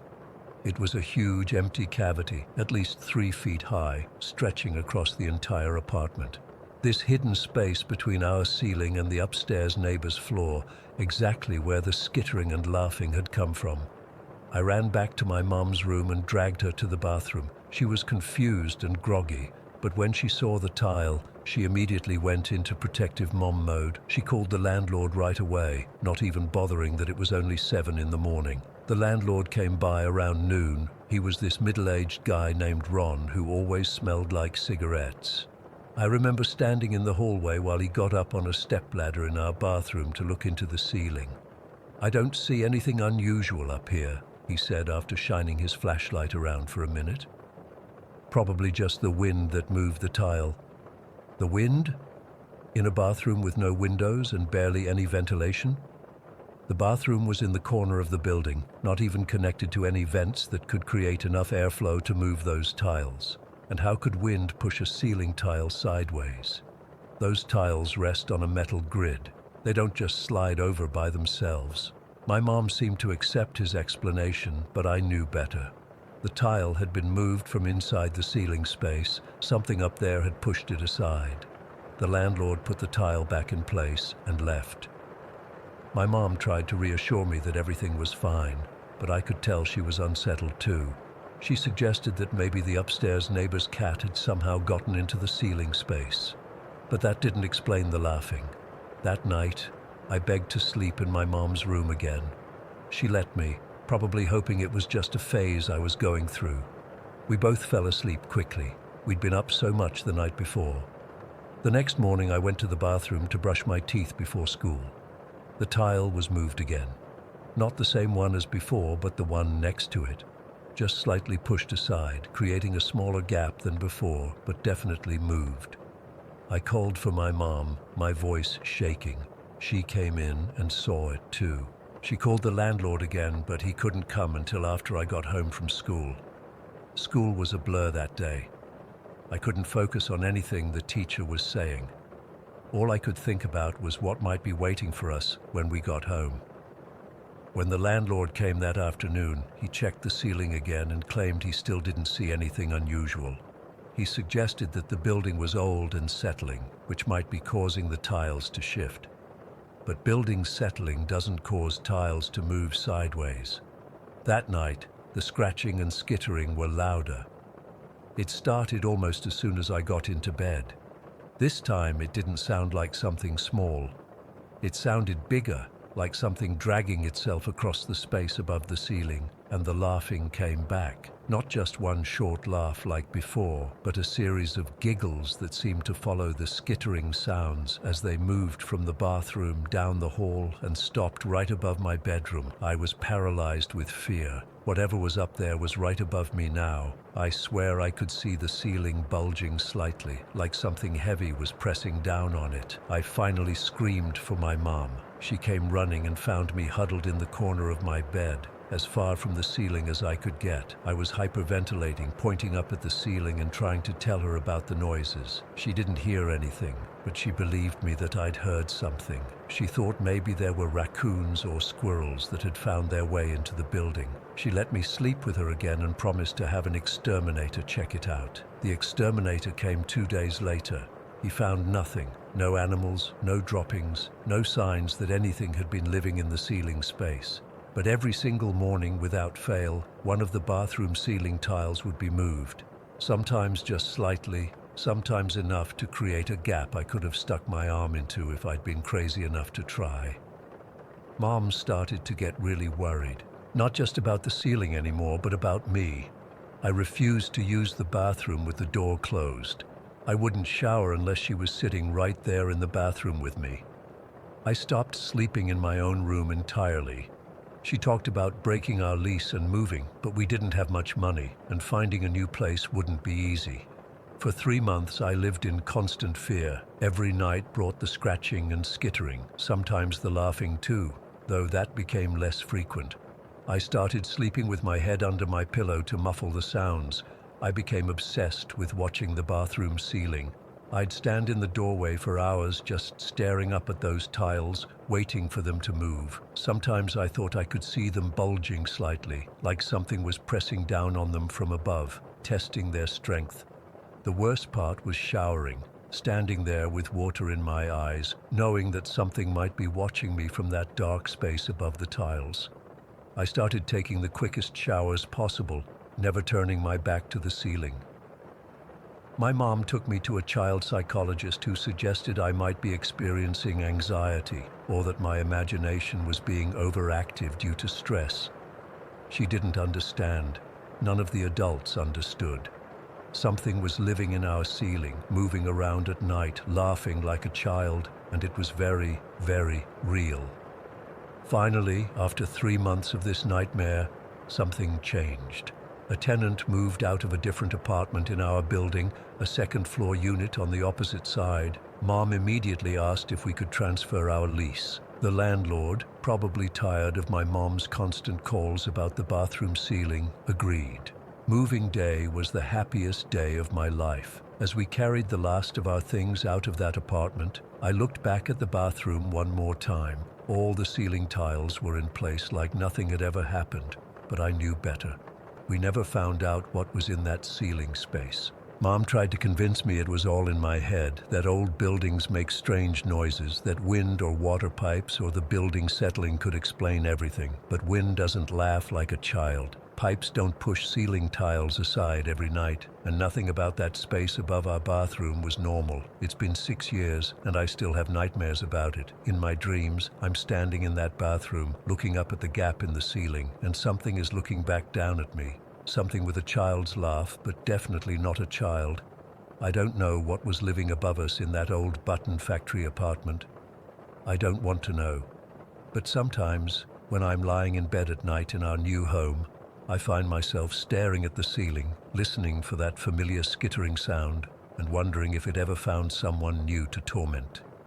It was a huge empty cavity, at least 3 feet high, stretching across the entire apartment. This hidden space between our ceiling and the upstairs neighbor's floor, exactly where the skittering and laughing had come from. I ran back to my mom's room and dragged her to the bathroom. She was confused and groggy, but when she saw the tile, she immediately went into protective mom mode. She called the landlord right away, not even bothering that it was only 7 in the morning. The landlord came by around noon. He was this middle-aged guy named Ron who always smelled like cigarettes. I remember standing in the hallway while he got up on a stepladder in our bathroom to look into the ceiling. "I don't see anything unusual up here," he said after shining his flashlight around for a minute. "Probably just the wind that moved the tile." The wind? In a bathroom with no windows and barely any ventilation? The bathroom was in the corner of the building, not even connected to any vents that could create enough airflow to move those tiles. And how could wind push a ceiling tile sideways? Those tiles rest on a metal grid. They don't just slide over by themselves. My mom seemed to accept his explanation, but I knew better. The tile had been moved from inside the ceiling space. Something up there had pushed it aside. The landlord put the tile back in place and left. My mom tried to reassure me that everything was fine, but I could tell she was unsettled too. She suggested that maybe the upstairs neighbor's cat had somehow gotten into the ceiling space. But that didn't explain the laughing. That night, I begged to sleep in my mom's room again. She let me, probably hoping it was just a phase I was going through. We both fell asleep quickly. We'd been up so much the night before. The next morning I went to the bathroom to brush my teeth before school. The tile was moved again. Not the same one as before, but the one next to it. Just slightly pushed aside, creating a smaller gap than before, but definitely moved. I called for my mom, my voice shaking. She came in and saw it too. She called the landlord again, but he couldn't come until after I got home from school. School was a blur that day. I couldn't focus on anything the teacher was saying. All I could think about was what might be waiting for us when we got home. When the landlord came that afternoon, he checked the ceiling again and claimed he still didn't see anything unusual. He suggested that the building was old and settling, which might be causing the tiles to shift. But building settling doesn't cause tiles to move sideways. That night, the scratching and skittering were louder. It started almost as soon as I got into bed. This time it didn't sound like something small. It sounded bigger, like something dragging itself across the space above the ceiling, and the laughing came back. Not just one short laugh like before, but a series of giggles that seemed to follow the skittering sounds as they moved from the bathroom down the hall and stopped right above my bedroom. I was paralyzed with fear. Whatever was up there was right above me now. I swear I could see the ceiling bulging slightly, like something heavy was pressing down on it. I finally screamed for my mom. She came running and found me huddled in the corner of my bed, as far from the ceiling as I could get. I was hyperventilating, pointing up at the ceiling and trying to tell her about the noises. She didn't hear anything, but she believed me that I'd heard something. She thought maybe there were raccoons or squirrels that had found their way into the building. She let me sleep with her again and promised to have an exterminator check it out. The exterminator came 2 days later. He found nothing. No animals, no droppings, no signs that anything had been living in the ceiling space. But every single morning, without fail, one of the bathroom ceiling tiles would be moved. Sometimes just slightly, sometimes enough to create a gap I could have stuck my arm into if I'd been crazy enough to try. Mom started to get really worried, not just about the ceiling anymore, but about me. I refused to use the bathroom with the door closed. I wouldn't shower unless she was sitting right there in the bathroom with me. I stopped sleeping in my own room entirely. She talked about breaking our lease and moving, but we didn't have much money, and finding a new place wouldn't be easy. For 3 months, I lived in constant fear. Every night brought the scratching and skittering, sometimes the laughing too, though that became less frequent. I started sleeping with my head under my pillow to muffle the sounds. I became obsessed with watching the bathroom ceiling. I'd stand in the doorway for hours just staring up at those tiles, waiting for them to move. Sometimes I thought I could see them bulging slightly, like something was pressing down on them from above, testing their strength. The worst part was showering, standing there with water in my eyes, knowing that something might be watching me from that dark space above the tiles. I started taking the quickest showers possible, never turning my back to the ceiling. My mom took me to a child psychologist who suggested I might be experiencing anxiety or that my imagination was being overactive due to stress. She didn't understand. None of the adults understood. Something was living in our ceiling, moving around at night, laughing like a child, and it was very, very real. Finally, after 3 months of this nightmare, something changed. A tenant moved out of a different apartment in our building, a second-floor unit on the opposite side. Mom immediately asked if we could transfer our lease. The landlord, probably tired of my mom's constant calls about the bathroom ceiling, agreed. Moving day was the happiest day of my life. As we carried the last of our things out of that apartment, I looked back at the bathroom one more time. All the ceiling tiles were in place like nothing had ever happened, but I knew better. We never found out what was in that ceiling space. Mom tried to convince me it was all in my head, that old buildings make strange noises, that wind or water pipes or the building settling could explain everything. But wind doesn't laugh like a child. Pipes don't push ceiling tiles aside every night, and nothing about that space above our bathroom was normal. It's been 6 years, and I still have nightmares about it. In my dreams, I'm standing in that bathroom, looking up at the gap in the ceiling, and something is looking back down at me. Something with a child's laugh, but definitely not a child. I don't know what was living above us in that old button factory apartment. I don't want to know. But sometimes, when I'm lying in bed at night in our new home, I find myself staring at the ceiling, listening for that familiar skittering sound, and wondering if it ever found someone new to torment.